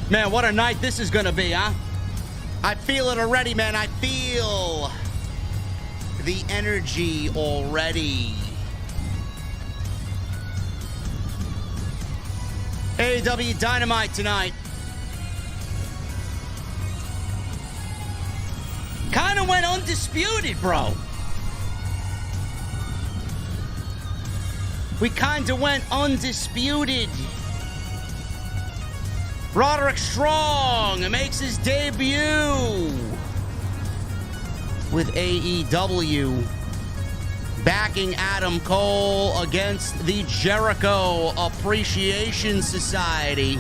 Man, what a night this is gonna be, huh? I feel it already, man. I feel the energy already. AEW Dynamite tonight. Kind of went undisputed, bro. We kind of went undisputed. Roderick Strong makes his debut with AEW backing Adam Cole against the Jericho Appreciation Society.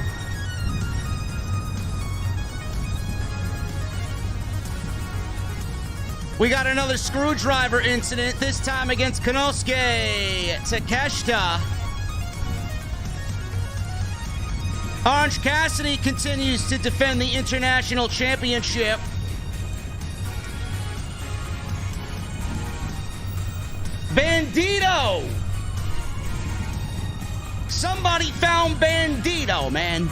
We got another screwdriver incident, this time against Konosuke Takeshita. Orange Cassidy continues to defend the International Championship. Bandito! Somebody found Bandito, man.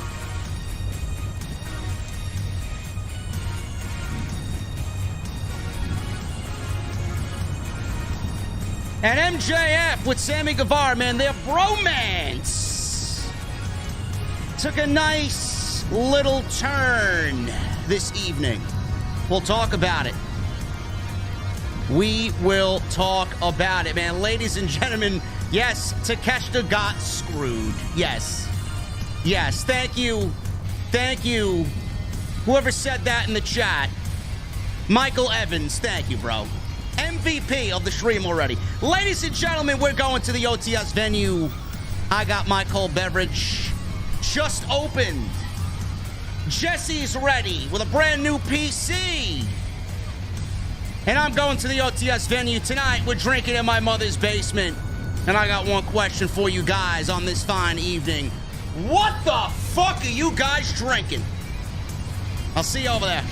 And MJF with Sammy Guevara, man, their bromance took a nice little turn this evening. We'll talk about it. We will talk about it, man. Ladies and gentlemen, yes, Takeshita got screwed. Yes. Yes, thank you. Thank you. Whoever said that in the chat. Michael Evans, thank you, bro. MVP of the stream already. Ladies and gentlemen, we're going to the OTS venue. I got my cold beverage just opened. Jesse's ready with a brand new PC. And I'm going to the OTS venue tonight. We're drinking in my mother's basement. And I got one question for you guys on this fine evening. What the fuck are you guys drinking? I'll see you over there.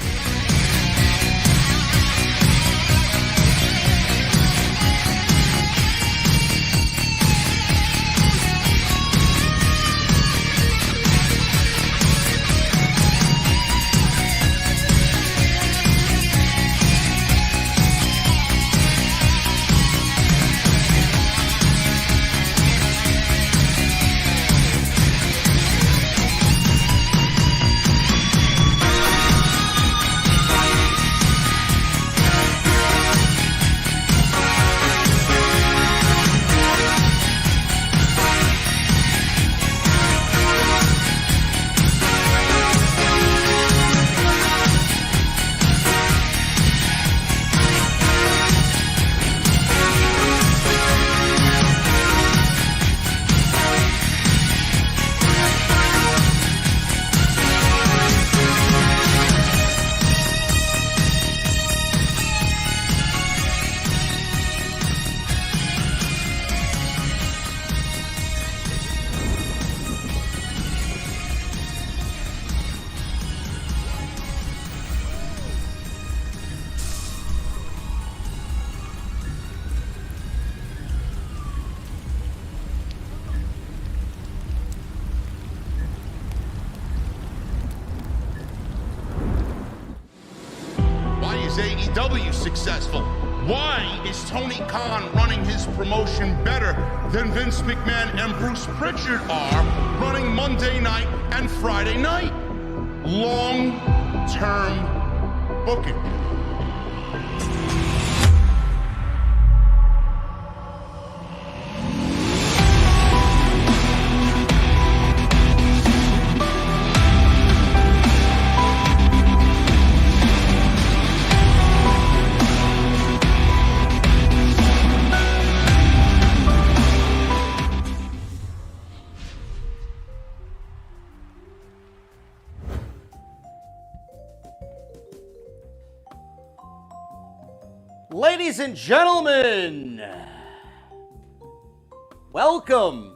AEW successful? Why is Tony Khan running his promotion better than Vince McMahon and Bruce Pritchard are running Monday night and Friday night? Long-term booking. Ladies and gentlemen, welcome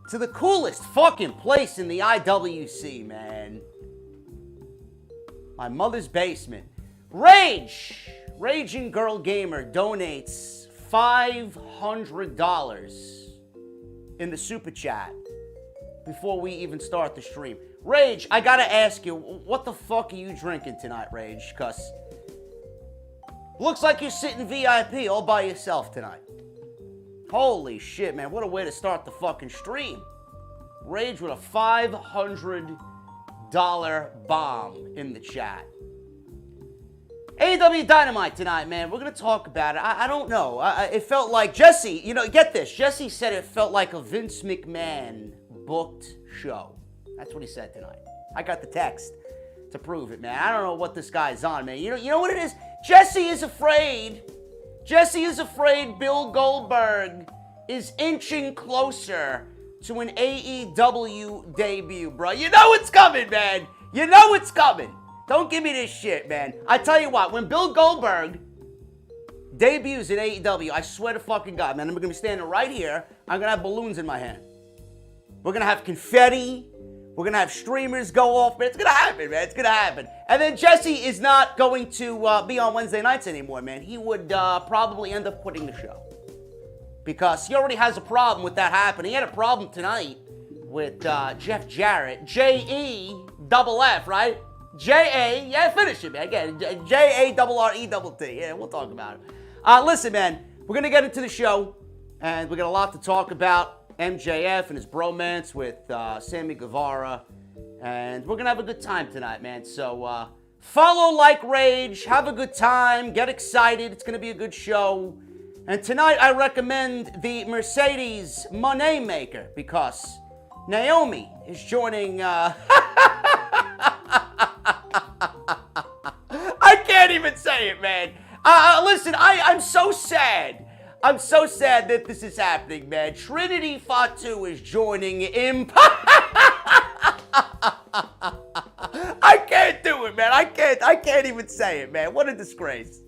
to the coolest fucking place in the IWC, man. My mother's basement. Raging Girl Gamer donates $500 in the super chat. before we even start the stream. Rage, I gotta ask you, what the fuck are you drinking tonight, Rage? Because looks like you're sitting VIP all by yourself tonight. Holy shit, man. What a way to start the fucking stream. Rage with a $500 bomb in the chat. AEW Dynamite tonight, man. We're going to talk about it. I don't know. It felt like Jesse, get this. Jesse said it felt like a Vince McMahon booked show. That's what he said tonight. I got the text to prove it, man. I don't know what this guy's on, man. You know what it is? Jesse is afraid Bill Goldberg is inching closer to an AEW debut, bro. You know it's coming, man. You know it's coming. Don't give me this shit, man. I tell you what, when Bill Goldberg debuts in AEW, I swear to fucking God, man, I'm going to be standing right here. I'm going to have balloons in my hand. We're going to have confetti. We're going to have streamers go off, man. It's going to happen, man. It's going to happen. And then Jesse is not going to be on Wednesday nights anymore, man. He would probably end up quitting the show. Because he already has a problem with that happening. He had a problem tonight with Jeff Jarrett. J-E-F-F, right? J-A, yeah, finish it, man. Again, J-A-R-R-E-T-T. Yeah, we'll talk about it. Listen, man, we're going to get into the show, and we got a lot to talk about. MJF and his bromance with Sammy Guevara, and we're going to have a good time tonight, man. So follow Like Rage, have a good time, get excited. It's going to be a good show. And tonight I recommend the Mercedes Money Maker because Naomi is joining... I can't even say it, man. Listen, I'm so sad. I'm so sad that this is happening, man. Trinity Fatu is joining Impact. I can't do it, man. I can't even say it, man. What a disgrace.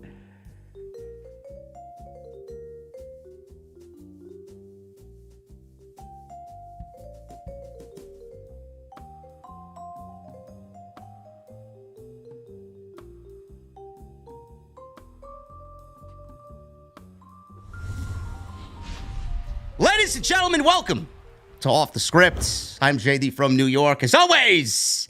Ladies and gentlemen, welcome to Off the Script. I'm JD from New York, as always,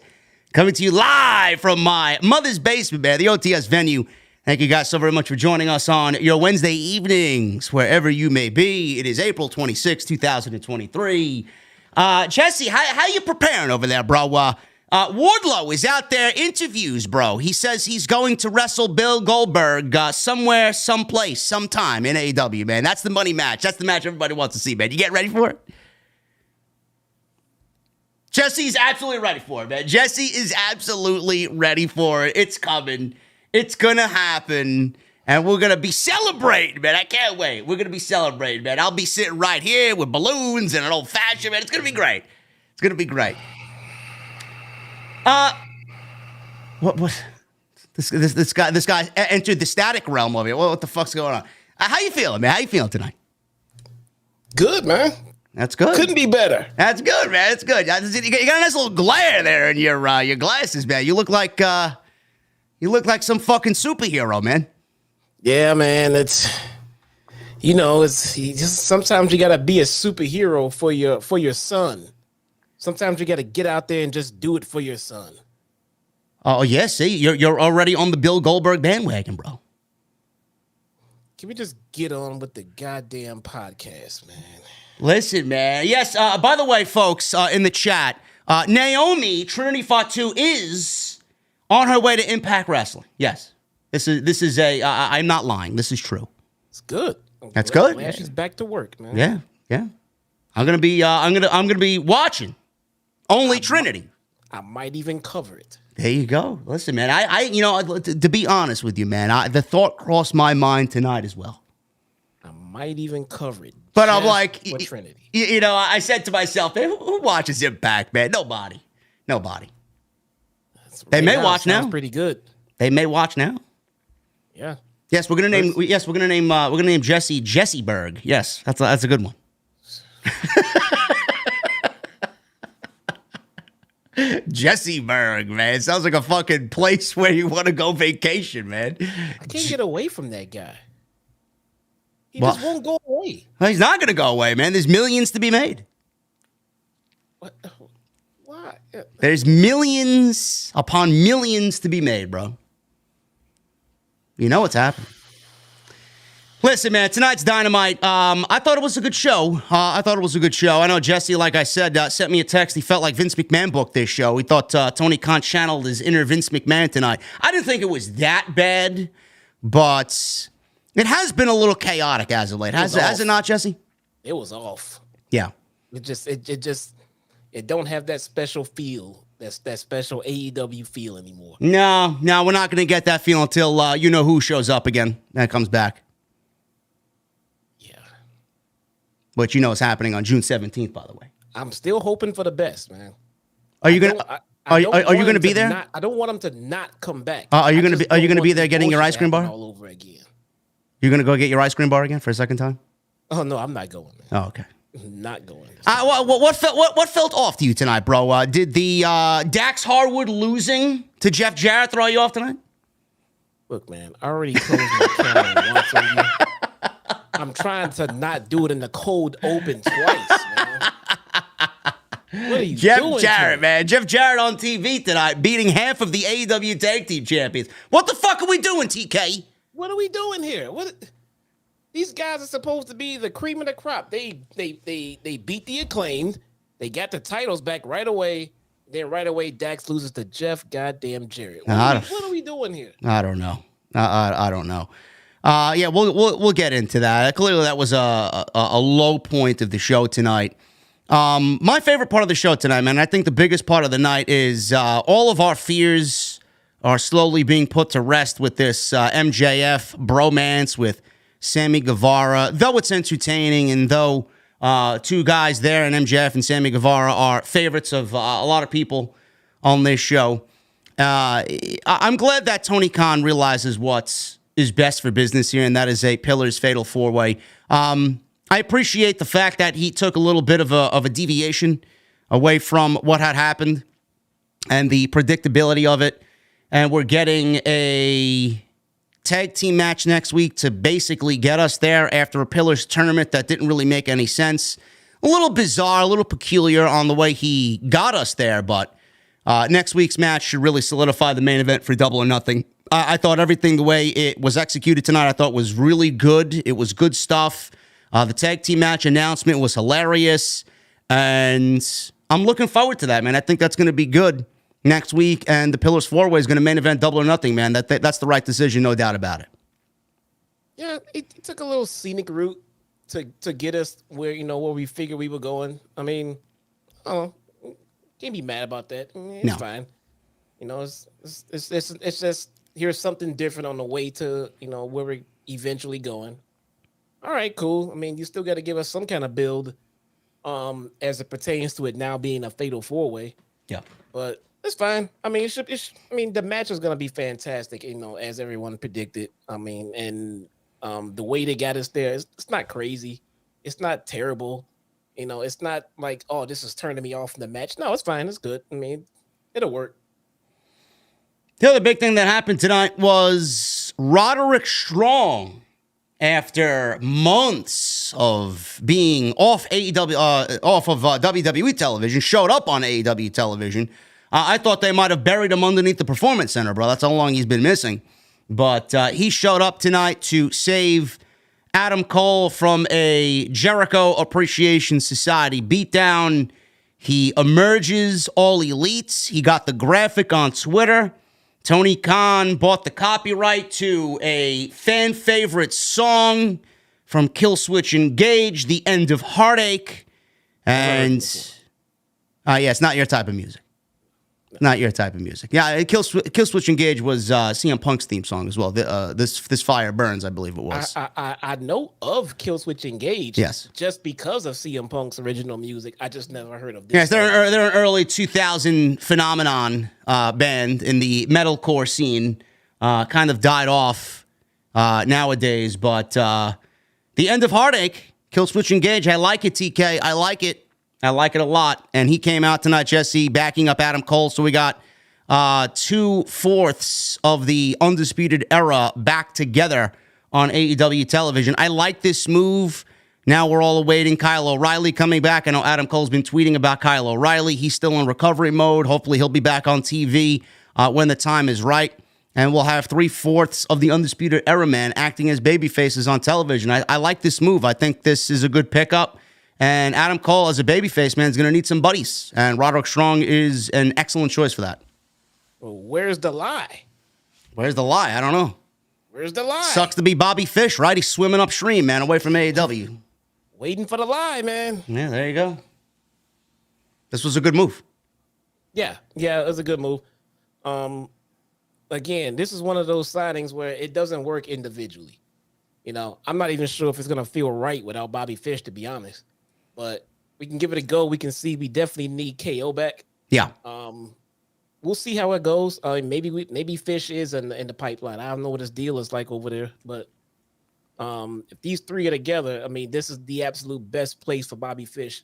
coming to you live from my mother's basement, man, the OTS venue. Thank you guys so very much for joining us on your Wednesday evenings, wherever you may be. It is April 26, 2023. Jesse, how you preparing over there, bro? Wardlow is out there, interviews, bro. He says he's going to wrestle Bill Goldberg somewhere, someplace, sometime in AEW, man. That's the money match. That's the match everybody wants to see, man. You get ready for it? Jesse's absolutely ready for it, man. Jesse is absolutely ready for it. It's coming. It's going to happen. And we're going to be celebrating, man. I can't wait. We're going to be celebrating, man. I'll be sitting right here with balloons and an old fashioned, man. It's going to be great. It's going to be great. What this guy entered the static realm of it. What the fuck's going on? How you feeling, man? How you feeling tonight? Good, man. That's good. Couldn't be better. That's good, man. That's good. You got a nice little glare there in your glasses, man. You look like some fucking superhero, man. Yeah, man. It's sometimes you gotta be a superhero for your son. Sometimes you gotta get out there and just do it for your son. Oh yeah, see, you're already on the Bill Goldberg bandwagon, bro. Can we just get on with the goddamn podcast, man? Listen, man. Yes. By the way, folks, in the chat, Naomi Trinity Fatu is on her way to Impact Wrestling. Yes, this is I'm not lying. This is true. It's good. That's good. Man, she's back to work, man. Yeah. I'm gonna be watching only Trinity. I might even cover it. There you go. Listen, man. To be honest with you, man, the thought crossed my mind tonight as well. I might even cover it. But I'm like, Trinity. I said to myself, man, who watches Impact, man? Nobody. They may watch now. Pretty good. They may watch now. Yeah. Yes, we're gonna name Jesse Berg. Yes, that's a good one. Jesseburg, man. It sounds like a fucking place where you want to go vacation, man. I can't get away from that guy. He just won't go away. Well, he's not going to go away, man. There's millions to be made. What? There's millions upon millions to be made, bro. You know what's happening. Listen, man, tonight's Dynamite. I thought it was a good show. I know Jesse, like I said, sent me a text. He felt like Vince McMahon booked this show. He thought Tony Khan channeled his inner Vince McMahon tonight. I didn't think it was that bad, but it has been a little chaotic as of late. Has it not, Jesse? It was off. Yeah. It don't have that special feel. That special AEW feel anymore. No, we're not going to get that feel until you know who shows up again and comes back. Yeah. Which you know is happening on June 17th, by the way. I'm still hoping for the best, man. Are you going to be there? I don't want him to not come back. Are you going to be there getting your ice cream bar? All over again. You're going to go get your ice cream bar again for a second time? Oh no, I'm not going, man. Oh, okay. Not going. What felt off to you tonight, bro? Did the Dax Harwood losing to Jeff Jarrett throw you off tonight? Look, man, I already closed my camera once on you. I'm trying to not do it in the cold open twice, man. What are you doing, Jarrett, man? Jeff Jarrett on TV tonight, beating half of the AEW Tag Team Champions. What the fuck are we doing, TK? What are we doing here? These guys are supposed to be the cream of the crop. They beat the Acclaimed. They got the titles back right away. Then right away, Dax loses to Jeff goddamn Jarrett. What are we doing here? I don't know. I don't know. Yeah, we'll get into that. Clearly, that was a low point of the show tonight. My favorite part of the show tonight, man, I think the biggest part of the night is all of our fears are slowly being put to rest with this MJF bromance with Sammy Guevara. Though it's entertaining and though two guys there and MJF and Sammy Guevara are favorites of a lot of people on this show, I'm glad that Tony Khan realizes what is best for business here, and that is a Pillars Fatal 4-Way. I appreciate the fact that he took a little bit of a deviation away from what had happened and the predictability of it, and we're getting a tag team match next week to basically get us there after a Pillars tournament that didn't really make any sense. A little bizarre, a little peculiar on the way he got us there, but next week's match should really solidify the main event for Double or Nothing. I thought everything the way it was executed tonight, I thought was really good. It was good stuff. The tag team match announcement was hilarious, and I'm looking forward to that, man. I think that's going to be good next week, and the Pillars 4-Way is going to main event Double or Nothing, man. That's the right decision, no doubt about it. Yeah, it took a little scenic route to get us where we figured we were going. I mean, can't be mad about that. It's fine. It's just here's something different on the way to where we're eventually going. All right, cool. I mean, you still got to give us some kind of build, as it pertains to it now being a fatal 4-way. Yeah, but it's fine. I mean, the match is gonna be fantastic. As everyone predicted. I mean, and the way they got us there, it's not crazy. It's not terrible. It's not like, oh, this is turning me off from the match. No, it's fine. It's good. I mean, it'll work. The other big thing that happened tonight was Roderick Strong, after months of being off WWE television, showed up on AEW television. I thought they might have buried him underneath the Performance Center, bro. That's how long he's been missing. But he showed up tonight to save Adam Cole from a Jericho Appreciation Society beatdown. He emerges all elites. He got the graphic on Twitter. Tony Khan bought the copyright to a fan favorite song from Killswitch Engage, The End of Heartache. And it's not your type of music. Not your type of music. Yeah, Killswitch Engage was CM Punk's theme song as well. This Fire Burns, I believe it was. I know of Killswitch Engage. Yes. Just because of CM Punk's original music. I just never heard of this. Yes, they're an early 2000 phenomenon band in the metalcore scene. Kind of died off nowadays. But The End of Heartache, Killswitch Engage, I like it, TK. I like it a lot. And he came out tonight, Jesse, backing up Adam Cole. So we got 2/4 of the Undisputed Era back together on AEW television. I like this move. Now we're all awaiting Kyle O'Reilly coming back. I know Adam Cole's been tweeting about Kyle O'Reilly. He's still in recovery mode. Hopefully he'll be back on TV when the time is right. And we'll have 3/4 of the Undisputed Era man acting as babyfaces on television. I like this move. I think this is a good pickup. And Adam Cole, as a babyface, man, is going to need some buddies. And Roderick Strong is an excellent choice for that. Well, where's the lie? Where's the lie? I don't know. Where's the lie? Sucks to be Bobby Fish, right? He's swimming upstream, man, away from AEW. Waiting for the lie, man. Yeah, there you go. This was a good move. Yeah, it was a good move. Again, this is one of those signings where it doesn't work individually. You know, I'm not even sure if it's going to feel right without Bobby Fish, to be honest. But we can give it a go. We can see we definitely need KO back. Yeah. We'll see how it goes. Maybe Fish is in the pipeline. I don't know what his deal is like over there, but if these three are together, I mean, this is the absolute best place for Bobby Fish,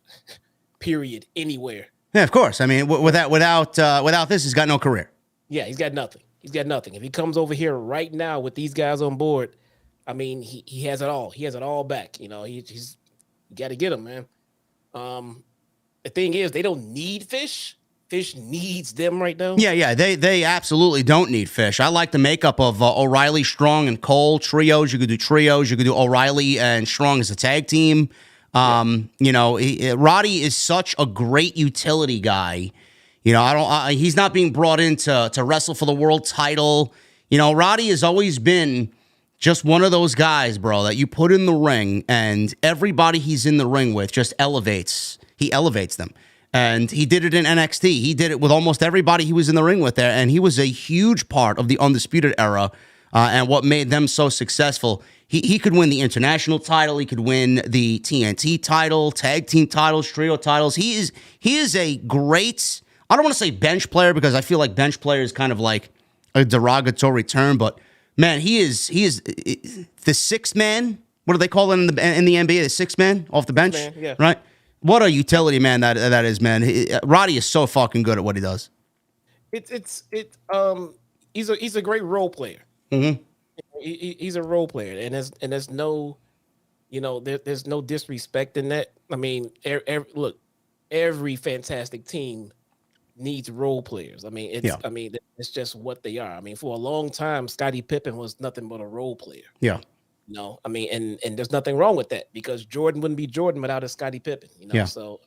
period, anywhere. Yeah, of course. I mean, without this, he's got no career. Yeah, he's got nothing. He's got nothing. If he comes over here right now with these guys on board, I mean, he has it all. He has it all back. You know, he's you got to get him, man. The thing is, they don't need Fish. Fish needs them right now. Yeah, they absolutely don't need Fish. I like the makeup of O'Reilly, Strong, and Cole trios. You could do trios. You could do O'Reilly and Strong as a tag team. You know, Roddy is such a great utility guy. You know, he's not being brought in to wrestle for the world title. You know, Roddy has always been just one of those guys, bro, that you put in the ring and everybody he's in the ring with just elevates. He elevates them. And he did it in NXT. He did it with almost everybody he was in the ring with there. And he was a huge part of the Undisputed Era and what made them so successful. He could win the international title. He could win the TNT title, tag team titles, trio titles. He is a great, I don't want to say bench player because I feel like bench player is kind of like a derogatory term. But, man, he is the sixth man. What do they call it in the NBA? The sixth man off the bench? Man, yeah. Right? What a utility man that is, man. Roddy is so fucking good at what he does. He's a great role player. Mm-hmm. He's a role player, and there's no, you know, there's no disrespect in that. I mean, every fantastic team needs role players. I mean, it's just what they are. I mean, for a long time, Scottie Pippen was nothing but a role player. Yeah. You know, I mean, and there's nothing wrong with that because Jordan wouldn't be Jordan without a Scottie Pippen, you know. Yeah. So,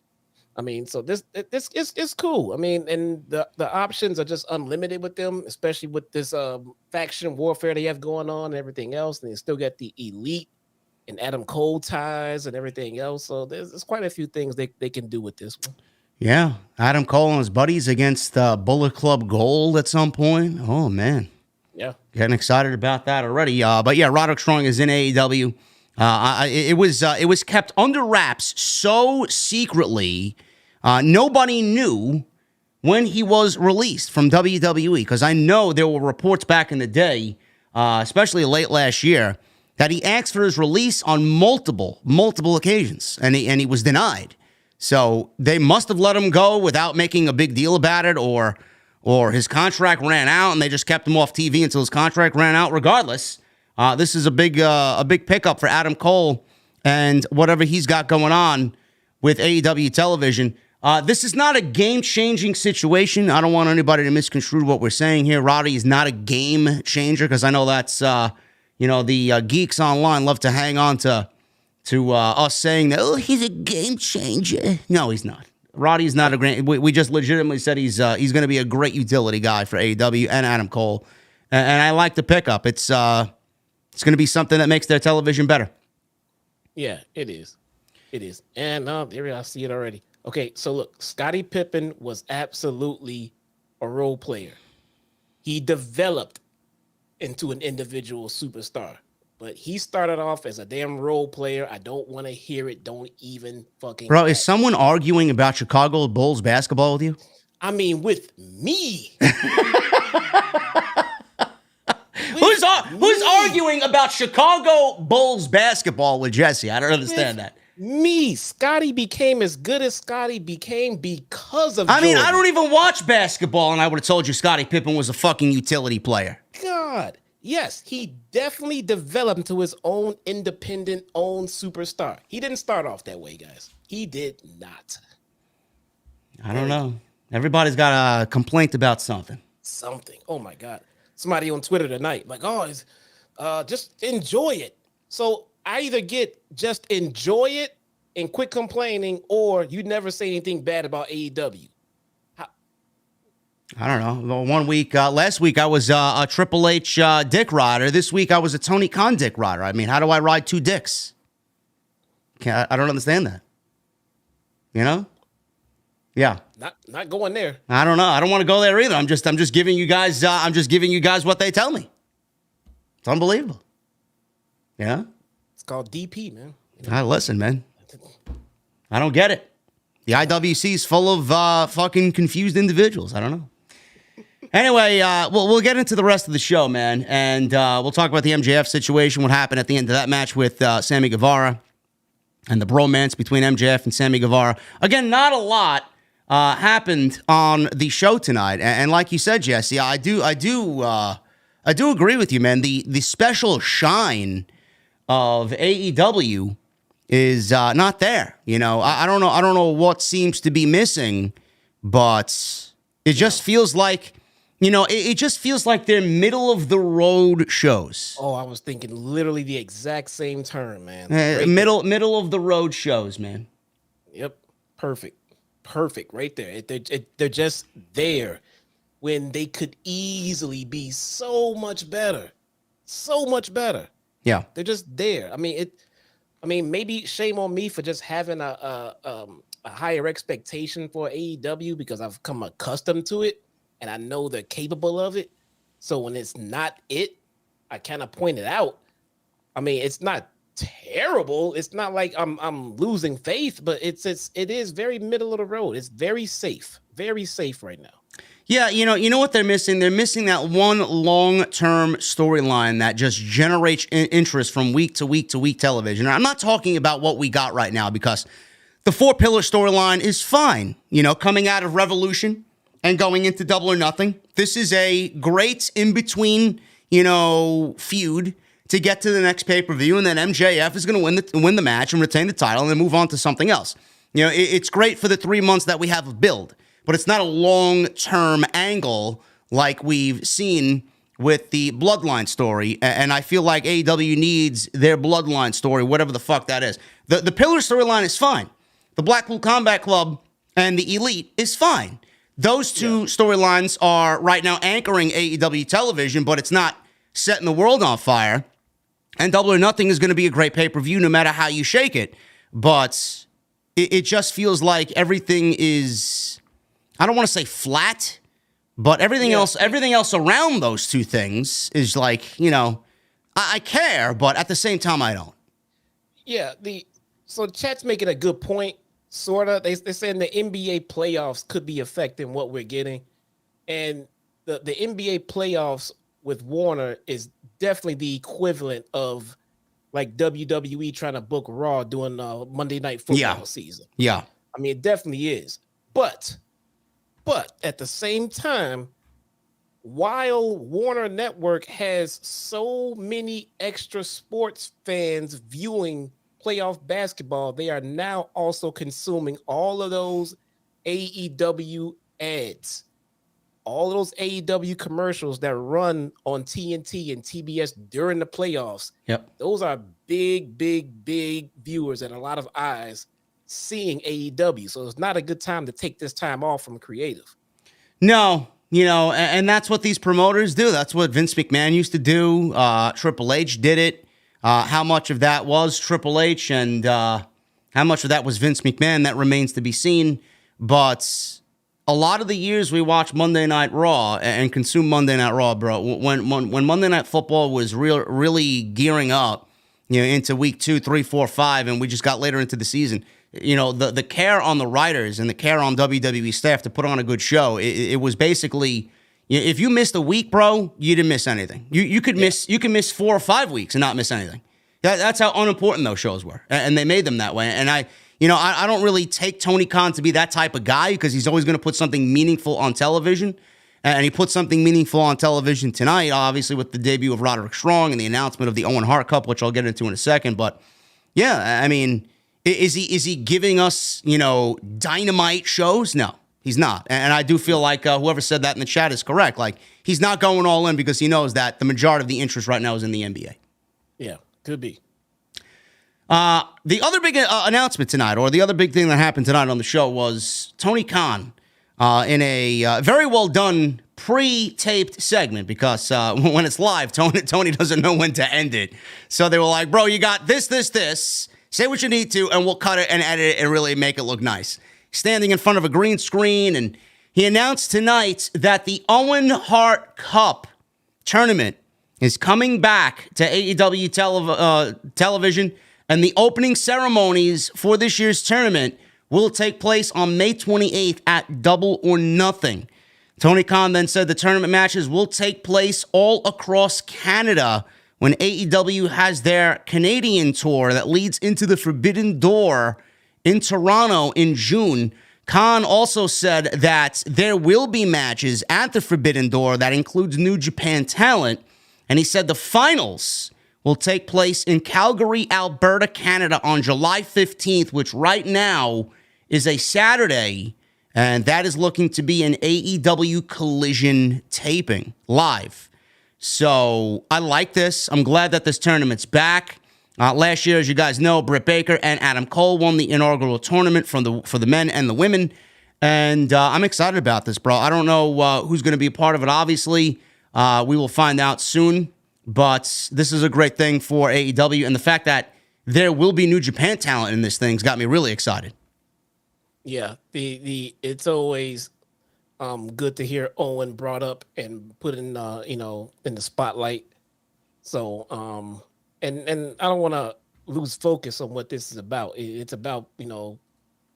I mean, so this is cool. I mean, and the options are just unlimited with them, especially with this faction warfare they have going on and everything else. And they still got the Elite and Adam Cole ties and everything else. So there's quite a few things they can do with this one. Yeah. Adam Cole and his buddies against Bullet Club Gold at some point. Oh, man. Yeah. Getting excited about that already. But yeah, Roderick Strong is in AEW. It was kept under wraps so secretly. Nobody knew when he was released from WWE because I know there were reports back in the day, especially late last year, that he asked for his release on multiple occasions and he was denied. So they must have let him go without making a big deal about it, or his contract ran out and they just kept him off TV until his contract ran out. Regardless, this is a big pickup for Adam Cole and whatever he's got going on with AEW television. This is not a game-changing situation. I don't want anybody to misconstrue what we're saying here. Roddy is not a game changer because I know that's, the geeks online love to hang on to us saying that, oh, he's a game changer. No, he's not. Roddy's not a great. We just legitimately said he's going to be a great utility guy for AEW and Adam Cole, and I like the pickup. It's going to be something that makes their television better. Yeah, it is. It is, and there I see it already. Okay, so look, Scottie Pippen was absolutely a role player. He developed into an individual superstar. But he started off as a damn role player. I don't want to hear it. Don't even fucking. Bro, is someone arguing about Chicago Bulls basketball with you? I mean, with me. Who's arguing about Chicago Bulls basketball with Jesse? I don't understand that. Me. Scotty became as good as Scotty became because of I mean, Jordan. I don't even watch basketball, and I would have told you Scottie Pippen was a fucking utility player. God. Yes, he definitely developed into his own independent, own superstar. He didn't start off that way, guys. He did not. I don't know. Everybody's got a complaint about something. Something. Oh my God. Somebody on Twitter tonight, like, just enjoy it. So I either get just enjoy it and quit complaining, or you never say anything bad about AEW. I don't know. Last week I was a Triple H dick rider. This week I was a Tony Khan dick rider. I mean, how do I ride two dicks? I don't understand that. You know? Yeah. Not going there. I don't know. I don't want to go there either. I'm just giving you guys. I'm just giving you guys what they tell me. It's unbelievable. Yeah. It's called DP, man. Listen, man. I don't get it. The IWC is full of fucking confused individuals. I don't know. Anyway, we'll get into the rest of the show, man, and we'll talk about the MJF situation, what happened at the end of that match with Sammy Guevara, and the bromance between MJF and Sammy Guevara. Again, not a lot happened on the show tonight, and like you said, Jesse, I do agree with you, man. The special shine of AEW is not there. You know, I don't know what seems to be missing, but it just feels like. You know, it just feels like they're middle of the road shows. Oh, I was thinking literally the exact same term, man. Middle of the road shows, man. Yep, perfect, right there. They're just there when they could easily be so much better. Yeah, they're just there. I mean, maybe shame on me for just having a higher expectation for AEW because I've come accustomed to it. And I know they're capable of it. So when it's not it, I kind of point it out. I mean, it's not terrible. It's not like I'm losing faith, but it is very middle of the road. It's very safe right now. Yeah, you know what they're missing? They're missing that one long-term storyline that just generates interest from week to week to week television. And I'm not talking about what we got right now because the 4-pillar storyline is fine. You know, coming out of Revolution and going into Double or Nothing. This is a great in-between, feud to get to the next pay-per-view, and then MJF is going to win the match and retain the title and then move on to something else. You know, it's great for the 3 months that we have of build, but it's not a long-term angle like we've seen with the Bloodline story, and I feel like AEW needs their Bloodline story, whatever the fuck that is. The Pillar storyline is fine. The Blackpool Combat Club and the Elite is fine. Those two storylines are right now anchoring AEW television, but it's not setting the world on fire. And Double or Nothing is going to be a great pay-per-view no matter how you shake it. But it just feels like everything is, I don't want to say flat, but everything else around those two things is like, I care, but at the same time, I don't. Yeah, so chat's making a good point. Sort of. They're saying the NBA playoffs could be affecting what we're getting. And the NBA playoffs with Warner is definitely the equivalent of like WWE trying to book Raw during Monday Night Football season. Yeah. I mean, it definitely is. But at the same time, while Warner Network has so many extra sports fans viewing playoff basketball, they are now also consuming all of those AEW ads, all of those AEW commercials that run on TNT and TBS during the playoffs. Yep. Those are big viewers and a lot of eyes seeing AEW. So it's not a good time to take this time off from creative. No, and that's what these promoters do. That's what Vince McMahon used to do. Triple H did it. How much of that was Triple H and how much of that was Vince McMahon, that remains to be seen. But a lot of the years we watched Monday Night Raw and consumed Monday Night Raw, bro, when Monday Night Football was really gearing up, into week 2, 3, 4, 5, and we just got later into the season, the care on the writers and the care on WWE staff to put on a good show, it was basically, if you missed a week, bro, you didn't miss anything. You could miss 4 or 5 weeks and not miss anything. That's how unimportant those shows were, and they made them that way. And I don't really take Tony Khan to be that type of guy because he's always going to put something meaningful on television. And he put something meaningful on television tonight, obviously with the debut of Roderick Strong and the announcement of the Owen Hart Cup, which I'll get into in a second. But yeah, I mean, is he giving us, Dynamite shows? No, he's not. And I do feel like whoever said that in the chat is correct. Like, he's not going all in because he knows that the majority of the interest right now is in the NBA. Yeah, could be. The other big announcement tonight, or the other big thing that happened tonight on the show, was Tony Khan in a very well done pre-taped segment, because when it's live, Tony doesn't know when to end it. So they were like, bro, you got this. Say what you need to, and we'll cut it and edit it and really make it look nice. Standing in front of a green screen, and he announced tonight that the Owen Hart Cup tournament is coming back to AEW television, and the opening ceremonies for this year's tournament will take place on May 28th at Double or Nothing. Tony Khan then said the tournament matches will take place all across Canada when AEW has their Canadian tour that leads into the Forbidden Door in Toronto in June. Khan also said that there will be matches at the Forbidden Door that includes New Japan talent, and he said the finals will take place in Calgary, Alberta, Canada on July 15th, which right now is a Saturday, and that is looking to be an AEW Collision taping live. So I like this. I'm glad that this tournament's back. Last year, as you guys know, Britt Baker and Adam Cole won the inaugural tournament for the men and the women, and I'm excited about this, bro. I don't know who's going to be a part of it, obviously. We will find out soon, but this is a great thing for AEW, and the fact that there will be New Japan talent in this thing's got me really excited. Yeah, it's always good to hear Owen brought up and put in in the spotlight. So and I don't want to lose focus on what this is about. It's about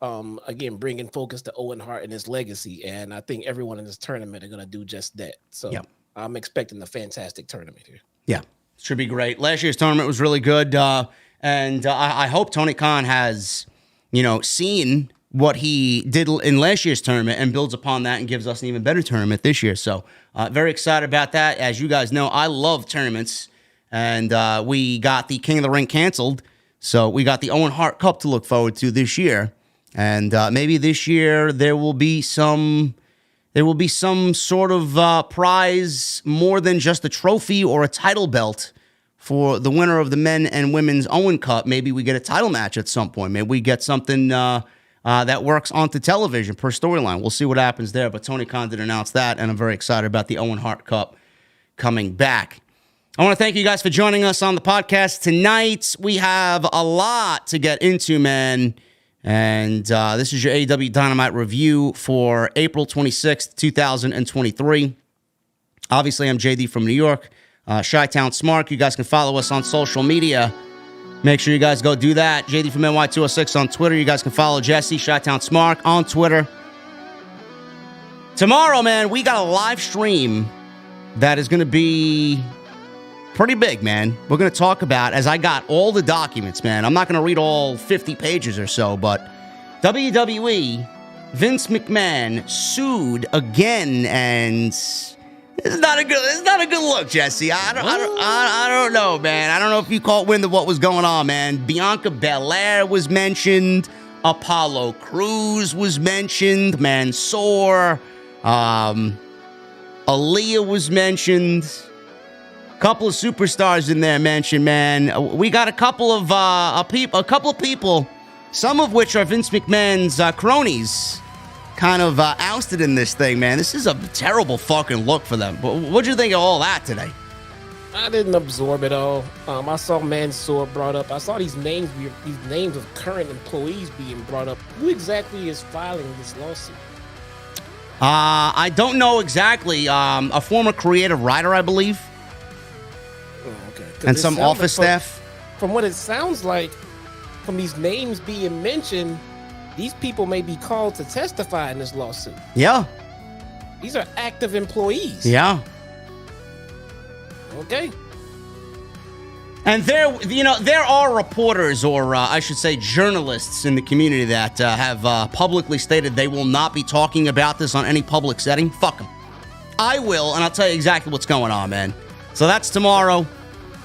again bringing focus to Owen Hart and his legacy, and I think everyone in this tournament are going to do just that. So yep. I'm expecting a fantastic tournament here. Yeah, should be great. Last year's tournament was really good, and I hope Tony Khan has seen what he did in last year's tournament and builds upon that and gives us an even better tournament this year. So very excited about that. As you guys know, I love tournaments, and we got the King of the Ring canceled, so we got the Owen Hart Cup to look forward to this year. And maybe this year there will be some sort of prize more than just a trophy or a title belt for the winner of the men and women's Owen Cup. Maybe we get a title match at some point. Maybe we get something that works onto television per storyline. We'll see what happens there. But Tony Khan did announce that, and I'm very excited about the Owen Hart Cup coming back. I want to thank you guys for joining us on the podcast tonight. We have a lot to get into, man. And this is your AEW Dynamite review for April 26th, 2023. Obviously, I'm JD from New York, Chi-Town Smart. You guys can follow us on social media. Make sure you guys go do that. JD from NY206 on Twitter. You guys can follow Jesse, Chi-Town Smart, on Twitter. Tomorrow, man, we got a live stream that is going to be pretty big, man. We're going to talk about, as I got all the documents, man. I'm not going to read all 50 pages or so, but WWE, Vince McMahon sued again, and it's not a good look, Jesse. I don't know, man. I don't know if you caught wind of what was going on, man. Bianca Belair was mentioned. Apollo Crews was mentioned. Mansoor. Aaliyah was mentioned. Couple of superstars in there mentioned, man. We got a couple of people, some of which are Vince McMahon's cronies, kind of ousted in this thing, man. This is a terrible fucking look for them. But what'd you think of all that today? I didn't absorb it all. I saw Mansoor brought up. I saw these names of current employees being brought up. Who exactly is filing this lawsuit? I don't know exactly. A former creative writer, I believe. And some office staff. From what it sounds like, from these names being mentioned, these people may be called to testify in this lawsuit. Yeah. These are active employees. Yeah. Okay. And there are reporters, or I should say journalists in the community that have publicly stated they will not be talking about this on any public setting. Fuck them. I will, and I'll tell you exactly what's going on, man. So that's tomorrow.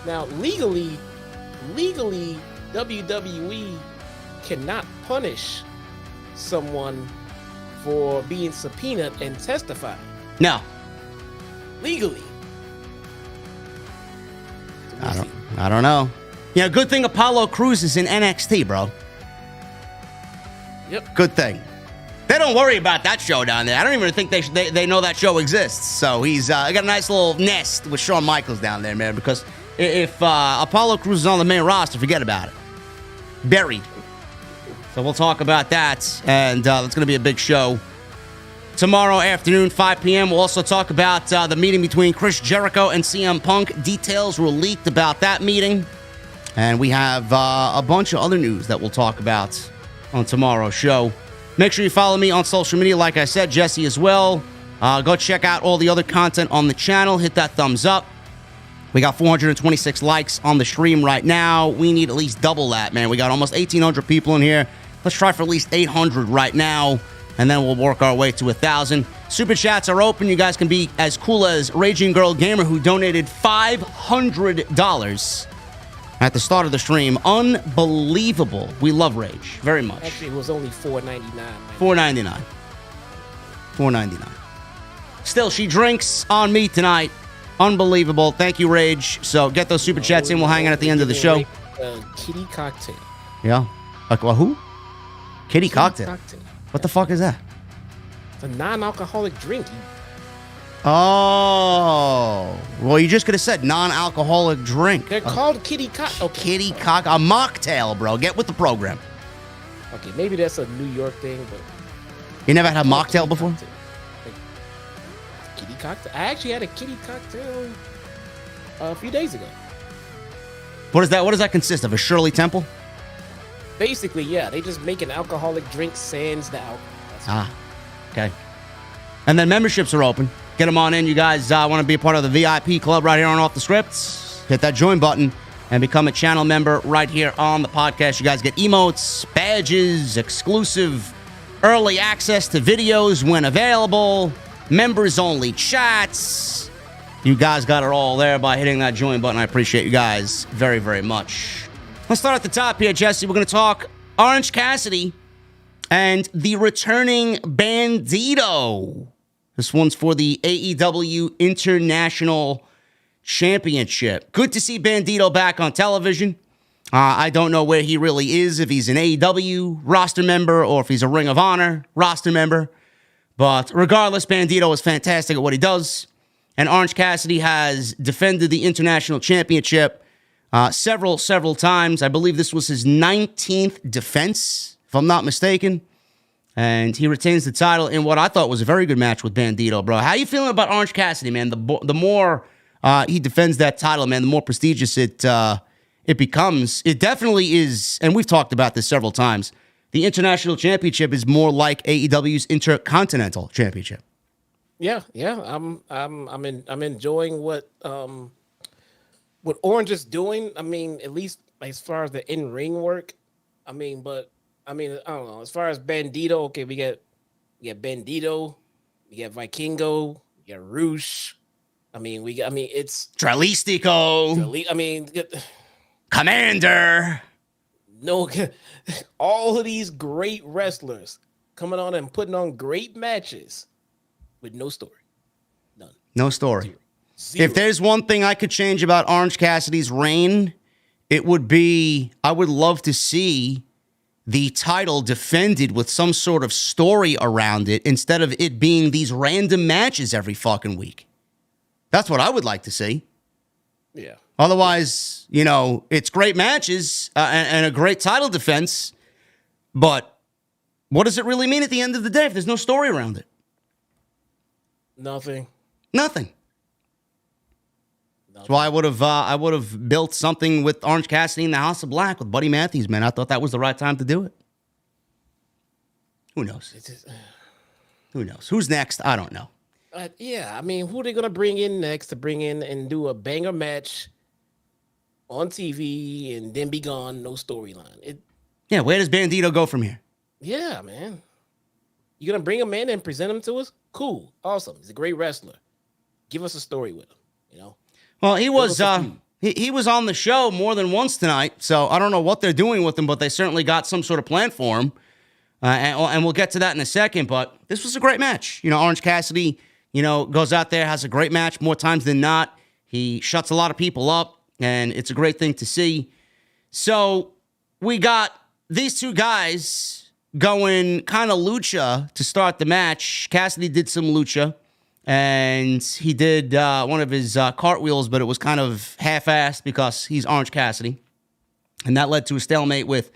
Now, legally, WWE cannot punish someone for being subpoenaed and testifying. No. Legally. So I don't know. You know, good thing Apollo Crews is in NXT, bro. Yep. Good thing. They don't worry about that show down there. I don't even think they know that show exists. So he's got a nice little nest with Shawn Michaels down there, man, because if Apollo Crews is on the main roster, forget about it. Buried. So we'll talk about that, and it's going to be a big show. Tomorrow afternoon, 5 p.m., we'll also talk about the meeting between Chris Jericho and CM Punk. Details were leaked about that meeting. And we have a bunch of other news that we'll talk about on tomorrow's show. Make sure you follow me on social media, like I said, Jesse as well. Go check out all the other content on the channel. Hit that thumbs up. We got 426 likes on the stream right now. We need at least double that, man. We got almost 1,800 people in here. Let's try for at least 800 right now, and then we'll work our way to 1,000. Super chats are open. You guys can be as cool as Raging Girl Gamer, who donated $500 at the start of the stream. Unbelievable. We love Rage very much. Actually, it was only $4.99. $4.99. $4.99. Still, she drinks on me tonight. Unbelievable. Thank you, Rage. So get those super chats in. We'll hang out at the end of the show. Kitty cocktail. Yeah. Like, well, who? Kitty cocktail. What the fuck is that? It's a non-alcoholic drink. Oh. Well, you just could have said non-alcoholic drink. They're called kitty cocktail. Kitty cock. A mocktail, bro. Get with the program. Okay, maybe that's a New York thing, but... You never had a mocktail before? Kitty cocktail? I actually had a kitty cocktail a few days ago. What is that? What does that consist of? A Shirley Temple? Basically, yeah. They just make an alcoholic drink sans the alcohol. Okay. And then memberships are open. Get them on in. You guys want to be a part of the VIP club right here on Off the Scripts? Hit that join button and become a channel member right here on the podcast. You guys get emotes, badges, exclusive early access to videos when available, members-only chats. You guys got it all there by hitting that join button. I appreciate you guys very, very much. Let's start at the top here, Jesse. We're going to talk Orange Cassidy and the returning Bandito. This one's for the AEW International Championship. Good to see Bandito back on television. I don't know where he really is, if he's an AEW roster member or if he's a Ring of Honor roster member. But regardless, Bandito is fantastic at what he does. And Orange Cassidy has defended the International Championship several times. I believe this was his 19th defense, if I'm not mistaken. And he retains the title in what I thought was a very good match with Bandito, bro. How you feeling about Orange Cassidy, man? The more he defends that title, man, the more prestigious it becomes. It definitely is, and we've talked about this several times. The International Championship is more like AEW's Intercontinental Championship. Yeah. I'm enjoying what Orange is doing. I mean, at least as far as the in-ring work. I don't know. As far as Bandito, okay, we got Bandito, we got Vikingo, we got Roosh. It's Tralistico. Commander. No, all of these great wrestlers coming on and putting on great matches with no story. None. No story. Zero. If there's one thing I could change about Orange Cassidy's reign, it would be I would love to see the title defended with some sort of story around it instead of it being these random matches every fucking week. That's what I would like to see. Yeah. Otherwise, it's great matches and a great title defense, but what does it really mean at the end of the day if there's no story around it? Nothing. So I would have built something with Orange Cassidy in the House of Black with Buddy Matthews, man. I thought that was the right time to do it. Who knows? Who knows? Who's next? I don't know. Who are they gonna bring in next to bring in and do a banger match on TV and then be gone? No storyline. Where does Bandito go from here? Yeah, man. You gonna bring him in and present him to us? Cool, awesome. He's a great wrestler. Give us a story with him, you know? Well, he was he was on the show more than once tonight, so I don't know what they're doing with him, but they certainly got some sort of plan for him. And we'll get to that in a second, but this was a great match. You know, Orange Cassidy, you know, goes out there, has a great match more times than not. He shuts a lot of people up, and it's a great thing to see. So we got these two guys going kind of lucha to start the match. Cassidy did some lucha, and he did one of his cartwheels, but it was kind of half-assed because he's Orange Cassidy. And that led to a stalemate with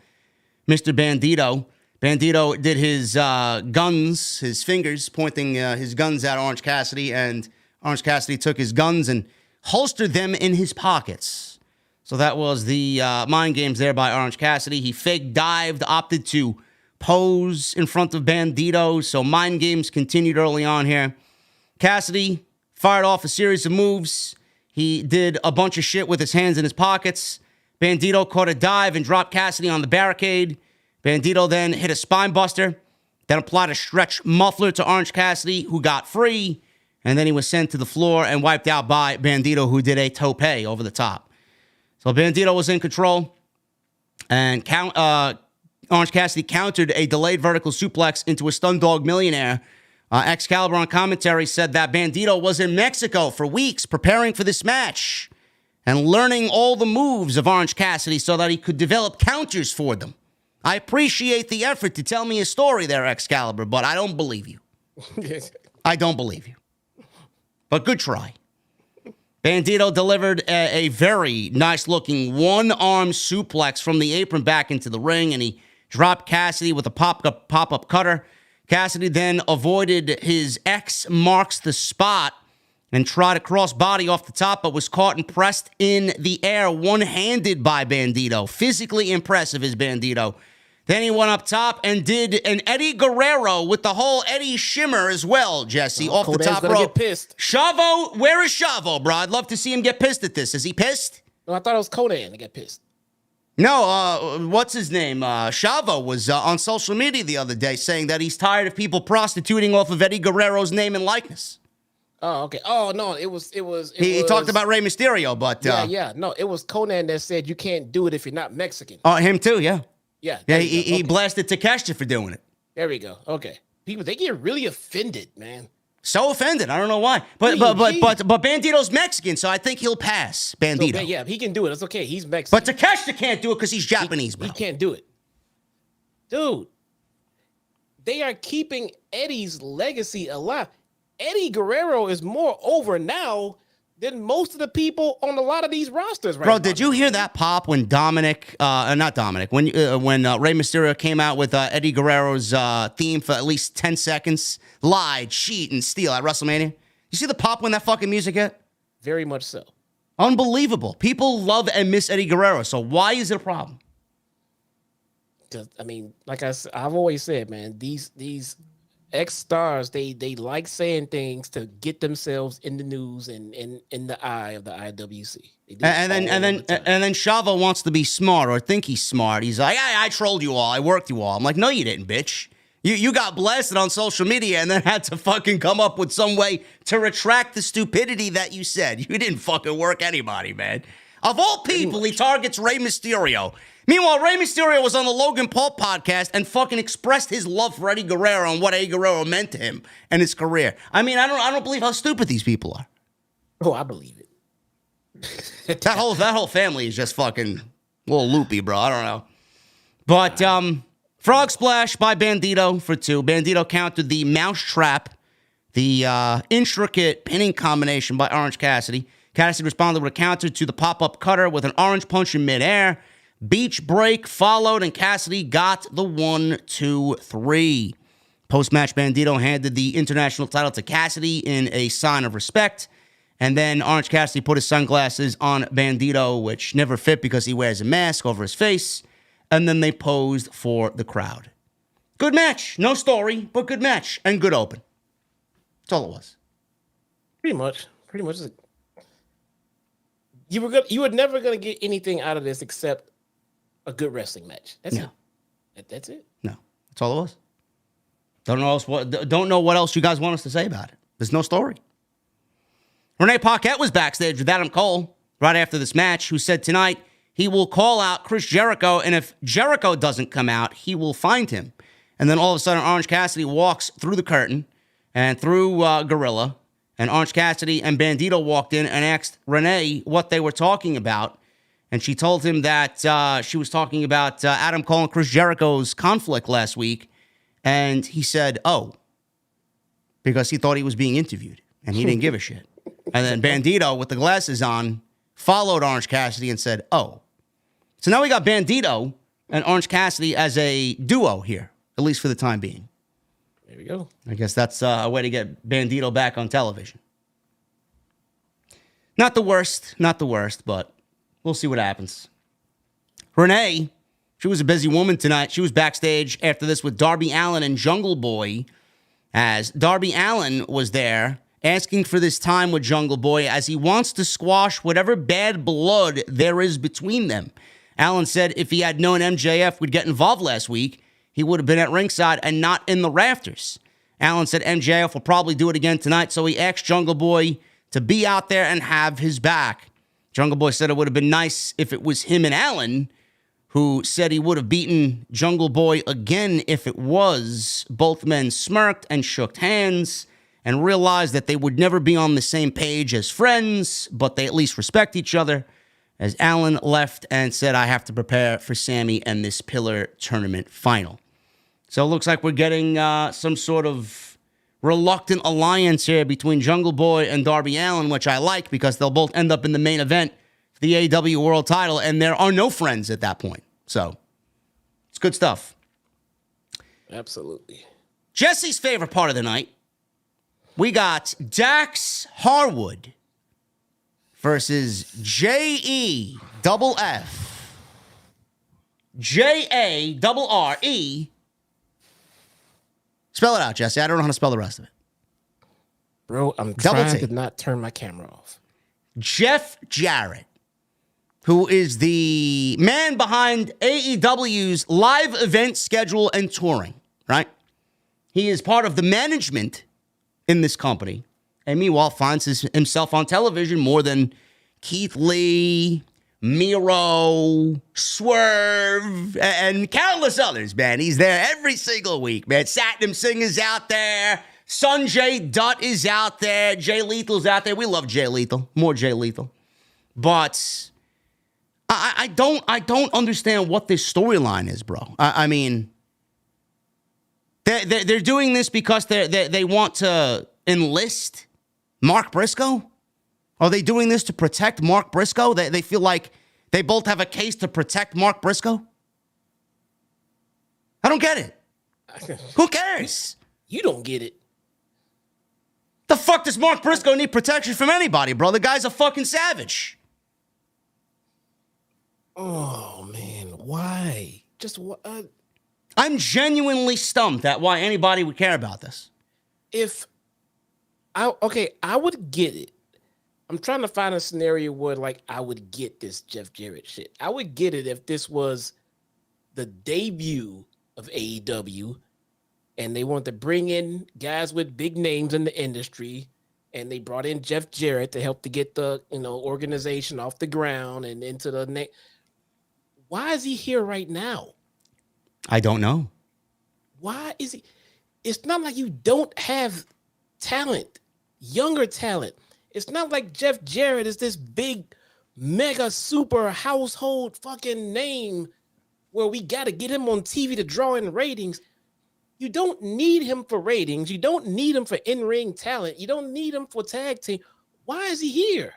Mr. Bandito. Bandito did his guns, his fingers, pointing his guns at Orange Cassidy, and Orange Cassidy took his guns and holstered them in his pockets. So that was the mind games there by Orange Cassidy. He fake dived, opted to pose in front of Bandito, so mind games continued early on here. Cassidy fired off a series of moves. He did a bunch of shit with his hands in his pockets. Bandito caught a dive and dropped Cassidy on the barricade. Bandito then hit a spine buster, then applied a stretch muffler to Orange Cassidy, who got free, and then he was sent to the floor and wiped out by Bandito, who did a tope over the top. So Bandito was in control, and Orange Cassidy countered a delayed vertical suplex into a stun dog millionaire. Excalibur on commentary said that Bandito was in Mexico for weeks preparing for this match and learning all the moves of Orange Cassidy so that he could develop counters for them. I appreciate the effort to tell me a story there, Excalibur, but I don't believe you. I don't believe you. But good try. Bandito delivered a very nice-looking one-arm suplex from the apron back into the ring, and he dropped Cassidy with a pop-up cutter. Cassidy then avoided his X marks the spot and tried a cross-body off the top, but was caught and pressed in the air one-handed by Bandito. Physically impressive is Bandito. Then he went up top and did an Eddie Guerrero with the whole Eddie shimmer as well, Jesse, off the top rope. Get pissed. Chavo, where is Chavo, bro? I'd love to see him get pissed at this. Is he pissed? No, I thought it was Conan that got pissed. No, what's his name? Chavo was on social media the other day saying that he's tired of people prostituting off of Eddie Guerrero's name and likeness. Oh, okay. Oh, no, it was. He talked about Rey Mysterio, but... No, it was Conan that said you can't do it if you're not Mexican. Oh, him too, yeah. Yeah, he blasted Takeshita for doing it. There we go. Okay. People, they get really offended, man. So offended. I don't know why. But Bandito's Mexican, so I think he'll pass Bandito. So, yeah, he can do it. It's okay. He's Mexican. But Takeshita can't do it because he's Japanese, bro. He can't do it. Dude, they are keeping Eddie's legacy alive. Eddie Guerrero is more over now than most of the people on a lot of these rosters right now. Bro, did you hear that pop when when Rey Mysterio came out with Eddie Guerrero's theme for at least 10 seconds? Lied, cheat, and steal at WrestleMania. You see the pop when that fucking music hit? Very much so. Unbelievable. People love and miss Eddie Guerrero, so why is it a problem? Because, I mean, like I've always said, man, these ex-stars, they like saying things to get themselves in the news and in the eye of the IWC. And then Chavo wants to be smart or think he's smart. He's like, I trolled you all. I worked you all. I'm like, no, you didn't, bitch. You got blasted on social media and then had to fucking come up with some way to retract the stupidity that you said. You didn't fucking work anybody, man. Of all people, he targets Rey Mysterio. Meanwhile, Rey Mysterio was on the Logan Paul podcast and fucking expressed his love for Eddie Guerrero and what Eddie Guerrero meant to him and his career. I mean, I don't believe how stupid these people are. Oh, I believe it. that whole family is just fucking a little loopy, bro. I don't know. But Frog Splash by Bandito for 2. Bandito countered the mousetrap, the intricate pinning combination by Orange Cassidy. Cassidy responded with a counter to the pop-up cutter with an orange punch in midair. Beach break followed, and Cassidy got the 1, 2, 3. Post-match, Bandito handed the international title to Cassidy in a sign of respect. And then Orange Cassidy put his sunglasses on Bandito, which never fit because he wears a mask over his face. And then they posed for the crowd. Good match. No story, but good match. And good open. That's all it was. Pretty much. You were never gonna get anything out of this except a good wrestling match. That's it. That's it. No, that's all it was. Don't know what else you guys want us to say about it. There's no story. Renee Paquette was backstage with Adam Cole right after this match, who said tonight he will call out Chris Jericho, and if Jericho doesn't come out, he will find him. And then all of a sudden, Orange Cassidy walks through the curtain and through Gorilla, and Orange Cassidy and Bandito walked in and asked Renee what they were talking about. And she told him that she was talking about Adam Cole and Chris Jericho's conflict last week. And he said, oh, because he thought he was being interviewed, and he didn't give a shit. And then Bandito, with the glasses on, followed Orange Cassidy and said, oh. So now we got Bandito and Orange Cassidy as a duo here, at least for the time being. There we go. I guess that's a way to get Bandito back on television. Not the worst, but we'll see what happens. Renee, she was a busy woman tonight. She was backstage after this with Darby Allin and Jungle Boy, as Darby Allin was there asking for this time with Jungle Boy as he wants to squash whatever bad blood there is between them. Allin said if he had known MJF would get involved last week, he would have been at ringside and not in the rafters. Allin said MJF will probably do it again tonight, so he asked Jungle Boy to be out there and have his back. Jungle Boy said it would have been nice if it was him and Allin, who said he would have beaten Jungle Boy again if it was. Both men smirked and shook hands and realized that they would never be on the same page as friends, but they at least respect each other, as Allin left and said, I have to prepare for Sammy and this Pillar Tournament final. So it looks like we're getting some sort of reluctant alliance here between Jungle Boy and Darby Allin, which I like because they'll both end up in the main event for the AEW World title, and there are no friends at that point. So it's good stuff. Absolutely. Jesse's favorite part of the night, we got Dax Harwood versus JEFFJARRE. Spell it out, Jesse. I don't know how to spell the rest of it. Bro, I'm Double trying T. to not turn my camera off. Jeff Jarrett, who is the man behind AEW's live event schedule and touring, right? He is part of the management in this company, and meanwhile finds himself on television more than Keith Lee, Miro, Swerve, and countless others, man. He's there every single week, man. Satnam Singh is out there. Sanjay Dutt is out there. Jay Lethal's out there. We love Jay Lethal. More Jay Lethal. But I don't understand what this storyline is, bro. I mean, they're doing this because they want to enlist Mark Briscoe? Are they doing this to protect Mark Briscoe? They feel like they both have a case to protect Mark Briscoe? I don't get it. Who cares? You don't get it. The fuck does Mark Briscoe need protection from anybody, bro? The guy's a fucking savage. Oh, man. Why? Just what? I'm genuinely stumped at why anybody would care about this. I would get it. I'm trying to find a scenario where, like, I would get this Jeff Jarrett shit. I would get it if this was the debut of AEW and they wanted to bring in guys with big names in the industry, and they brought in Jeff Jarrett to help to get the, organization off the ground and into the name. Why is he here right now? I don't know. Why is he? It's not like you don't have talent, younger talent. It's not like Jeff Jarrett is this big, mega, super household fucking name where we got to get him on TV to draw in ratings. You don't need him for ratings. You don't need him for in-ring talent. You don't need him for tag team. Why is he here?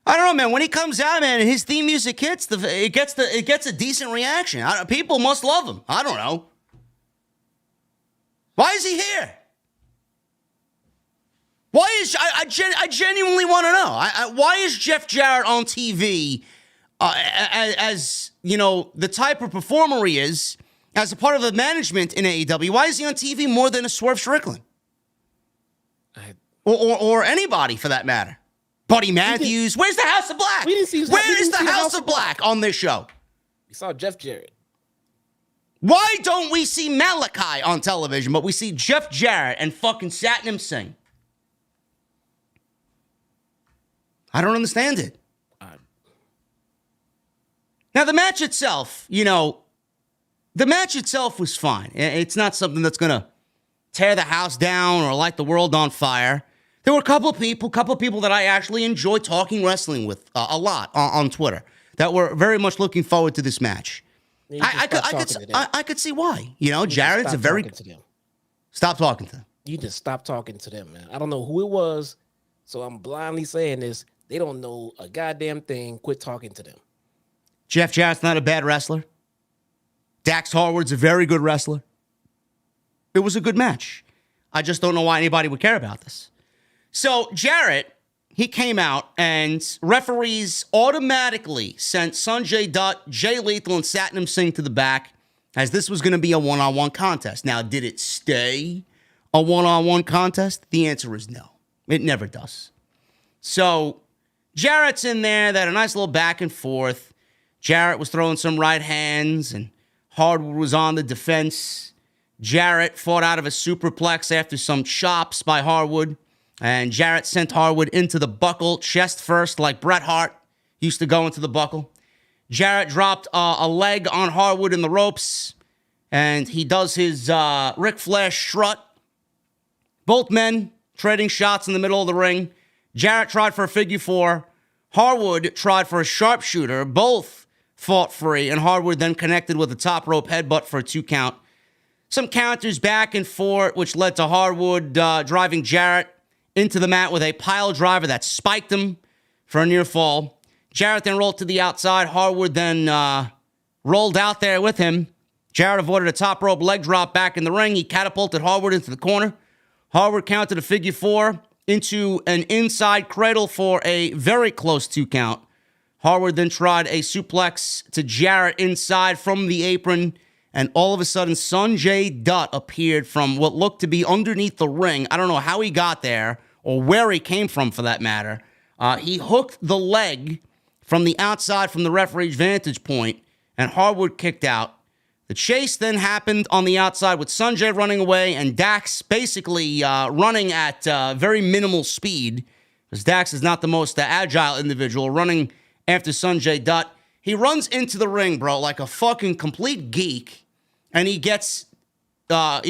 I don't know, man. When he comes out, man, and his theme music hits, it gets a decent reaction. People must love him. I don't know. Why is he here? Why is I genuinely want to know? Why is Jeff Jarrett on TV as the type of performer he is, as a part of the management in AEW? Why is he on TV more than a Swerve Strickland? Or anybody for that matter? Buddy Matthews. Where's the House of Black? Where is the House of Black on this show? We saw Jeff Jarrett. Why don't we see Malachi on television, but we see Jeff Jarrett and fucking Satnam Singh? I don't understand it. Now, the match itself, the match itself was fine. It's not something that's going to tear the house down or light the world on fire. There were a couple of people that I actually enjoy talking wrestling with a lot on Twitter that were very much looking forward to this match. I could see why. Jarrett's a very... Stop talking to them. You just stop talking to them, man. I don't know who it was, so I'm blindly saying this. They don't know a goddamn thing. Quit talking to them. Jeff Jarrett's not a bad wrestler. Dax Harwood's a very good wrestler. It was a good match. I just don't know why anybody would care about this. So Jarrett, he came out and referees automatically sent Sanjay Dutt, Jay Lethal, and Satnam Singh to the back as this was going to be a one-on-one contest. Now, did it stay a one-on-one contest? The answer is no. It never does. So Jarrett's in there. They had a nice little back and forth. Jarrett was throwing some right hands, and Harwood was on the defense. Jarrett fought out of a superplex after some chops by Harwood, and Jarrett sent Harwood into the buckle, chest first, like Bret Hart used to go into the buckle. Jarrett dropped a leg on Harwood in the ropes, and he does his Ric Flair strut. Both men trading shots in the middle of the ring. Jarrett tried for a figure four. Harwood tried for a sharpshooter. Both fought free, and Harwood then connected with a top rope headbutt for a 2 count. Some counters back and forth, which led to Harwood driving Jarrett into the mat with a pile driver that spiked him for a near fall. Jarrett then rolled to the outside. Harwood then rolled out there with him. Jarrett avoided a top rope leg drop back in the ring. He catapulted Harwood into the corner. Harwood counted a figure four into an inside cradle for a very close 2 count. Harwood then tried a suplex to Jarrett inside from the apron, and all of a sudden, Sanjay Dutt appeared from what looked to be underneath the ring. I don't know how he got there, or where he came from for that matter. He hooked the leg from the outside from the referee's vantage point, and Harwood kicked out. The chase then happened on the outside with Sanjay running away and Dax basically running at very minimal speed, because Dax is not the most agile individual, running after Sanjay Dutt. He runs into the ring, bro, like a fucking complete geek, and he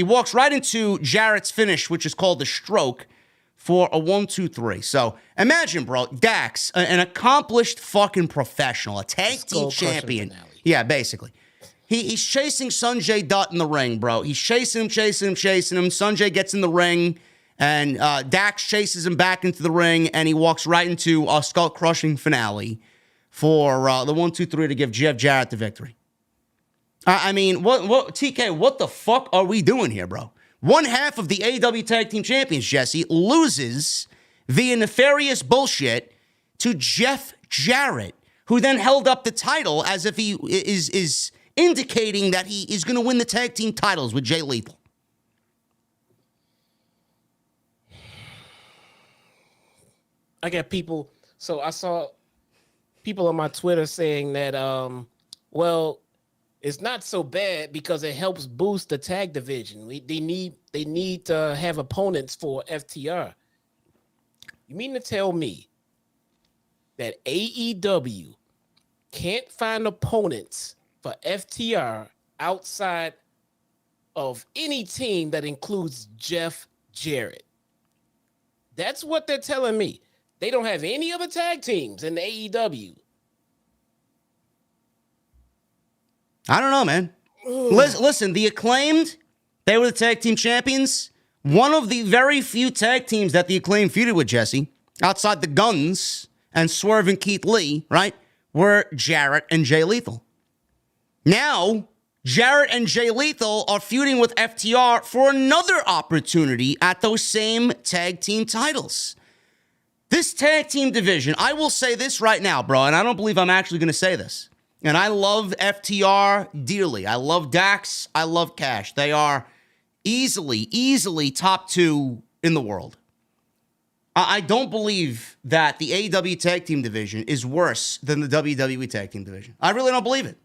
walks right into Jarrett's finish, which is called the stroke, for a 1-2-3. So imagine, bro, Dax, an accomplished fucking professional, a tag team champion. Yeah, basically. He's chasing Sanjay Dutt in the ring, bro. He's chasing him. Sanjay gets in the ring, and Dax chases him back into the ring, and he walks right into a skull-crushing finale for the 1-2-3 to give Jeff Jarrett the victory. I mean, what TK, what the fuck are we doing here, bro? One half of the AEW Tag Team Champions, Jesse, loses via nefarious bullshit to Jeff Jarrett, who then held up the title as if he is indicating that he is going to win the tag team titles with Jay Lethal. I got people. So I saw people on my Twitter saying that, well, it's not so bad because it helps boost the tag division. They need to have opponents for FTR. You mean to tell me that AEW can't find opponents for FTR outside of any team that includes Jeff Jarrett? That's what they're telling me. They don't have any other tag teams in the AEW. I don't know, man. Listen, the Acclaimed, they were the tag team champions. One of the very few tag teams that the Acclaimed feuded with, Jesse, outside the Guns and Swerve and Keith Lee, right, were Jarrett and Jay Lethal. Now, Jarrett and Jay Lethal are feuding with FTR for another opportunity at those same tag team titles. This tag team division, I will say this right now, bro, and I don't believe I'm actually going to say this. And I love FTR dearly. I love Dax. I love Cash. They are easily top 2 in the world. I don't believe that the AEW tag team division is worse than the WWE tag team division. I really don't believe it.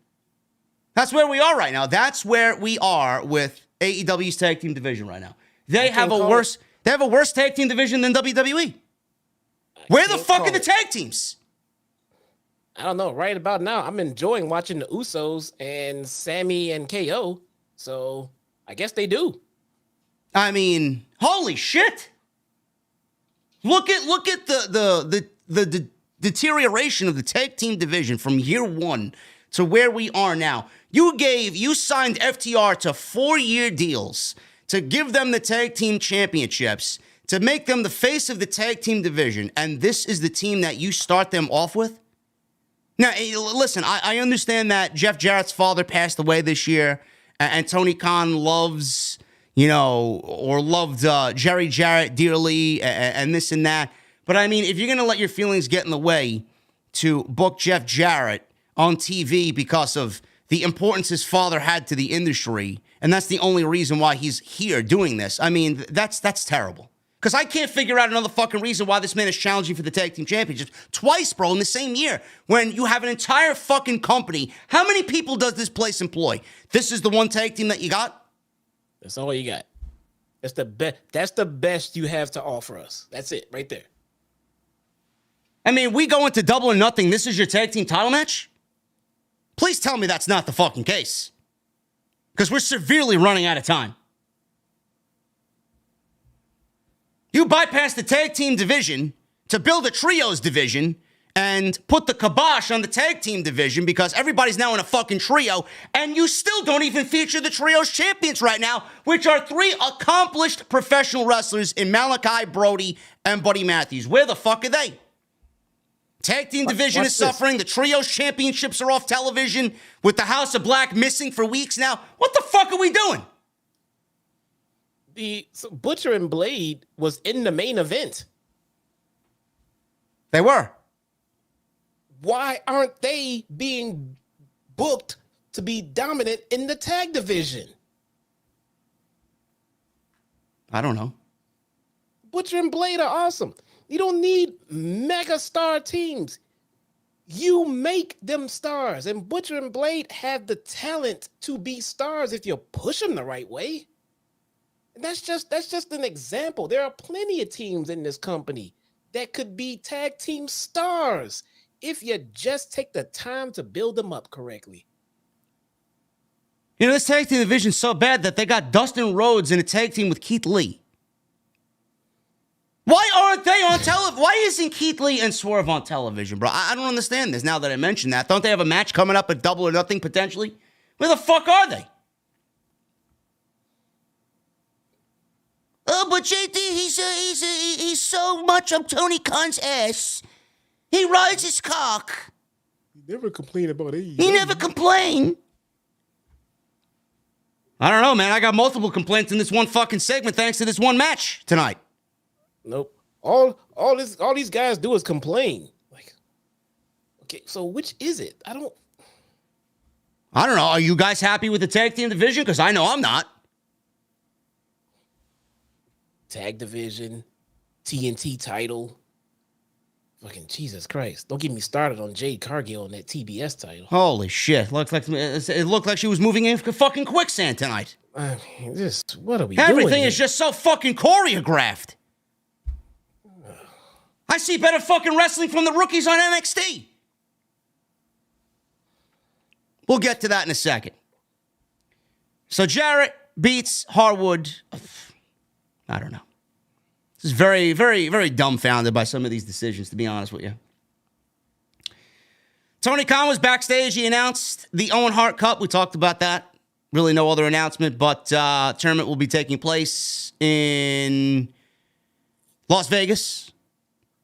That's where we are right now. That's where we are with AEW's tag team division right now. They have a worse tag team division than WWE. Where the fuck are the tag teams? I don't know. Right about now, I'm enjoying watching the Usos and Sammy and KO. So I guess they do. I mean, holy shit! Look at the deterioration of the tag team division from year one to where we are now. You signed FTR to 4-year deals to give them the tag team championships, to make them the face of the tag team division, and this is the team that you start them off with? Now, listen, I understand that Jeff Jarrett's father passed away this year, and Tony Khan loves, loved Jerry Jarrett dearly, and this and that. But I mean, if you're going to let your feelings get in the way to book Jeff Jarrett on TV because of the importance his father had to the industry, and that's the only reason why he's here doing this, I mean, that's terrible. Because I can't figure out another fucking reason why this man is challenging for the tag team championships twice, bro, in the same year, when you have an entire fucking company. How many people does this place employ? This is the one tag team that you got? That's all you got. That's the best. That's the best you have to offer us. That's it, right there. I mean, we go into Double or Nothing. This is your tag team title match? Please tell me that's not the fucking case. Because we're severely running out of time. You bypass the tag team division to build a trios division and put the kibosh on the tag team division because everybody's now in a fucking trio, and you still don't even feature the trios champions right now, which are 3 accomplished professional wrestlers in Malachi, Brody, and Buddy Matthews. Where the fuck are they? Tag team division is suffering. The trios championships are off television with the House of Black missing for weeks now. What the fuck are we doing? So Butcher and Blade was in the main event. They were. Why aren't they being booked to be dominant in the tag division? I don't know. Butcher and Blade are awesome. You don't need mega star teams. You make them stars. And Butcher and Blade have the talent to be stars if you push them the right way. And that's just an example. There are plenty of teams in this company that could be tag team stars if you just take the time to build them up correctly. You know, this tag team division's so bad that they got Dustin Rhodes in a tag team with Keith Lee. Why aren't they on television? Why isn't Keith Lee and Swerve on television, bro? I don't understand this now that I mentioned that. Don't they have a match coming up at Double or Nothing potentially? Where the fuck are they? Oh, but JD, he's so much on Tony Khan's ass. He rides his cock. He never complained about AEW. He never complained. I don't know, man. I got multiple complaints in this one fucking segment thanks to this one match tonight. Nope. All these guys do is complain. Like, okay, so which is it? I don't know. Are you guys happy with the tag team division? Because I know I'm not. Tag division, TNT title. Fucking Jesus Christ. Don't get me started on Jade Cargill on that TBS title. Holy shit. It looked like she was moving in fucking quicksand tonight. I mean, what are we doing? Everything is just so fucking choreographed. I see better fucking wrestling from the rookies on NXT. We'll get to that in a second. So Jarrett beats Harwood. I don't know. This is very, very, very dumbfounded by some of these decisions, to be honest with you. Tony Khan was backstage. He announced the Owen Hart Cup. We talked about that. Really no other announcement, but tournament will be taking place in Las Vegas.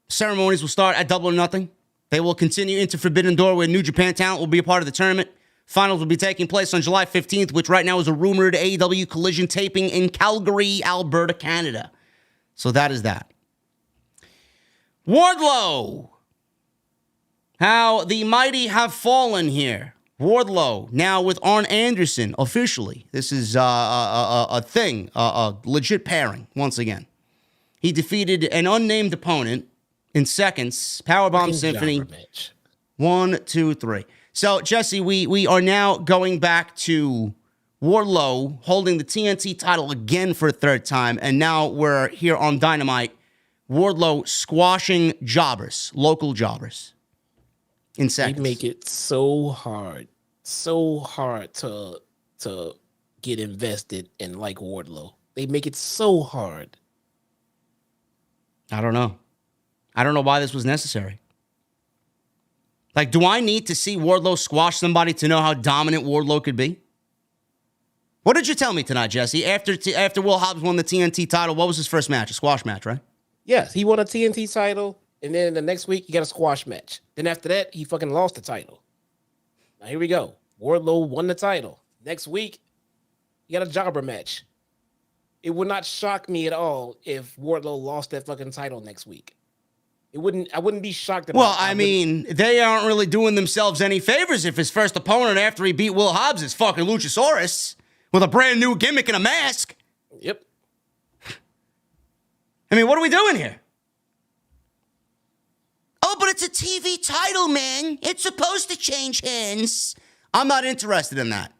Ceremonies will start at Double or Nothing. They will continue into Forbidden Door, where New Japan talent will be a part of the tournament. Finals will be taking place on July 15th, which right now is a rumored AEW Collision taping in Calgary, Alberta, Canada. So that is that. Wardlow. How the mighty have fallen here. Wardlow now with Arn Anderson officially. This is a thing, a legit pairing once again. He defeated an unnamed opponent in seconds. Powerbomb Symphony. 1, 2, 3. So, Jesse, we are now going back to Wardlow holding the TNT title again for a third time, and now we're here on Dynamite Wardlow squashing jobbers, local jobbers, in seconds. They make it so hard to get invested in like Wardlow. They make it so hard. I don't know. I don't know why this was necessary. Like, do I need to see Wardlow squash somebody to know how dominant Wardlow could be? What did you tell me tonight, Jesse? After Will Hobbs won the TNT title, what was his first match? A squash match, right? Yes, he won a TNT title, and then the next week he got a squash match. Then after that, he fucking lost the title. Now here we go. Wardlow won the title. Next week, he got a jobber match. It would not shock me at all if Wardlow lost that fucking title next week. I wouldn't be shocked about it. Well, I mean, they aren't really doing themselves any favors if his first opponent after he beat Will Hobbs is fucking Luchasaurus with a brand new gimmick and a mask. Yep. I mean, what are we doing here? Oh, but it's a TV title, man. It's supposed to change hands. I'm not interested in that.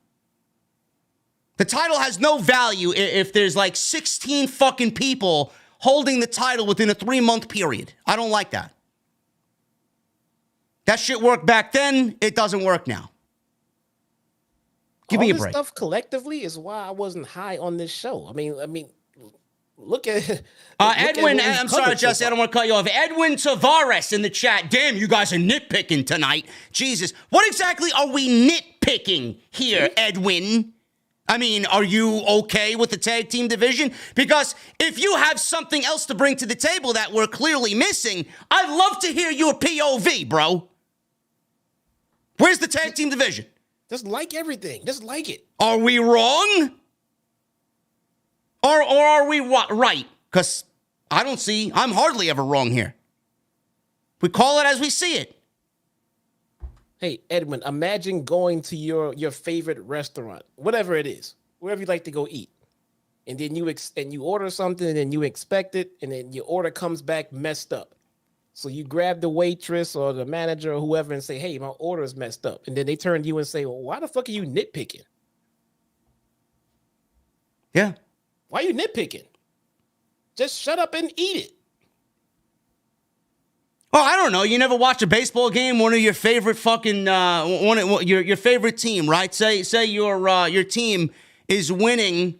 The title has no value if there's like 16 fucking people holding the title within a 3-month period. I don't like that. That shit worked back then. It doesn't work now. Give me a break. All this stuff collectively is why I wasn't high on this show. I mean, look at Edwin. I'm sorry, Jesse. I don't want to cut you off. Edwin Tavares in the chat. Damn, you guys are nitpicking tonight. Jesus, what exactly are we nitpicking here, Edwin? I mean, are you okay with the tag team division? Because if you have something else to bring to the table that we're clearly missing, I'd love to hear your POV, bro. Where's the tag team division? Just like everything. Just like it. Are we wrong? Or are we right? Because I'm hardly ever wrong here. We call it as we see it. Hey, Edwin, imagine going to your favorite restaurant, whatever it is, wherever you like to go eat. And then you order something and then you expect it and then your order comes back messed up. So you grab the waitress or the manager or whoever and say, hey, my order is messed up. And then they turn to you and say, well, why the fuck are you nitpicking? Yeah. Why are you nitpicking? Just shut up and eat it. Oh, I don't know. You never watch a baseball game? One of your favorite fucking your favorite team, right? Say your team is winning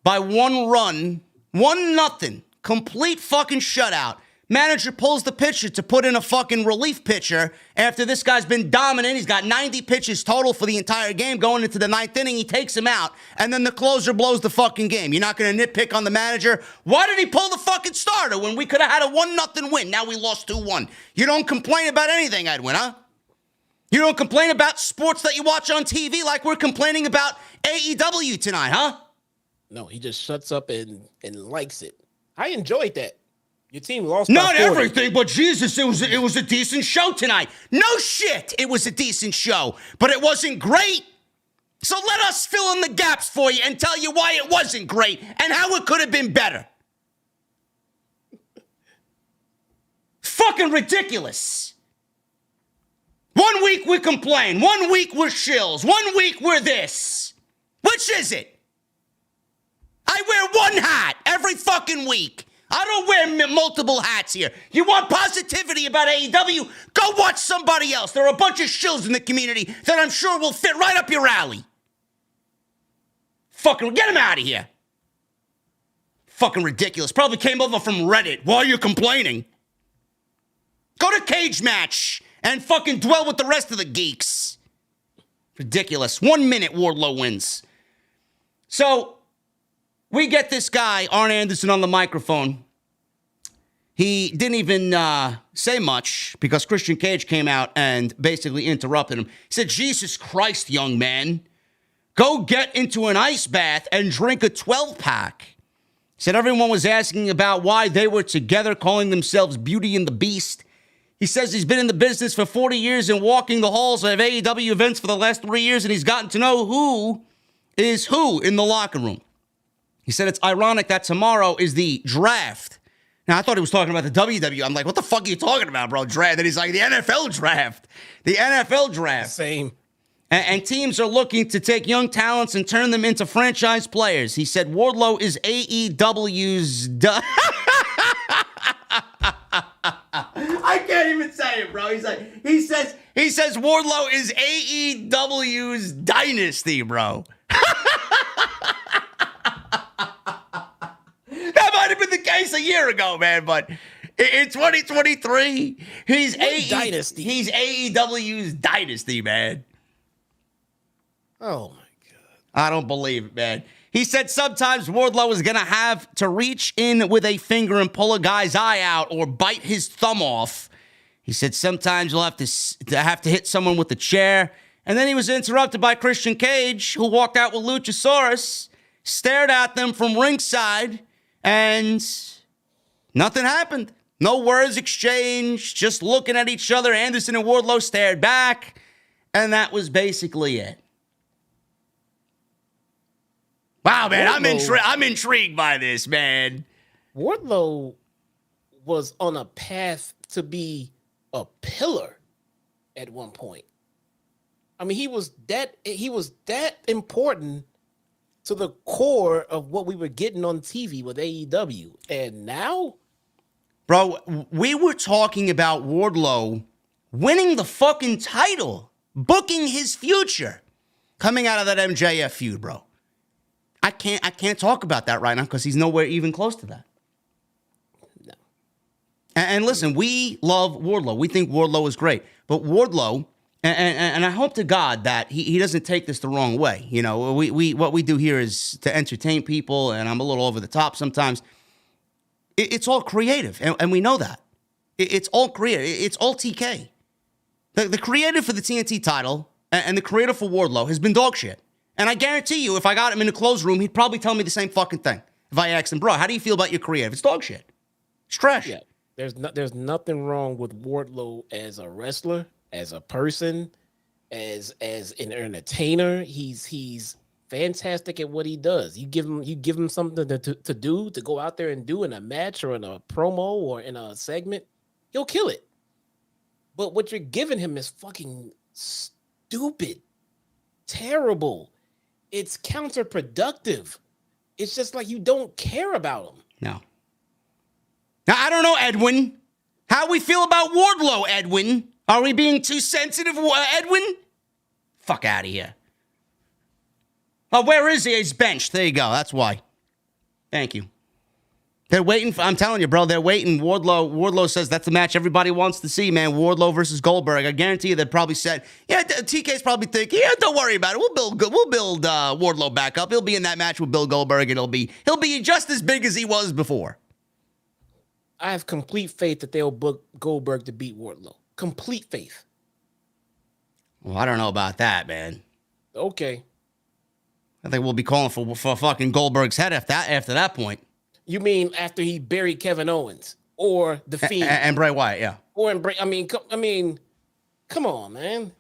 by 1 run, 1-0, complete fucking shutout. Manager pulls the pitcher to put in a fucking relief pitcher after this guy's been dominant. He's got 90 pitches total for the entire game. Going into the 9th inning, he takes him out, and then the closer blows the fucking game. You're not going to nitpick on the manager. Why did he pull the fucking starter when we could have had a 1-0 win? Now we lost 2-1. You don't complain about anything, Edwin, huh? You don't complain about sports that you watch on TV like we're complaining about AEW tonight, huh? No, he just shuts up and likes it. I enjoyed that. Your team lost. Not everything, but Jesus, it was a decent show tonight. No shit, it was a decent show, but it wasn't great. So let us fill in the gaps for you and tell you why it wasn't great and how it could have been better. Fucking ridiculous. 1 week we complain, 1 week we're shills, 1 week we're this. Which is it? I wear one hat every fucking week. I don't wear multiple hats here. You want positivity about AEW? Go watch somebody else. There are a bunch of shills in the community that I'm sure will fit right up your alley. Fucking get him out of here. Fucking ridiculous. Probably came over from Reddit. Why are you complaining? Go to Cage Match and fucking dwell with the rest of the geeks. Ridiculous. 1 minute Wardlow wins. So we get this guy, Arn Anderson, on the microphone. He didn't even say much because Christian Cage came out and basically interrupted him. He said, Jesus Christ, young man, go get into an ice bath and drink a 12-pack. He said everyone was asking about why they were together, calling themselves Beauty and the Beast. He says he's been in the business for 40 years and walking the halls of AEW events for the last 3 years, and he's gotten to know who is who in the locker room. He said it's ironic that tomorrow is the draft. Now, I thought he was talking about the WWE. I'm like, what the fuck are you talking about, bro? Draft. And he's like, the NFL draft. The NFL draft. Same. And teams are looking to take young talents and turn them into franchise players. He said Wardlow is AEW's... saying, bro. He says Wardlow is AEW's dynasty, bro. That might have been the case a year ago, man, but in 2023, he's dynasty. He's AEW's dynasty, man. Oh my God. I don't believe it, man. He said sometimes Wardlow is going to have to reach in with a finger and pull a guy's eye out or bite his thumb off. He said sometimes you'll have to hit someone with a chair. And then he was interrupted by Christian Cage, who walked out with Luchasaurus, stared at them from ringside, and nothing happened. No words exchanged, just looking at each other. Anderson and Wardlow stared back, and that was basically it. Wow, man, I'm intrigued by this, man. Wardlow was on a path to be a pillar at one point. I mean, he was that important to the core of what we were getting on TV with AEW. And now, bro, we were talking about Wardlow winning the fucking title, booking his future, coming out of that MJF feud, bro. I can't talk about that right now because he's nowhere even close to that. No. And listen, we love Wardlow. We think Wardlow is great. But Wardlow, and I hope to God that he doesn't take this the wrong way. You know, we what we do here is to entertain people, and I'm a little over the top sometimes. It's all creative, and we know that. It's all creative. It's all TK. The creative for the TNT title and the creative for Wardlow has been dog shit. And I guarantee you, if I got him in a closed room, he'd probably tell me the same fucking thing. If I asked him, bro, how do you feel about your creative? It's dog shit. It's trash. Yeah, there's nothing wrong with Wardlow as a wrestler, as a person, as an entertainer. He's fantastic at what he does. You give him something to do, to go out there and do in a match or in a promo or in a segment, he'll kill it. But what you're giving him is fucking stupid, terrible. It's counterproductive. It's just like you don't care about him. No. Now, I don't know, Edwin. How we feel about Wardlow, Edwin? Are we being too sensitive, Edwin? Fuck out of here. Oh, where is he? He's benched. There you go. That's why. Thank you. They're waiting for, I'm telling you, bro, they're waiting. Wardlow says that's the match everybody wants to see, man. Wardlow versus Goldberg. I guarantee you they probably said, yeah, TK's probably thinking, yeah, don't worry about it. We'll build Wardlow back up. He'll be in that match with Bill Goldberg, and he'll be just as big as he was before. I have complete faith that they'll book Goldberg to beat Wardlow. Complete faith. Well, I don't know about that, man. Okay. I think we'll be calling for fucking Goldberg's head after that point. You mean after he buried Kevin Owens or the Fiend and Bray Wyatt, yeah. Or in Bray? I mean, come on, man.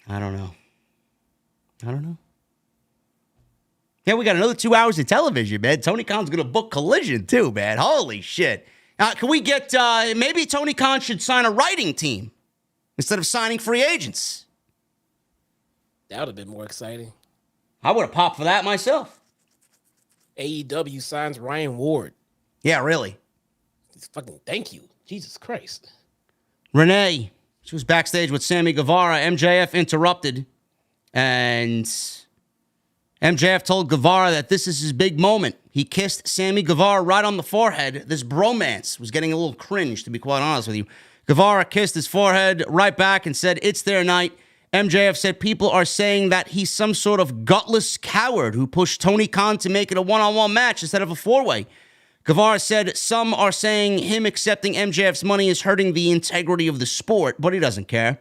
I don't know. Yeah, we got another 2 hours of television, man. Tony Khan's gonna book Collision too, man. Holy shit! Can we get maybe Tony Khan should sign a writing team instead of signing free agents? That would have been more exciting. I would have popped for that myself. AEW signs Ryan Ward. Yeah, really. Fucking thank you. Jesus Christ. Renee, she was backstage with Sammy Guevara. MJF interrupted. And MJF told Guevara that this is his big moment. He kissed Sammy Guevara right on the forehead. This bromance was getting a little cringe, to be quite honest with you. Guevara kissed his forehead right back and said, it's their night. MJF said people are saying that he's some sort of gutless coward who pushed Tony Khan to make it a one-on-one match instead of a four-way. Guevara said some are saying him accepting MJF's money is hurting the integrity of the sport, but he doesn't care.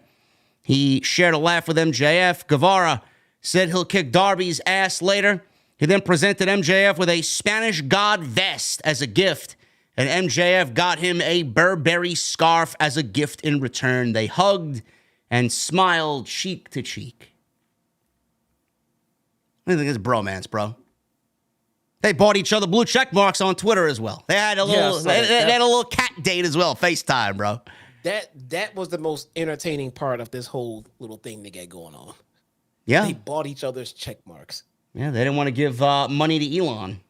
He shared a laugh with MJF. Guevara said he'll kick Darby's ass later. He then presented MJF with a Spanish God vest as a gift, and MJF got him a Burberry scarf as a gift in return. They hugged and smiled cheek to cheek. I think it's bromance, bro. They bought each other blue check marks on Twitter as well. They had a little, they had a little cat date as well, FaceTime, bro. That was the most entertaining part of this whole little thing they got going on. Yeah, they bought each other's check marks. Yeah, they didn't want to give money to Elon.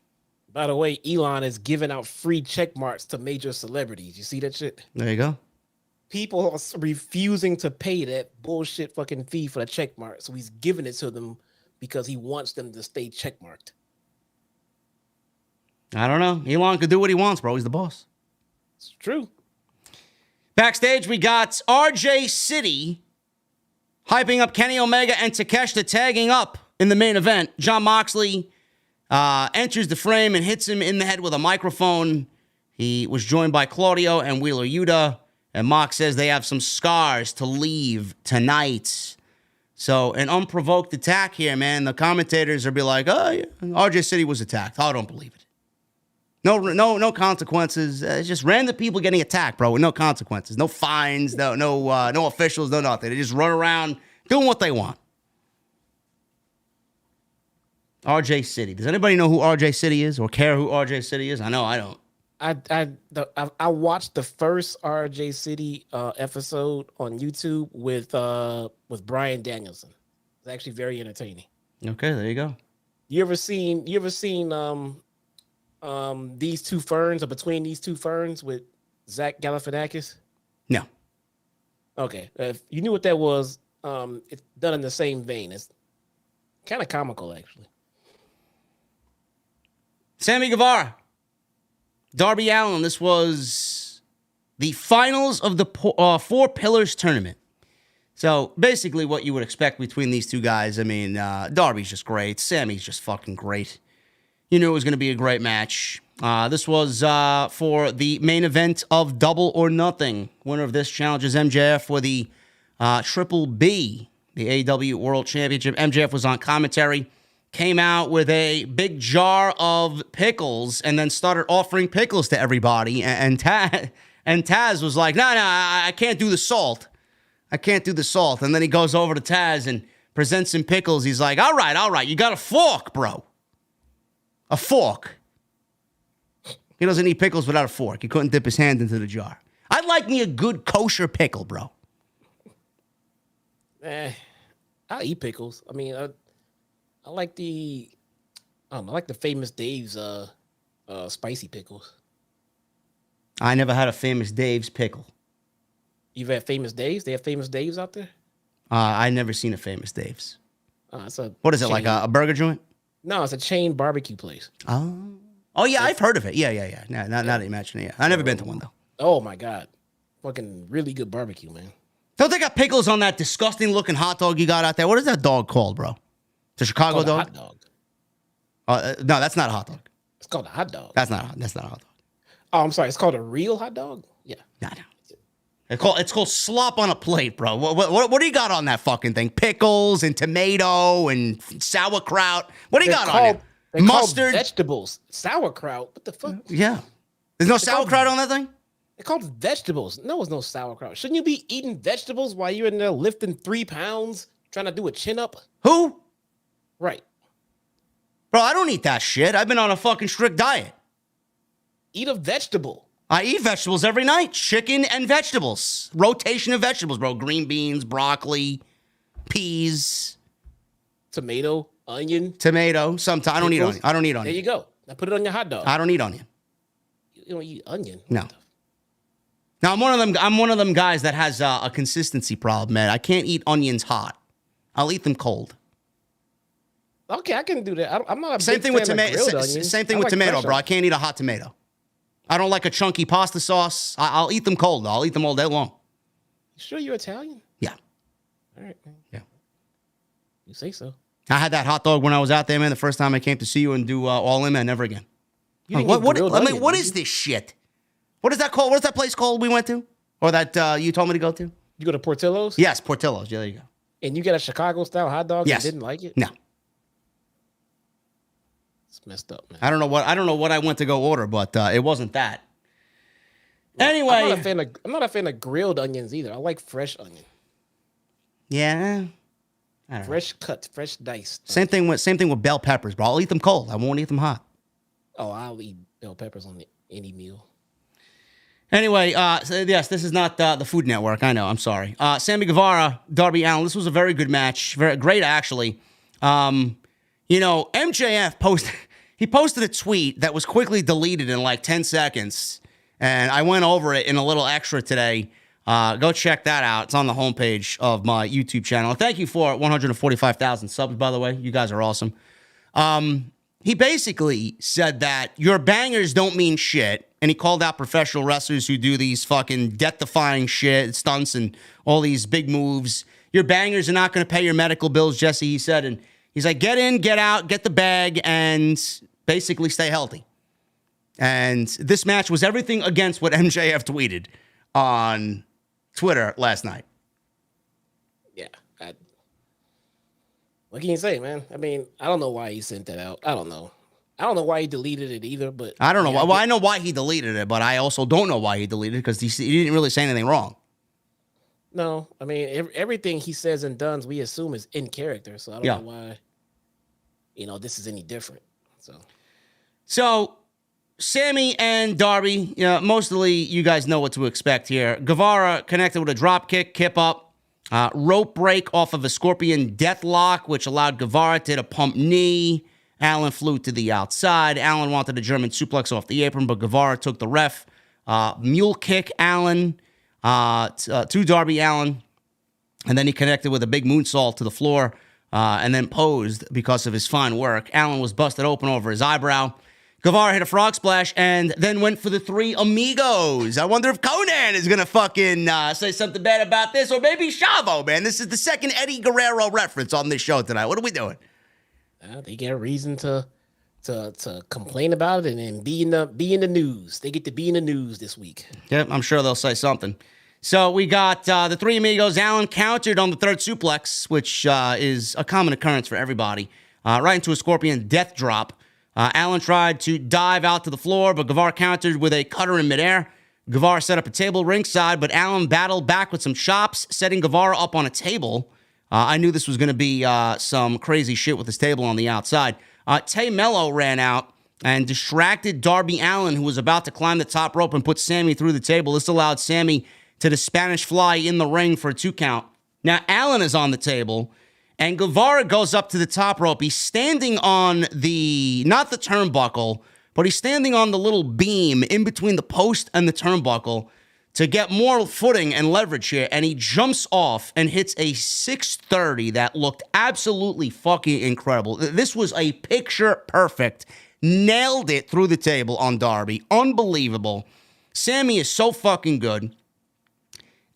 By the way, Elon is giving out free check marks to major celebrities. You see that shit? There you go. People are refusing to pay that bullshit fucking fee for the check mark. So he's giving it to them because he wants them to stay check marked. I don't know. Elon could do what he wants, bro. He's the boss. It's true. Backstage, we got RJ City hyping up Kenny Omega and Takeshita tagging up in the main event. Jon Moxley enters the frame and hits him in the head with a microphone. He was joined by Claudio and Wheeler Yuta. And Mox says they have some scars to leave tonight. So an unprovoked attack here, man. The commentators will be like, oh, yeah, RJ City was attacked. I don't believe it. No consequences. It's just random people getting attacked, bro, with no consequences. No fines, no officials, no nothing. They just run around doing what they want. RJ City. Does anybody know who RJ City is or care who RJ City is? I know I don't. I watched the first RJ City episode on YouTube with Bryan Danielson. It's actually very entertaining. Okay, there you go. You ever seen these two ferns or between these two ferns with Zach Galifianakis? No. Okay, if you knew what that was, it's done in the same vein. It's kind of comical, actually. Sammy Guevara, Darby Allin. This was the finals of the Four Pillars tournament. So basically what you would expect between these two guys. I mean, Darby's just great. Sammy's just fucking great. You knew it was going to be a great match. This was for the main event of Double or Nothing. Winner of this challenges MJF for the Triple B, the AEW World Championship. MJF was on commentary. Came out with a big jar of pickles and then started offering pickles to everybody. And Taz was like, no, I can't do the salt. I can't do the salt. And then he goes over to Taz and presents him pickles. He's like, all right. You got a fork, bro. A fork. He doesn't eat pickles without a fork. He couldn't dip his hand into the jar. I'd like me a good kosher pickle, bro. I eat pickles. I mean, I like the Famous Dave's spicy pickles. I never had a Famous Dave's pickle. You've had Famous Dave's? They have Famous Dave's out there? I never seen a Famous Dave's. What is it, like a burger joint? No, it's a chain barbecue place. Oh yeah, I've heard of it. Yeah. Now that you mention it, yeah. I've never been to one, though. Oh, my God. Fucking really good barbecue, man. Don't they got pickles on that disgusting-looking hot dog you got out there? What is that dog called, bro? It's a Chicago dog? Hot dog. No, that's not a hot dog. It's called a hot dog. That's not a hot dog. Oh, I'm sorry. It's called a real hot dog? Yeah. No. It's called slop on a plate, bro. What do you got on that fucking thing? Pickles and tomato and sauerkraut. What do you got on it? Mustard, vegetables, sauerkraut. What the fuck? Yeah, there's no sauerkraut on that thing. They're called vegetables. No, there's no sauerkraut. Shouldn't you be eating vegetables while you're in there lifting 3 pounds, trying to do a chin up? Who? Right, bro. I don't eat that shit. I've been on a fucking strict diet. Eat a vegetable. I eat vegetables every night. Chicken and vegetables. Rotation of vegetables, bro. Green beans, broccoli, peas. Tomato, onion. Sometimes I don't eat onion. There you go. Now put it on your hot dog. I don't eat onion. You don't eat onion? No. Now, I'm one of them guys that has a consistency problem, man. I can't eat onions hot. I'll eat them cold. Okay, I can do that. I'm not a same big thing fan with tomato. Same thing with tomato, bro. I can't eat a hot tomato. I don't like a chunky pasta sauce. I'll eat them cold, though. I'll eat them all day long. You sure you're Italian? Yeah. All right, man. Yeah. You say so. I had that hot dog when I was out there, man. The first time I came to see you and do All In, man. Never again. What is this shit? What is that called? What is that place called we went to? Or that you told me to go to? You go to Portillo's? Yes, Portillo's. Yeah, there you go. And you got a Chicago-style hot dog yes. and didn't like it? No. It's messed up, man. I don't know what I went to go order, but it wasn't that. Well, anyway, I'm not a fan of grilled onions either. I like fresh onion. Yeah. Fresh cut, fresh diced. Same thing with bell peppers, bro. I'll eat them cold. I won't eat them hot. Oh, I'll eat bell peppers on any meal. Anyway, yes, this is not the Food Network. I know. I'm sorry. Sammy Guevara, Darby Allin. This was a very good match. Very great, actually. MJF posted. he posted a tweet that was quickly deleted in like 10 seconds. And I went over it in a little extra today. Go check that out. It's on the homepage of my YouTube channel. Thank you for 145,000 subs, by the way. You guys are awesome. He basically said that your bangers don't mean shit. And he called out professional wrestlers who do these fucking death-defying shit, stunts and all these big moves. Your bangers are not going to pay your medical bills, Jesse, he said. And he's like, get in, get out, get the bag, and basically stay healthy. And this match was everything against what MJF tweeted on Twitter last night. Yeah. What can you say, man? I mean, I don't know why he sent that out. I don't know why he deleted it either, but... I don't know. Well, I know why he deleted it, but I also don't know why he deleted it because he didn't really say anything wrong. No, I mean, everything he says and does, we assume is in character, so I don't know why, this is any different. So Sammy and Darby, mostly you guys know what to expect here. Guevara connected with a drop kick, kip up, rope break off of a scorpion deathlock, which allowed Guevara to hit a pump knee. Allen flew to the outside. Allen wanted a German suplex off the apron, but Guevara took the ref. Mule kick Allen to Darby Allin. And then he connected with a big moonsault to the floor and then posed because of his fine work. Allen was busted open over his eyebrow. Guevara hit a frog splash and then went for the three amigos. I wonder if Conan is going to fucking say something bad about this, or maybe Chavo, man. This is the second Eddie Guerrero reference on this show tonight. What are we doing? They get a reason to complain about it and then be in the news. They get to be in the news this week. Yeah, I'm sure they'll say something. So we got the three amigos. Allen countered on the third suplex, which is a common occurrence for everybody, right into a scorpion death drop. Allen tried to dive out to the floor, but Guevara countered with a cutter in midair. Guevara set up a table ringside, but Allen battled back with some chops, setting Guevara up on a table. I knew this was going to be some crazy shit with his table on the outside. Tay Mello ran out and distracted Darby Allin, who was about to climb the top rope and put Sammy through the table. This allowed Sammy to the Spanish fly in the ring for a 2 count. Now, Allin is on the table, and Guevara goes up to the top rope. He's standing on not the turnbuckle, but he's standing on the little beam in between the post and the turnbuckle to get more footing and leverage here, and he jumps off and hits a 630 that looked absolutely fucking incredible. This was a picture perfect. Nailed it through the table on Darby. Unbelievable. Sammy is so fucking good,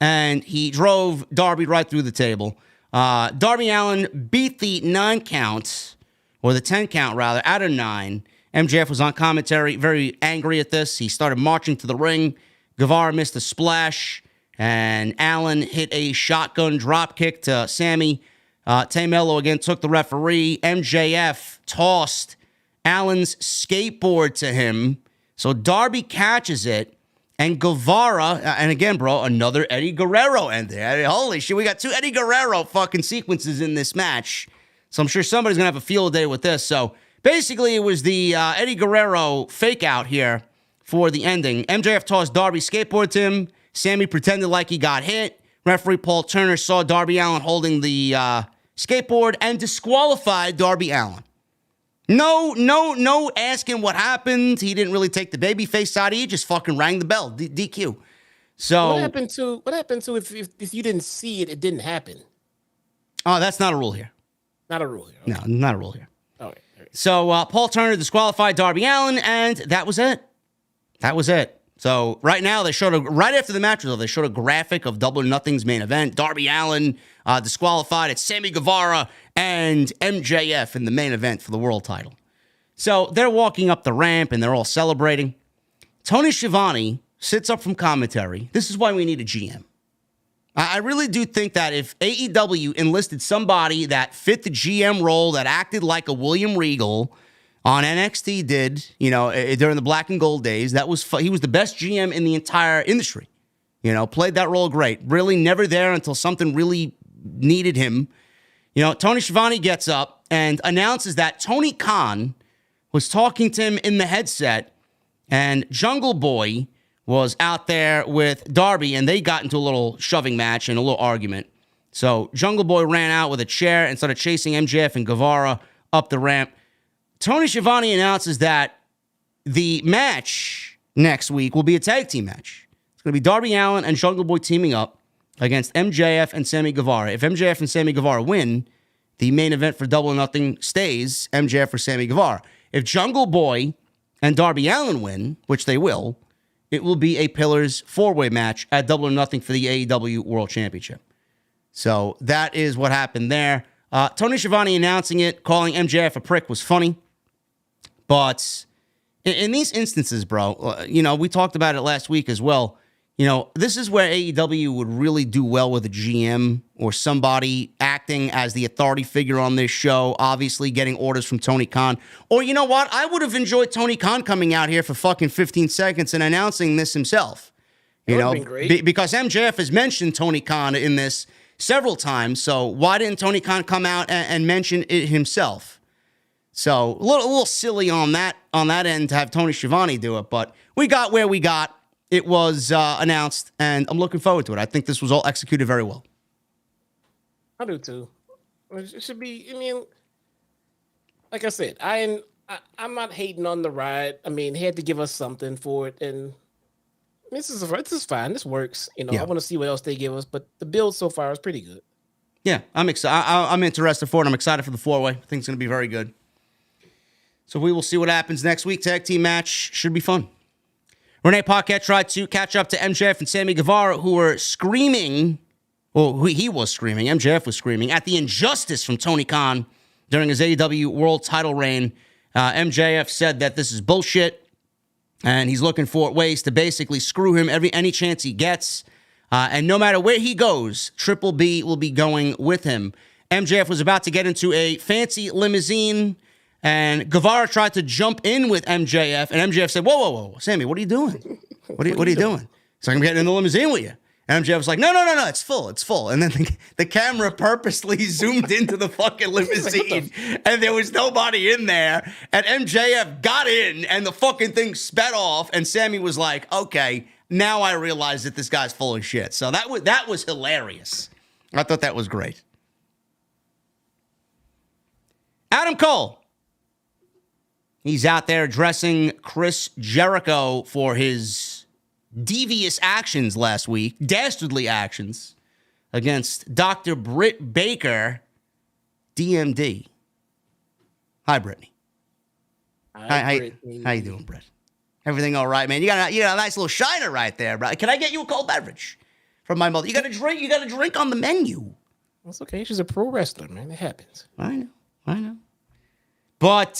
and he drove Darby right through the table. Darby Allin beat the 9 count, or the 10 count rather, out of 9. MJF was on commentary, very angry at this. He started marching to the ring. Guevara missed a splash, and Allen hit a shotgun drop kick to Sammy. Tay Mello again took the referee. MJF tossed Allen's skateboard to him, so Darby catches it, and Guevara, and again, bro, another Eddie Guerrero ending. I mean, holy shit, we got 2 Eddie Guerrero fucking sequences in this match, so I'm sure somebody's going to have a field day with this. So basically, it was the Eddie Guerrero fake out here for the ending. MJF tossed Darby's skateboard to him. Sammy pretended like he got hit. Referee Paul Turner saw Darby Allin holding the skateboard and disqualified Darby Allin. No asking what happened. He didn't really take the babyface side. He just fucking rang the bell. DQ. So what happened to if you didn't see it, it didn't happen? Oh, that's not a rule here. Not a rule here. Okay. No, not a rule here. All right. So Paul Turner disqualified Darby Allin, and that was it. That was it. So right now, right after the match was over, they showed a graphic of Double or Nothing's main event. Darby Allin disqualified. It's Sammy Guevara and MJF in the main event for the world title. So they're walking up the ramp and they're all celebrating. Tony Schiavone sits up from commentary. This is why we need a GM. I really do think that if AEW enlisted somebody that fit the GM role, that acted like a William Regal on NXT did, during the black and gold days, he was the best GM in the entire industry. Played that role great. Really never there until something really needed him. Tony Schiavone gets up and announces that Tony Khan was talking to him in the headset, and Jungle Boy was out there with Darby, and they got into a little shoving match and a little argument. So Jungle Boy ran out with a chair and started chasing MJF and Guevara up the ramp. Tony Schiavone announces that the match next week will be a tag team match. It's going to be Darby Allin and Jungle Boy teaming up against MJF and Sammy Guevara. If MJF and Sammy Guevara win, the main event for Double or Nothing stays MJF or Sammy Guevara. If Jungle Boy and Darby Allin win, which they will, it will be a Pillars four-way match at Double or Nothing for the AEW World Championship. So that is what happened there. Tony Schiavone announcing it, calling MJF a prick was funny. But in these instances, bro, we talked about it last week as well. This is where AEW would really do well with a GM or somebody acting as the authority figure on this show, obviously getting orders from Tony Khan. Or you know what? I would have enjoyed Tony Khan coming out here for fucking 15 seconds and announcing this himself. Because MJF has mentioned Tony Khan in this several times. So why didn't Tony Khan come out and mention it himself? So a little silly on that end to have Tony Schiavone do it. But we got where we got. It was announced, and I'm looking forward to it. I think this was all executed very well. I do too. It should be. Like I said, I'm not hating on the ride. He had to give us something for it, and this is fine. This works. I want to see what else they give us, but the build so far is pretty good. Yeah, I'm excited. I'm interested for it. I'm excited for the four-way. I think it's going to be very good. So we will see what happens next week. Tag team match should be fun. Renee Paquette tried to catch up to MJF and Sammy Guevara, who were screaming, he was screaming, MJF was screaming, at the injustice from Tony Khan during his AEW World title reign. MJF said that this is bullshit, and he's looking for ways to basically screw him any chance he gets. And no matter where he goes, Triple B will be going with him. MJF was about to get into a fancy limousine, and Guevara tried to jump in with MJF, and MJF said, whoa, Sammy, what are you doing? What are you doing? He's like, I'm getting in the limousine with you. And MJF was like, no, it's full. And then the camera purposely zoomed into the fucking limousine, and there was nobody in there. And MJF got in, and the fucking thing sped off, and Sammy was like, okay, now I realize that this guy's full of shit. So that was hilarious. I thought that was great. Adam Cole. He's out there addressing Chris Jericho for his devious actions last week, dastardly actions, against Dr. Britt Baker, DMD. Hi, Brittany. Hi, how you doing, Britt? Everything all right, man? You got a nice little shiner right there, bro. Can I get you a cold beverage from my mother? You got a drink on the menu. That's okay. She's a pro wrestler, man. It happens. I know. But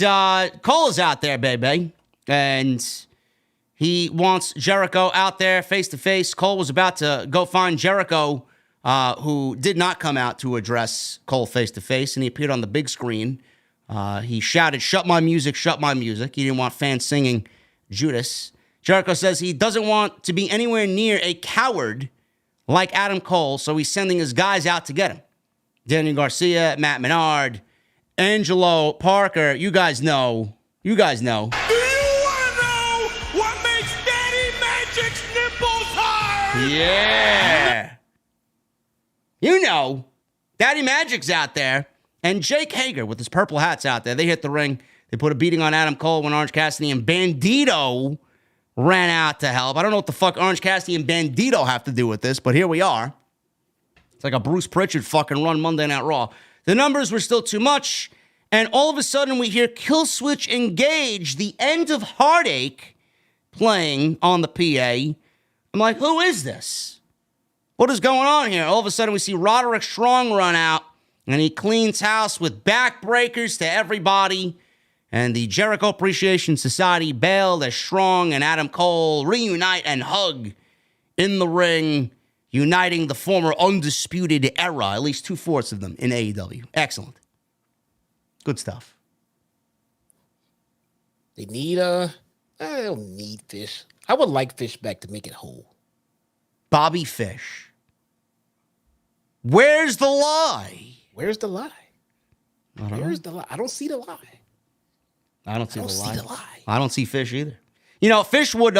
Cole is out there, baby, and he wants Jericho out there face-to-face. Cole was about to go find Jericho, who did not come out to address Cole face-to-face, and he appeared on the big screen. He shouted, shut my music. He didn't want fans singing Judas. Jericho says he doesn't want to be anywhere near a coward like Adam Cole, so he's sending his guys out to get him. Daniel Garcia, Matt Menard, Angelo Parker, you guys know. Do you want to know what makes Daddy Magic's nipples hard? Yeah. Daddy Magic's out there. And Jake Hager with his purple hats out there. They hit the ring. They put a beating on Adam Cole when Orange Cassidy and Bandito ran out to help. I don't know what the fuck Orange Cassidy and Bandito have to do with this, but here we are. It's like a Bruce Pritchard fucking run Monday Night Raw. The numbers were still too much, and all of a sudden we hear Killswitch Engage, the end of Heartache, playing on the PA. I'm like, who is this? What is going on here? All of a sudden we see Roderick Strong run out, and he cleans house with backbreakers to everybody, and the Jericho Appreciation Society bailed as Strong and Adam Cole reunite and hug in the ring, uniting the former Undisputed Era, at least 2/4 of them in AEW. Excellent. Good stuff. They don't need Fish. I would like Fish back to make it whole. Bobby Fish. Where's the lie? Where's the lie? Where's the lie? I don't see the lie. I don't see the lie. I don't see Fish either. Fish would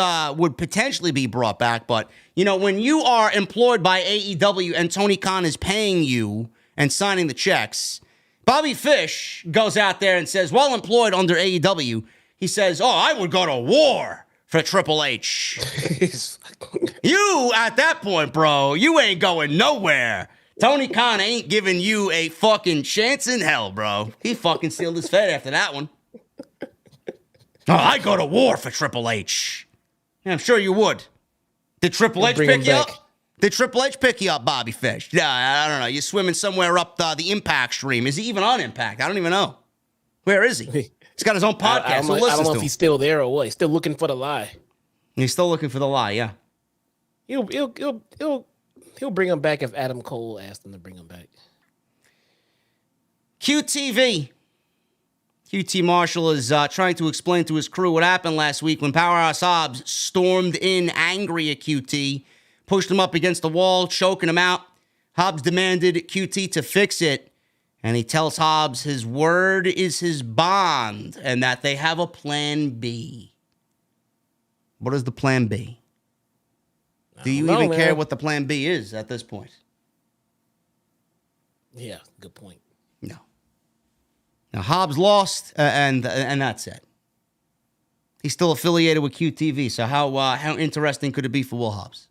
potentially be brought back, but, when you are employed by AEW and Tony Khan is paying you and signing the checks, Bobby Fish goes out there and says, while employed under AEW, he says, oh, I would go to war for Triple H. You, at that point, bro, you ain't going nowhere. Tony Khan ain't giving you a fucking chance in hell, bro. He fucking sealed his fate after that one. Oh, I go to war for Triple H. Yeah, I'm sure you would. Did Triple H pick you up? Did Triple H pick you up, Bobby Fish? Yeah, I don't know. You're swimming somewhere up the Impact stream. Is he even on Impact? I don't even know. Where is he? He's got his own podcast. I don't know if he's still there or what. He's still looking for the lie. He's still looking for the lie, yeah. He'll bring him back if Adam Cole asked him to bring him back. QTV. QT Marshall is trying to explain to his crew what happened last week when Powerhouse Hobbs stormed in angry at QT, pushed him up against the wall, choking him out. Hobbs demanded QT to fix it, and he tells Hobbs his word is his bond and that they have a plan B. What is the plan B? Do you even care what the plan B is at this point? Yeah, good point. No. Now, Hobbs lost, and that's it. He's still affiliated with QTV, so how interesting could it be for Will Hobbs?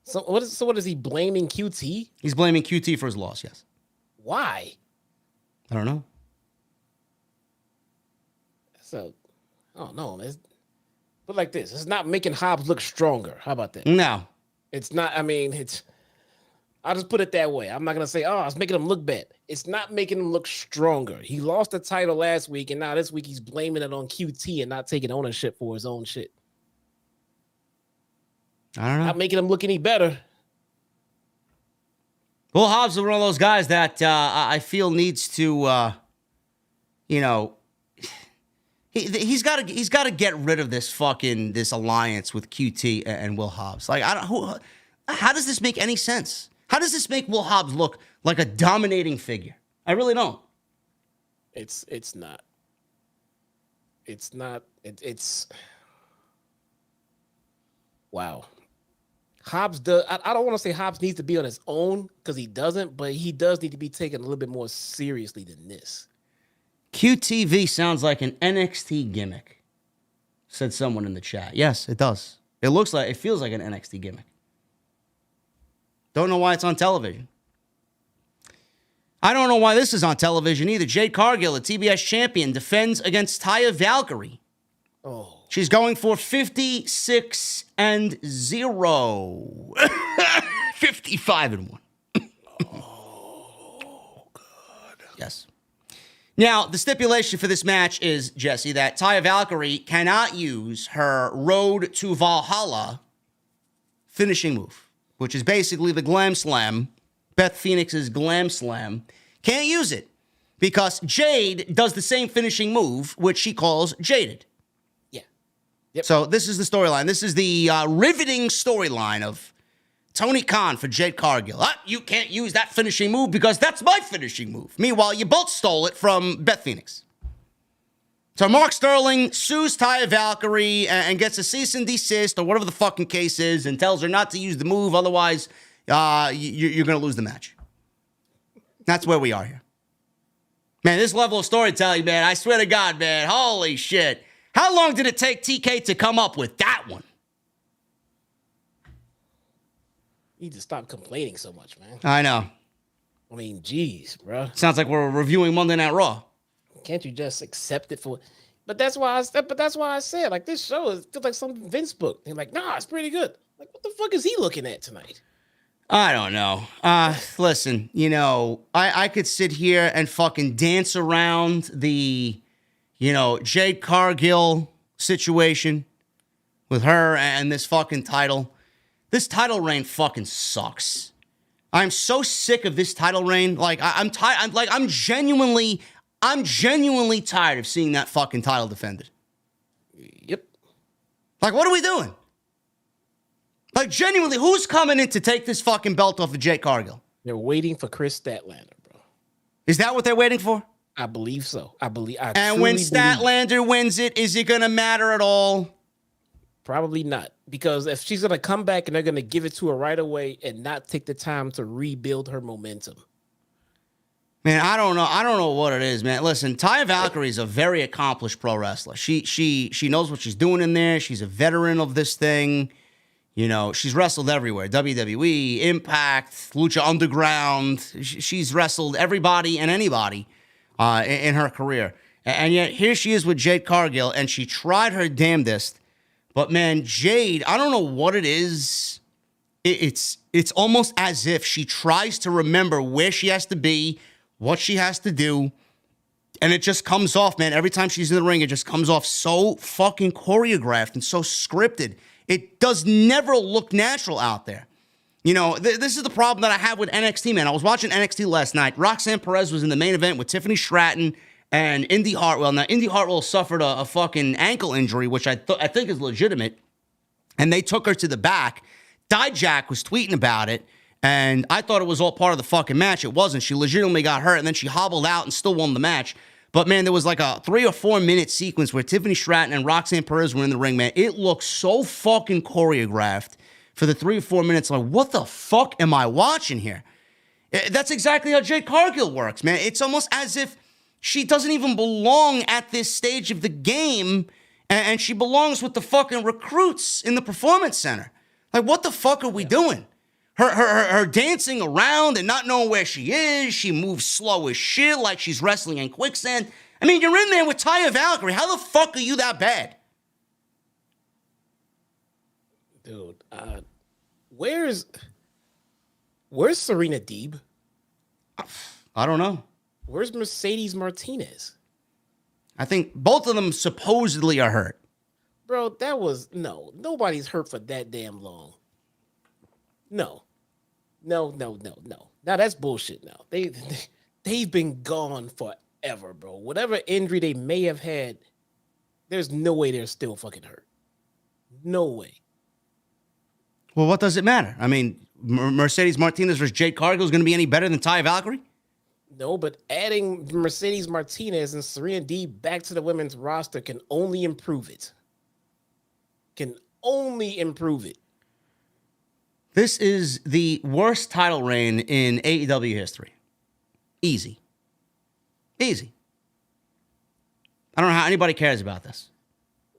So what is he blaming QT? He's blaming QT for his loss, yes. Why? I don't know. So, I don't know. But like this, it's not making Hobbs look stronger. How about that? No. It's not, I'll just put it that way. I'm not going to say, oh, it's making him look bad. It's not making him look stronger. He lost the title last week, and now this week he's blaming it on QT and not taking ownership for his own shit. I don't know. Not making him look any better. Will Hobbs is one of those guys that I feel needs to, he's got to get rid of this alliance with QT and Will Hobbs. Like, how does this make any sense? How does this make Will Hobbs look like a dominating figure? I really don't. It's not. It's not. It's wow. Hobbs does. I don't want to say Hobbs needs to be on his own because he doesn't, but he does need to be taken a little bit more seriously than this. QTV sounds like an NXT gimmick, said someone in the chat. Yes, it does. It feels like an NXT gimmick. Don't know why it's on television. I don't know why this is on television either. Jade Cargill, a TBS champion, defends against Taya Valkyrie. Oh. She's going for 56-0. 55-1. Oh, God. Yes. Now, the stipulation for this match is, Jesse, that Taya Valkyrie cannot use her Road to Valhalla finishing move, which is basically the Glam Slam, Beth Phoenix's Glam Slam. Can't use it because Jade does the same finishing move, which she calls Jaded. Yeah. Yep. So this is the storyline. This is the riveting storyline of Tony Khan for Jade Cargill. You can't use that finishing move because that's my finishing move. Meanwhile, you both stole it from Beth Phoenix. So Mark Sterling sues Taya Valkyrie and gets a cease and desist or whatever the fucking case is and tells her not to use the move. Otherwise, you're going to lose the match. That's where we are here. Man, this level of storytelling, man, I swear to God, man, holy shit. How long did it take TK to come up with that one? You need to stop complaining so much, man. I know. I mean, geez, bro. Sounds like we're reviewing Monday Night Raw. Can't you just accept it for? But that's why I said like this show is just like some Vince book. They're like, nah, it's pretty good. Like, what the fuck is he looking at tonight? I don't know. Listen, I could sit here and fucking dance around the, Jade Cargill situation with her and this fucking title. This title reign fucking sucks. I'm so sick of this title reign. Like, I'm tired. I'm genuinely tired of seeing that fucking title defended. Yep. Like, what are we doing? Like, genuinely, who's coming in to take this fucking belt off of Jade Cargill? They're waiting for Chris Statlander, bro. Is that what they're waiting for? I believe so. And when Statlander wins it, is it going to matter at all? Probably not. Because if she's going to come back and they're going to give it to her right away and not take the time to rebuild her momentum. Man, I don't know. I don't know what it is, man. Listen, Taya Valkyrie is a very accomplished pro wrestler. She knows what she's doing in there. She's a veteran of this thing. You know, she's wrestled everywhere. WWE, Impact, Lucha Underground. She's wrestled everybody and anybody in her career. And yet here she is with Jade Cargill, and she tried her damnedest. But man, Jade, I don't know what it is. It's almost as if she tries to remember where she has to be, what she has to do, and it just comes off, man. Every time she's in the ring, it just comes off so fucking choreographed and so scripted. It does never look natural out there. You know, this is the problem that I have with NXT, man. I was watching NXT last night. Roxanne Perez was in the main event with Tiffany Stratton and Indy Hartwell. Now, Indy Hartwell suffered a fucking ankle injury, which I think is legitimate, and they took her to the back. Dijak was tweeting about it, and I thought it was all part of the fucking match. It wasn't. She legitimately got hurt, and then she hobbled out and still won the match. But, man, there was like a 3 or 4 minute sequence where Tiffany Stratton and Roxanne Perez were in the ring, man. It looked so fucking choreographed for the 3 or 4 minutes. Like, what the fuck am I watching here? That's exactly how Jade Cargill works, man. It's almost as if she doesn't even belong at this stage of the game, and she belongs with the fucking recruits in the performance center. Like, what the fuck are we doing? Her dancing around and not knowing where she is. She moves slow as shit like she's wrestling in quicksand. I mean, you're in there with Taya Valkyrie. How the fuck are you that bad? Dude, where's Serena Deeb? I don't know. Where's Mercedes Martinez? I think both of them supposedly are hurt. Bro, nobody's hurt for that damn long. No. Now that's bullshit now. They've been gone forever, bro. Whatever injury they may have had, there's no way they're still fucking hurt. No way. Well, what does it matter? I mean, Mercedes Martinez versus Jade Cargill is going to be any better than Taya Valkyrie? No, but adding Mercedes Martinez and Serena Deeb back to the women's roster can only improve it. This is the worst title reign in AEW history. Easy. I don't know how anybody cares about this.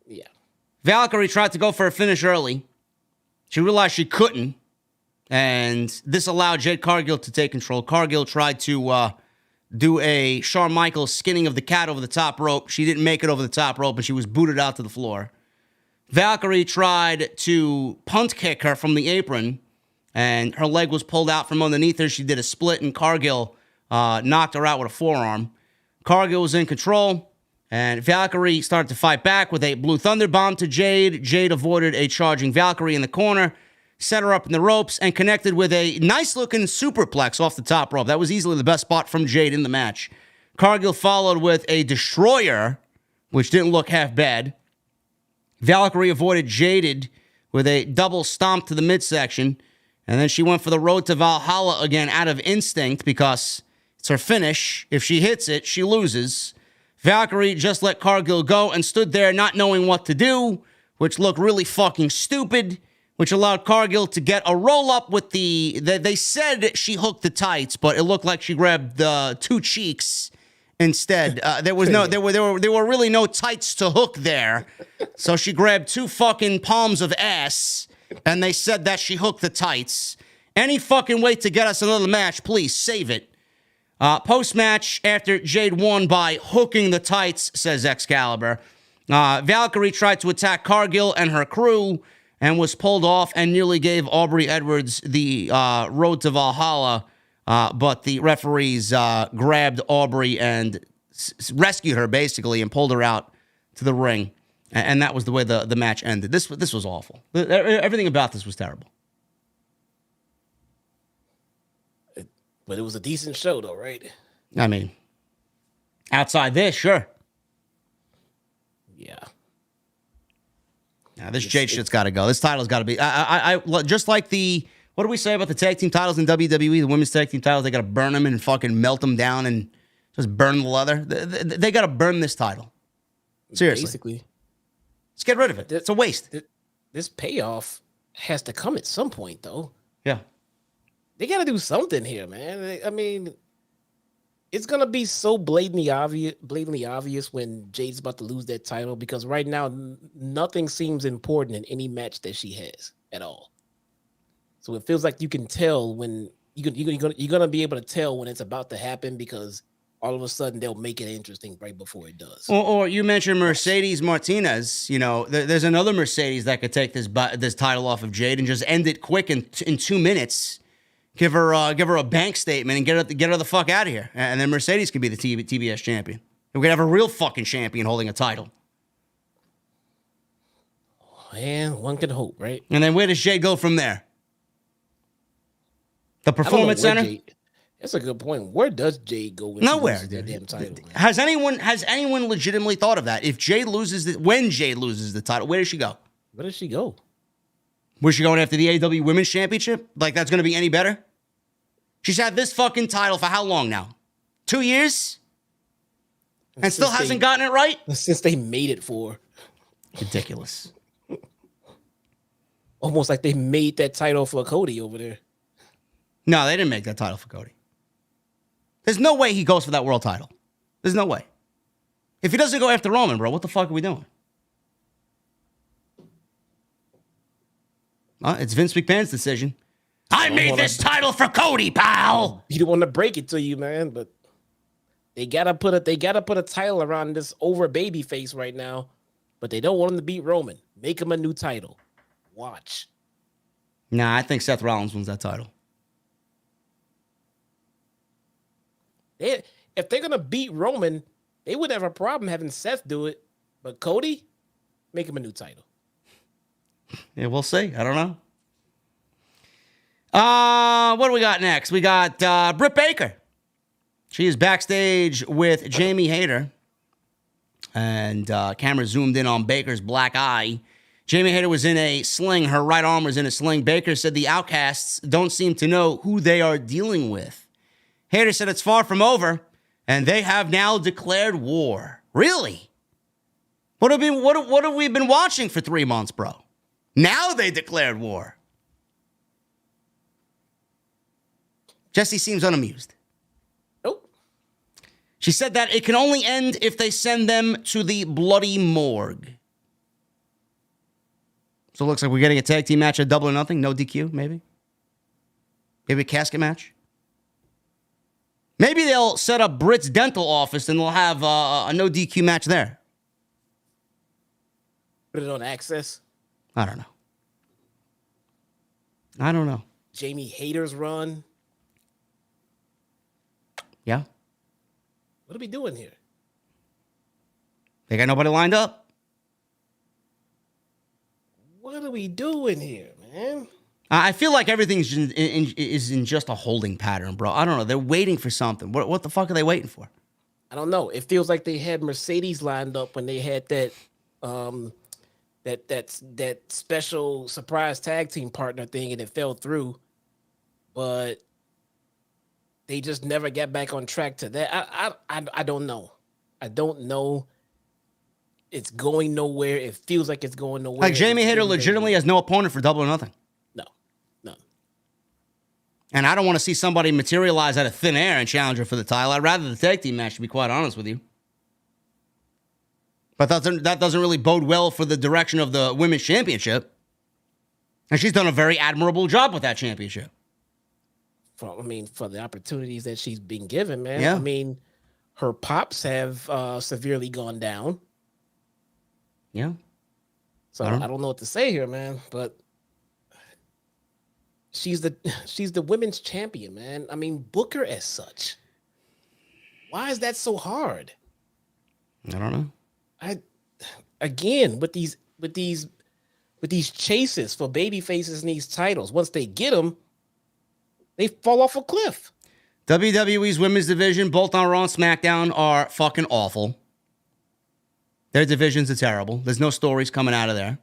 Yeah. Valkyrie tried to go for a finish early. She realized she couldn't, and this allowed Jade Cargill to take control. Cargill tried to do a Shawn Michaels skinning of the cat over the top rope. She didn't make it over the top rope, and she was booted out to the floor. Valkyrie tried to punt kick her from the apron, and her leg was pulled out from underneath her. She did a split, and Cargill knocked her out with a forearm. Cargill was in control, and Valkyrie started to fight back with a Blue Thunder Bomb to Jade. Jade avoided a charging Valkyrie in the corner, set her up in the ropes, and connected with a nice-looking superplex off the top rope. That was easily the best spot from Jade in the match. Cargill followed with a Destroyer, which didn't look half bad. Valkyrie avoided Jaded with a double stomp to the midsection, and then she went for the Road to Valhalla again out of instinct because it's her finish. If she hits it, she loses. Valkyrie just let Cargill go and stood there not knowing what to do, which looked really fucking stupid, which allowed Cargill to get a roll-up with they said she hooked the tights, but it looked like she grabbed the two cheeks instead. There were really no tights to hook there. So she grabbed two fucking palms of ass, and they said that she hooked the tights. Any fucking way to get us another match, please save it. Post-match, after Jade won by hooking the tights, says Excalibur, Valkyrie tried to attack Cargill and her crew and was pulled off and nearly gave Aubrey Edwards the Road to Valhalla, but the referees grabbed Aubrey and rescued her, basically, and pulled her out to the ring. And that was the way the match ended. This was awful. Everything about this was terrible. But it was a decent show, though, right? I mean, outside this, sure. Yeah. Now, this Jade shit's got to go. This title's got to be. I just like the. What do we say about the tag team titles in WWE? The women's tag team titles, they got to burn them and fucking melt them down and just burn the leather. They got to burn this title. Seriously. Basically. Let's get rid of it. It's a waste. This payoff has to come at some point, though. Yeah. They got to do something here, man. I mean, It's gonna be so blatantly obvious when Jade's about to lose that title because right now nothing seems important in any match that she has at all. So it feels like you can tell when you're gonna be able to tell when it's about to happen because all of a sudden they'll make it interesting right before it does. Or you mentioned Mercedes Martinez. You know, there's another Mercedes that could take this title off of Jade and just end it quick in 2 minutes. Give her a bank statement and get her the fuck out of here. And then Mercedes could be the TBS champion. And we could have a real fucking champion holding a title. Man, one can hope, right? And then where does Jade go from there? The Performance Center? That's a good point. Where does Jade go? Nowhere. That damn title, man? Has anyone legitimately thought of that? If Jade loses when Jade loses the title, where does she go? Where does she go? Where's she going after the AEW Women's Championship? Like that's going to be any better? She's had this fucking title for how long now? 2 years? And still hasn't gotten it right? Since they made it for. Ridiculous. Almost like they made that title for Cody over there. No, they didn't make that title for Cody. There's no way he goes for that world title. There's no way. If he doesn't go after Roman, bro, what the fuck are we doing? It's Vince McMahon's decision. I made this title for Cody, pal. You don't want to break it to you, man, but they gotta put a title around this over baby face right now, but they don't want him to beat Roman. Make him a new title. Watch. Nah, I think Seth Rollins wins that title. If they're gonna beat Roman, they would have a problem having Seth do it, but Cody, make him a new title. Yeah, we'll see. I don't know. What do we got next? We got Britt Baker. She is backstage with Jamie Hayter. And camera zoomed in on Baker's black eye. Jamie Hayter was in a sling. Her right arm was in a sling. Baker said the Outcasts don't seem to know who they are dealing with. Hayter said it's far from over, and they have now declared war. Really? What have we been watching for 3 months, bro? Now they declared war. Jessie seems unamused. Nope. She said that it can only end if they send them to the bloody morgue. So it looks like we're getting a tag team match at Double or Nothing. No DQ, maybe? Maybe a casket match? Maybe they'll set up Britt's dental office and they'll have a no DQ match there. Put it on Access. I don't know. Jamie Hayter's run. Yeah. What are we doing here? They got nobody lined up. What are we doing here, man? I feel like everything is in just a holding pattern, bro. I don't know. They're waiting for something. What the fuck are they waiting for? I don't know. It feels like they had Mercedes lined up when they had that that special surprise tag team partner thing, and it fell through. But they just never got back on track to that. I don't know. I don't know. It's going nowhere. It feels like it's going nowhere. Like Jamie Hayter legitimately has no opponent for Double or Nothing. No. And I don't want to see somebody materialize out of thin air and challenge her for the title. I'd rather the tag team match, to be quite honest with you. But that doesn't really bode well for the direction of the Women's Championship. And she's done a very admirable job with that championship. For the opportunities that she's been given, man. Yeah. I mean, her pops have severely gone down. Yeah. So I don't know what to say here, man. But she's the women's champion, man. I mean, book her as such. Why is that so hard? I don't know. Again with these chases for baby faces in these titles, once they get them, they fall off a cliff. WWE's women's division, both on Raw and SmackDown, are fucking awful. Their divisions are terrible. There's no stories coming out of there.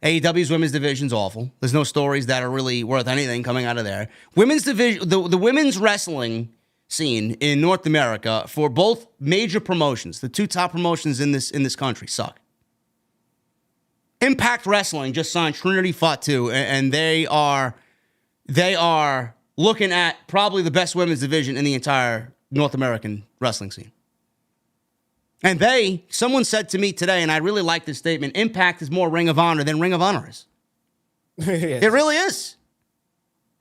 AEW's women's division's awful. There's no stories that are really worth anything coming out of there. Women's division, the women's wrestling scene in North America for both major promotions, the two top promotions in this country, suck. Impact Wrestling just signed Trinity Fatu, and they are looking at probably the best women's division in the entire North American wrestling scene. And someone said to me today, and I really like this statement, Impact is more Ring of Honor than Ring of Honor is. Yes. It really is.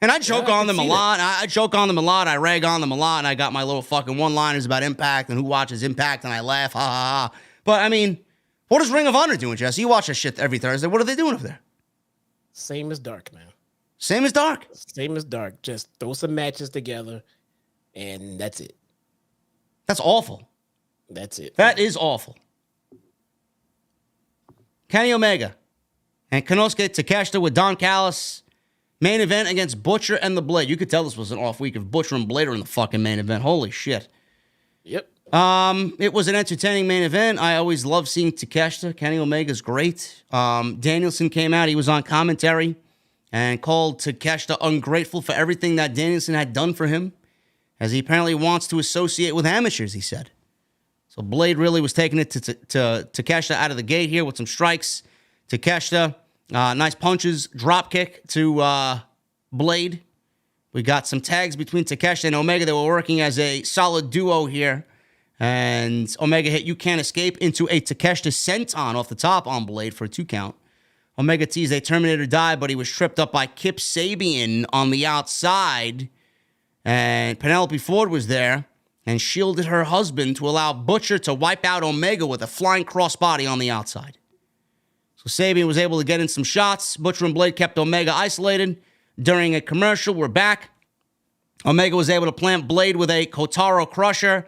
And I joke on them a lot. I joke on them a lot. I rag on them a lot. And I got my little fucking one-liners about Impact and who watches Impact, and I laugh, ha, ha, ha. But, I mean, what is Ring of Honor doing, Jesse? You watch that shit every Thursday. What are they doing over there? Same as Dark, man. Same as Dark. Same as Dark. Just throw some matches together, and that's it. That's awful. That's it. That is awful. Kenny Omega and Konosuke Takeshita with Don Callis. Main event against Butcher and the Blade. You could tell this was an off week if Butcher and Blade are in the fucking main event. Holy shit. Yep. It was an entertaining main event. I always love seeing Takeshita. Kenny Omega's great. Danielson came out. He was on commentary and called Takeshita ungrateful for everything that Danielson had done for him, as he apparently wants to associate with amateurs, he said. So Blade really was taking it to Takeshita out of the gate here with some strikes. Takeshita, nice punches, drop kick to Blade. We got some tags between Takeshita and Omega. They were working as a solid duo here. And Omega hit You Can't Escape into a Takeshita senton off the top on Blade for a 2 count. Omega teased a Terminator dive, but he was tripped up by Kip Sabian on the outside. And Penelope Ford was there and shielded her husband to allow Butcher to wipe out Omega with a flying crossbody on the outside. So Sabian was able to get in some shots. Butcher and Blade kept Omega isolated. During a commercial, we're back. Omega was able to plant Blade with a Kotaro Crusher.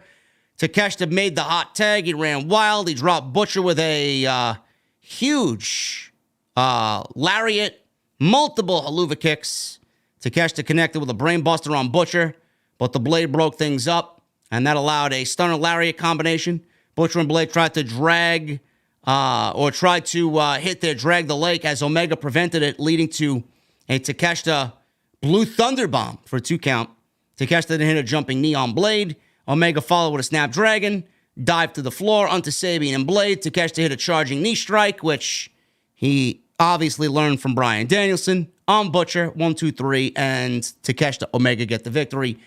Takeshita made the hot tag. He ran wild. He dropped Butcher with a huge lariat, multiple haluva kicks. Takeshita connected with a brainbuster on Butcher, but the Blade broke things up, and that allowed a stunner lariat combination. Butcher and Blade tried to drag hit their drag the lake as Omega prevented it, leading to a Takeshita Blue Thunder Bomb for a 2 count. Takeshita then hit a jumping knee on Blade. Omega followed with a Snapdragon, dived to the floor onto Sabian and Blade. Takeshita hit a charging knee strike, which he obviously learned from Bryan Danielson on Butcher. 1, 2, 3, and Takeshita Omega get the victory.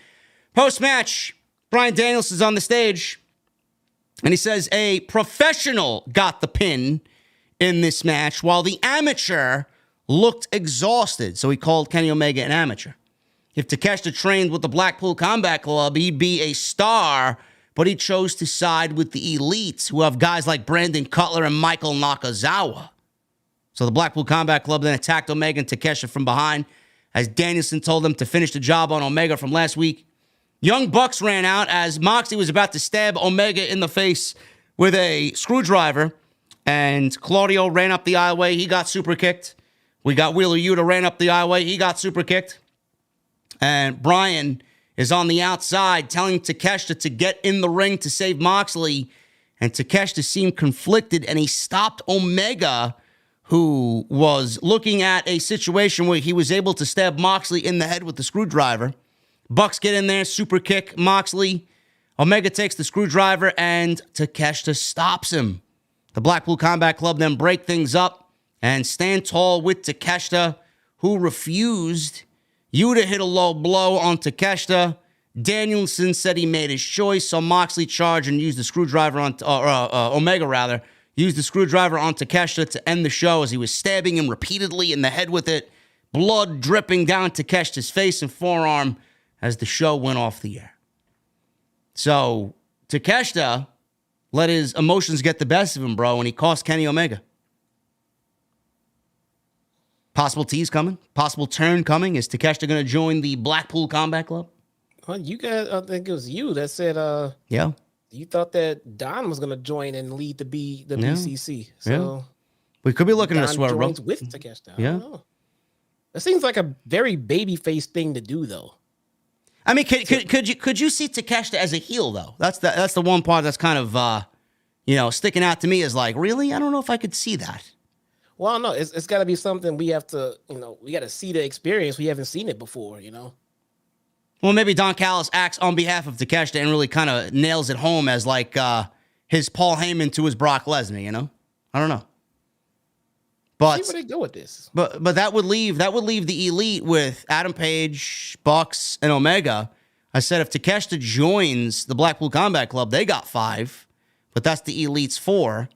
Post-match, Bryan Danielson's on the stage, and he says a professional got the pin in this match while the amateur looked exhausted. So he called Kenny Omega an amateur. If Takeshita trained with the Blackpool Combat Club, he'd be a star, but he chose to side with the elites, who have guys like Brandon Cutler and Michael Nakazawa. So the Blackpool Combat Club then attacked Omega and Takeshita from behind, as Danielson told them to finish the job on Omega from last week. Young Bucks ran out as Moxley was about to stab Omega in the face with a screwdriver, and Claudio ran up the aisleway. He got super kicked. We got Wheeler Yuta ran up the aisleway. He got super kicked. And Bryan is on the outside telling Takeshita to get in the ring to save Moxley. And Takeshita seemed conflicted, and he stopped Omega, who was looking at a situation where he was able to stab Moxley in the head with the screwdriver. Bucks get in there, super kick Moxley. Omega takes the screwdriver, and Takeshita stops him. The Blackpool Combat Club then break things up and stand tall with Takeshita, who refused. Yuta hit a low blow on Takeshita. Danielson said he made his choice, so Moxley charged and used the screwdriver on, Omega used the screwdriver on Takeshita to end the show as he was stabbing him repeatedly in the head with it. Blood dripping down Takeshita's face and forearm as the show went off the air. So Takeshita let his emotions get the best of him, bro, and he cost Kenny Omega. Possible tease coming. Possible turn coming. Is Takeshita going to join the Blackpool Combat Club? Well, you guys, I think it was you that said, yeah, you thought that Don was going to join and lead the BCC. So we could be looking at a Don swerve, bro. joins with Takeshita. I Yeah. don't know. That seems like a very babyface thing to do, though. I mean, could you see Takeshita as a heel though? That's the one part that's kind of sticking out to me is like, really? I don't know if I could see that. Well, no, it's got to be something we have to, we got to see the experience. We haven't seen it before, Well, maybe Don Callis acts on behalf of Takeshita and really kind of nails it home as like his Paul Heyman to his Brock Lesnar, I don't know. But see where they go with this. But that would leave the elite with Adam Page, Bucks, and Omega. I said if Takeshita joins the Blackpool Combat Club, they got 5, but that's the Elite's 4.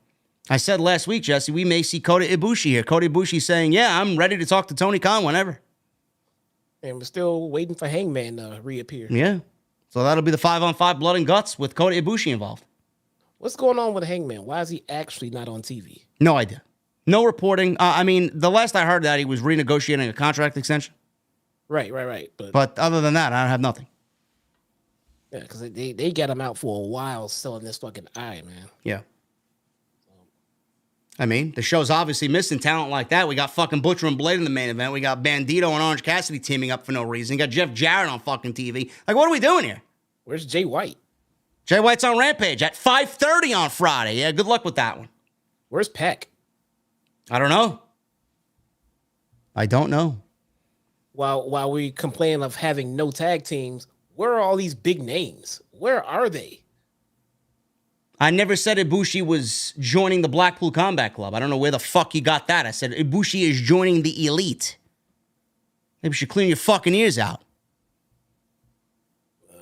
I said last week, Jesse, we may see Kota Ibushi here. Kota Ibushi saying, yeah, I'm ready to talk to Tony Khan whenever. And we're still waiting for Hangman to reappear. Yeah. So that'll be the 5-on-5 blood and guts with Kota Ibushi involved. What's going on with Hangman? Why is he actually not on TV? No idea. No reporting. I mean, the last I heard that he was renegotiating a contract extension. Right. But other than that, I have nothing. Yeah, because they got him out for a while selling this fucking eye, man. Yeah. I mean, the show's obviously missing talent like that. We got fucking Butcher and Blade in the main event. We got Bandito and Orange Cassidy teaming up for no reason. You got Jeff Jarrett on fucking TV. Like, what are we doing here? Where's Jay White? Jay White's on Rampage at 5:30 on Friday. Yeah, good luck with that one. Where's Peck? I don't know. While we complain of having no tag teams, where are all these big names? Where are they? I never said Ibushi was joining the Blackpool Combat Club. I don't know where the fuck you got that. I said Ibushi is joining the Elite. Maybe you should clean your fucking ears out.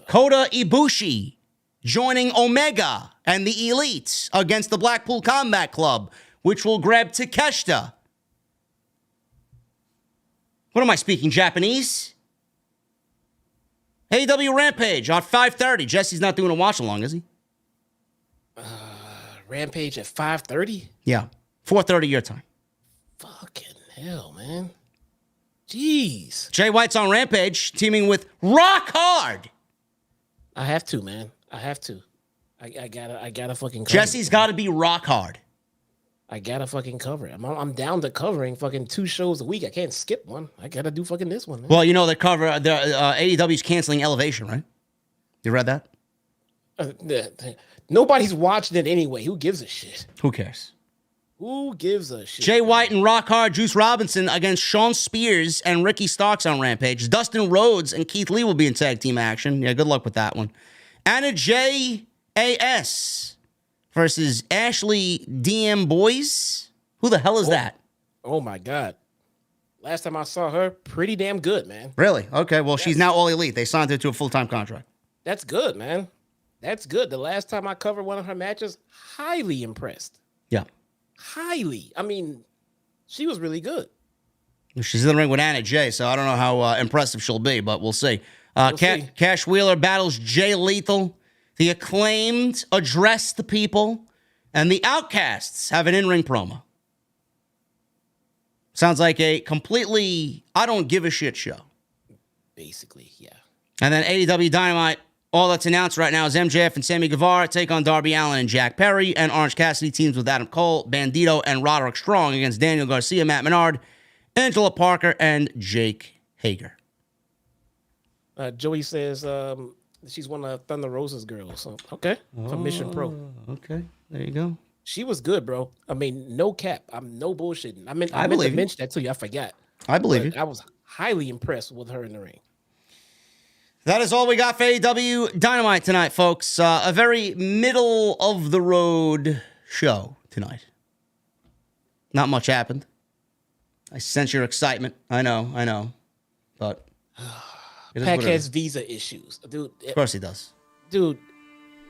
Kota Ibushi joining Omega and the Elite against the Blackpool Combat Club, which will grab Takeshita. What am I speaking, Japanese? AEW Rampage on 5:30. Jesse's not doing a watch-along, is he? Rampage at 5:30? Yeah, 4:30 your time. Fucking hell, man. Jeez. Jay White's on Rampage, teaming with Rock Hard. I have to, man. I have to. I gotta fucking cover Jesse's got to be rock hard. I gotta fucking cover it. I'm down to covering fucking 2 shows a week. I can't skip one. I gotta do fucking this one, man. Well, you know the cover. The AEW's canceling Elevation, right? You read that? Nobody's watching it anyway. Who gives a shit? Who cares? Who gives a shit? Jay White and Rock Hard Juice Robinson against Sean Spears and Ricky Starks on Rampage. Dustin Rhodes and Keith Lee will be in tag team action. Yeah, good luck with that one. Anna JAS versus Ashley DM Boys. Who the hell is that? Oh my God. Last time I saw her, pretty damn good, man. Really? Okay, well, she's now All Elite. They signed her to a full-time contract. That's good, man. That's good. The last time I covered one of her matches, highly impressed. Yeah. Highly. I mean, she was really good. She's in the ring with Anna Jay, so I don't know how impressive she'll be, but we'll see. See. Cash Wheeler battles Jay Lethal. The Acclaimed address the people, and the Outcasts have an in-ring promo. Sounds like a completely I don't give a shit show. Basically, yeah. And then AEW Dynamite, all that's announced right now is MJF and Sammy Guevara take on Darby Allin and Jack Perry, and Orange Cassidy teams with Adam Cole, Bandito, and Roderick Strong against Daniel Garcia, Matt Menard, Angela Parker, and Jake Hager. Joey says she's one of Thunder Rosa's girls. So, okay. From Mission Pro. Okay, there you go. She was good, bro. I mean, no cap. I'm no bullshitting. I meant to mention that to you. I forgot. I believe you. I was highly impressed with her in the ring. That is all we got for AEW Dynamite tonight, folks. A very middle-of-the-road show tonight. Not much happened. I sense your excitement. I know. But Pac has visa issues. Dude, of course he does. Dude,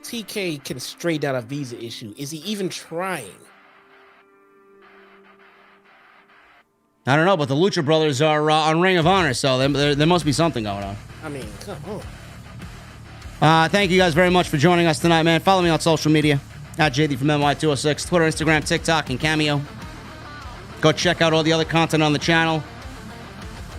TK can straight out a visa issue. Is he even trying? I don't know, but the Lucha Brothers are on Ring of Honor, so there must be something going on. I mean, come on. Thank you guys very much for joining us tonight, man. Follow me on social media, at JDfromNY206, Twitter, Instagram, TikTok, and Cameo. Go check out all the other content on the channel.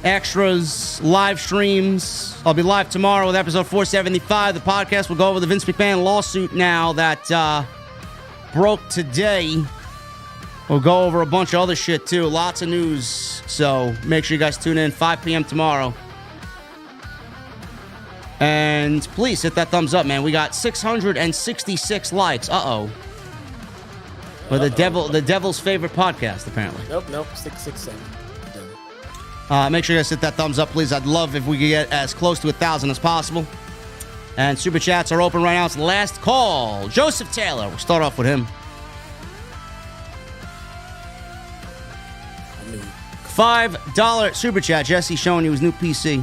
Extras, live streams. I'll be live tomorrow with episode 475. The podcast will go over the Vince McMahon lawsuit now that broke today. We'll go over a bunch of other shit, too. Lots of news. So make sure you guys tune in 5 p.m. tomorrow. And please hit that thumbs up, man. We got 666 likes. Uh-oh. We're the devil's favorite podcast, apparently. Nope. 667. Make sure you guys hit that thumbs up, please. I'd love if we could get as close to 1,000 as possible. And super chats are open right now. It's the last call. Joseph Taylor. We'll start off with him. $5 super chat. Jesse showing you his new PC.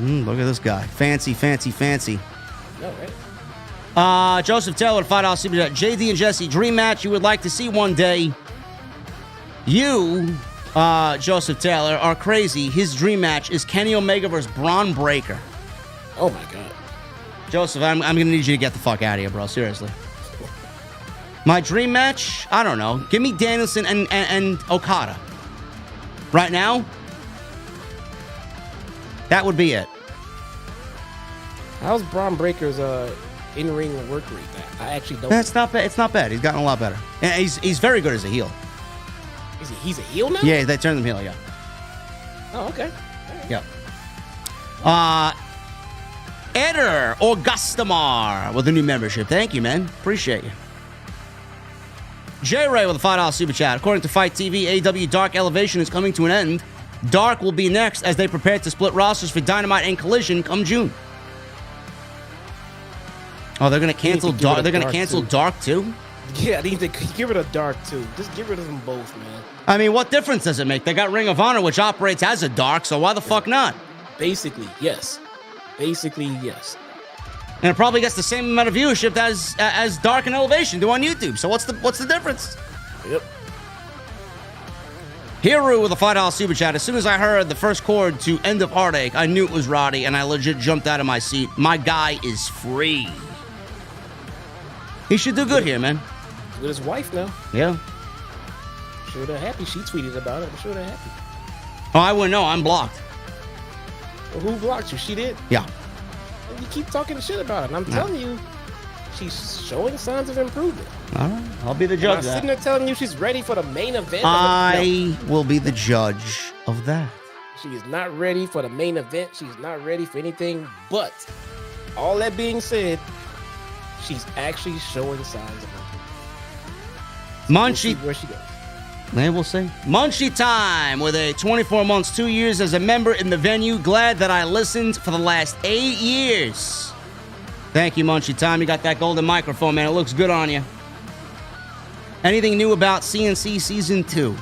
Look at this guy. Fancy, fancy, fancy. No, right? Joseph Taylor, $5 super chat. JD and Jesse, dream match you would like to see one day. You, Joseph Taylor, are crazy. His dream match is Kenny Omega versus Braun Breaker. Oh, my God. Joseph, I'm going to need you to get the fuck out of here, bro. Seriously. My dream match? I don't know. Give me Danielson and Okada. Right now? That would be it. How's Braun Breaker's in-ring work rate? I actually don't. It's not bad. It's not bad. He's gotten a lot better. And he's very good as a heel. He's a heel now? Yeah, they turned him heel, yeah. Oh, okay. Yep. Eder Augustamar with a new membership. Thank you, man. Appreciate you. J Ray with a $5 super chat. According to Fight TV, AEW Dark Elevation is coming to an end. Dark will be next as they prepare to split rosters for Dynamite and Collision come June. Oh, they're gonna cancel Dark. They're gonna cancel Dark too. Yeah, I need to get rid of Dark too. Just get rid of them both, man. I mean, what difference does it make? They got Ring of Honor, which operates as a Dark, so why the fuck not? Basically, yes. Basically, yes. And it probably gets the same amount of viewership as Dark and Elevation do on YouTube. So what's the difference? Yep. Hiru with a $5 super chat. As soon as I heard the first chord to End of Heartache, I knew it was Roddy, and I legit jumped out of my seat. My guy is free. He should do good here, man. With his wife now. Yeah. I'm sure they're happy. She tweeted about it. I'm sure they're happy. Oh, I wouldn't know. I'm blocked. Well, who blocked you? She did? Yeah. And you keep talking shit about it. And I'm telling you, she's showing signs of improvement. All right. I'll be the judge I'm of that. sitting there telling you she's ready for the main event. I will be the judge of that. She is not ready for the main event. She's not ready for anything. But all that being said, she's actually showing signs of improvement. Munchie. We'll see where she goes. Man, we'll see. Munchie time with a 24 months, 2 years as a member in the venue. Glad that I listened for the last 8 years. Thank you, Munchie time. You got that golden microphone, man. It looks good on you. Anything new about CNC Season 2?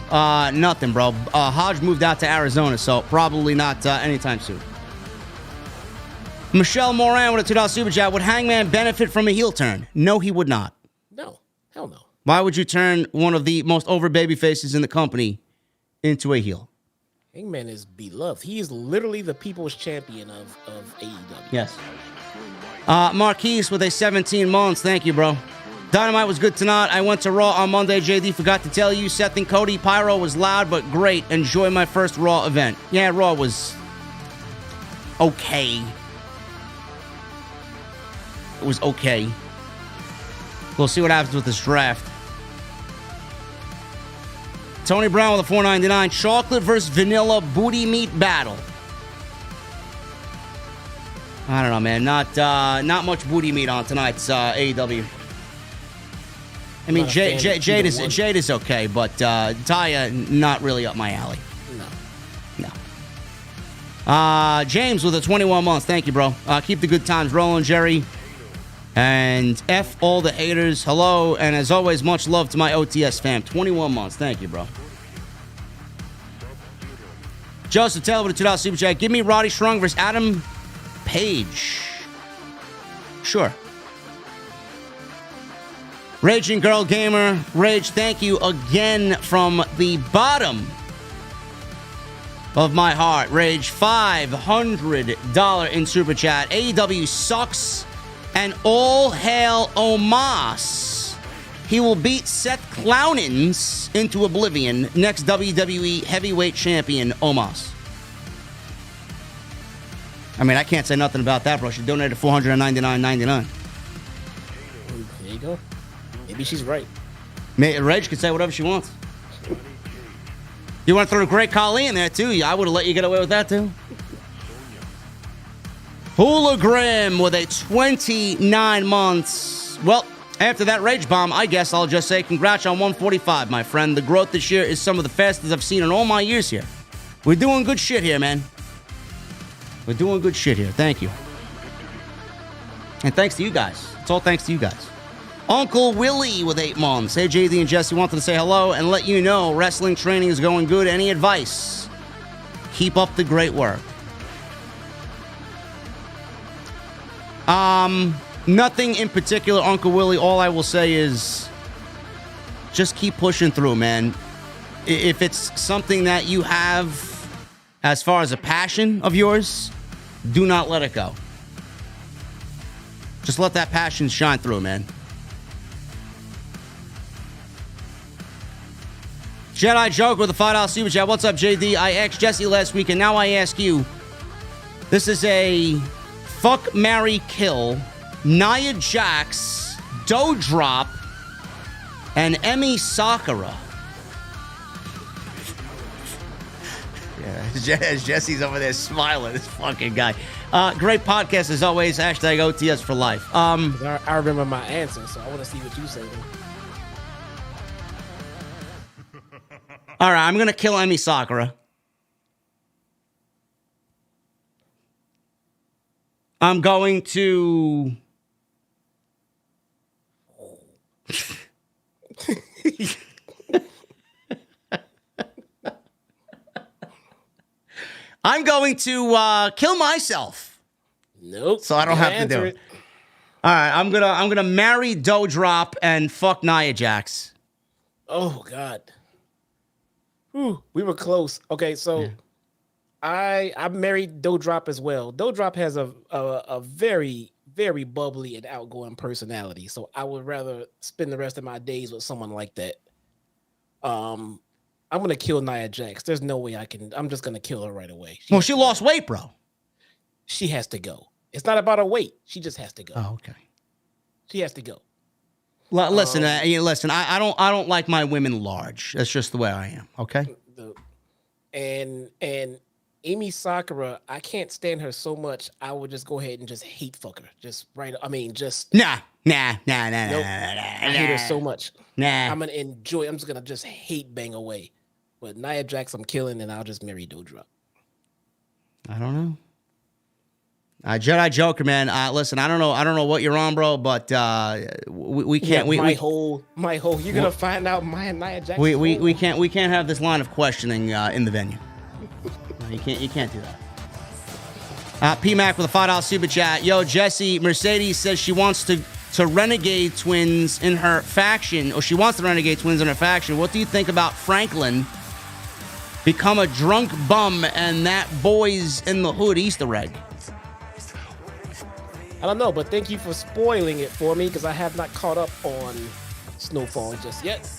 Nothing, bro. Hodge moved out to Arizona, so probably not anytime soon. Michelle Moran with a $2 super chat. Would Hangman benefit from a heel turn? No, he would not. No. Hell no. Why would you turn one of the most over baby faces in the company into a heel? Hangman is beloved. He is literally the people's champion of AEW. Yes. Marquise with a 17 months. Thank you, bro. Dynamite was good tonight. I went to Raw on Monday. JD forgot to tell you. Seth and Cody. Pyro was loud, but great. Enjoy my first Raw event. Yeah, Raw was okay. It was okay. We'll see what happens with this draft. Tony Brown with a $4.99. Chocolate versus vanilla booty meat battle. I don't know, man. Not much booty meat on tonight's AEW. I mean, Jade is okay, but Taya, not really up my alley. No. James with a 21 months. Thank you, bro. Keep the good times rolling, Jerry. And F all the haters. Hello. And as always, much love to my OTS fam. 21 months. Thank you, bro. Joseph Taylor with a $2 super chat. Give me Roddy Strong versus Adam Page. Sure. Raging Girl Gamer. Rage, thank you again from the bottom of my heart. Rage, $500 in super chat. AEW sucks. And all hail Omos. He will beat Seth Clownins into oblivion. Next WWE heavyweight champion, Omos. I mean, I can't say nothing about that, bro. She donated $499.99. There you go. Maybe she's right. Reg can say whatever she wants. You want to throw a Great Khali in there, too? I would have let you get away with that, too. Hologram with a 29 months. Well, after that rage bomb, I guess I'll just say congrats on 145, my friend. The growth this year is some of the fastest I've seen in all my years here. We're doing good shit here, man. We're doing good shit here. Thank you. And thanks to you guys. It's all thanks to you guys. Uncle Willie with 8 months. Hey, JD and Jesse wanted to say hello and let you know wrestling training is going good. Any advice? Keep up the great work. Nothing in particular, Uncle Willie. All I will say is just keep pushing through, man. If it's something that you have as far as a passion of yours, do not let it go. Just let that passion shine through, man. Jedi Joke with a $5 super chat. What's up, JD? I asked Jesse last week, and now I ask you. This is a fuck, marry, kill. Nia Jax, Doudrop, and Emi Sakura. Yeah, Jesse's over there smiling. This fucking guy. Great podcast as always. Hashtag OTS for life. I remember my answer, so I want to see what you say. All right, I'm gonna kill Emi Sakura. I'm going to. I'm going to kill myself. Nope. So I don't have to do it. All right, I'm gonna marry Doudrop and fuck Nia Jax. Oh God. Whew, we were close. Okay, so I married Doudrop as well. Doudrop has a very, very bubbly and outgoing personality. So I would rather spend the rest of my days with someone like that. I'm gonna kill Nia Jax. There's no way I can. I'm just gonna kill her right away. She lost weight, bro. She has to go. It's not about her weight. She just has to go. Oh, okay. She has to go. Listen, listen. I don't like my women large. That's just the way I am. Okay. And Emi Sakura, I can't stand her so much. I would just go ahead and just hate fuck her. Just right. I mean, just nah. Nope. I hate her so much. Nah. I'm gonna enjoy. I'm just gonna just hate bang away. But Nia Jax, I'm killing, and I'll just marry Doudrop. I don't know. Jedi Joker, man. Listen, I don't know what you're on, bro, but we can't. Yeah, my whole. You're gonna find out my Nia Jax. We can't have this line of questioning in the venue. No, you can't do that. P-Mac with a $5 super chat. Yo, Jesse, Mercedes says she wants to Renegade Twins in her faction, or she wants the Renegade Twins in her faction. What do you think about Franklin become a drunk bum and that Boys in the Hood Easter egg? I don't know, but thank you for spoiling it for me because I have not caught up on Snowfall just yet.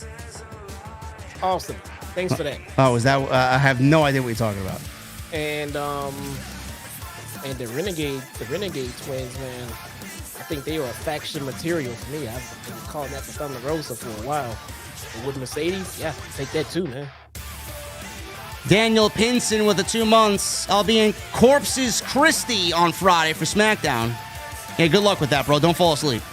Awesome. Thanks for that. Oh, is that? I have no idea what you're talking about. And the Renegade Twins, man. I think they were a faction material for me. I've been calling that for Thunder Rosa for a while. But with Mercedes, yeah, take that too, man. Daniel Pinson with the 2 months. I'll be in Corpses Christi on Friday for SmackDown. Hey, good luck with that, bro. Don't fall asleep.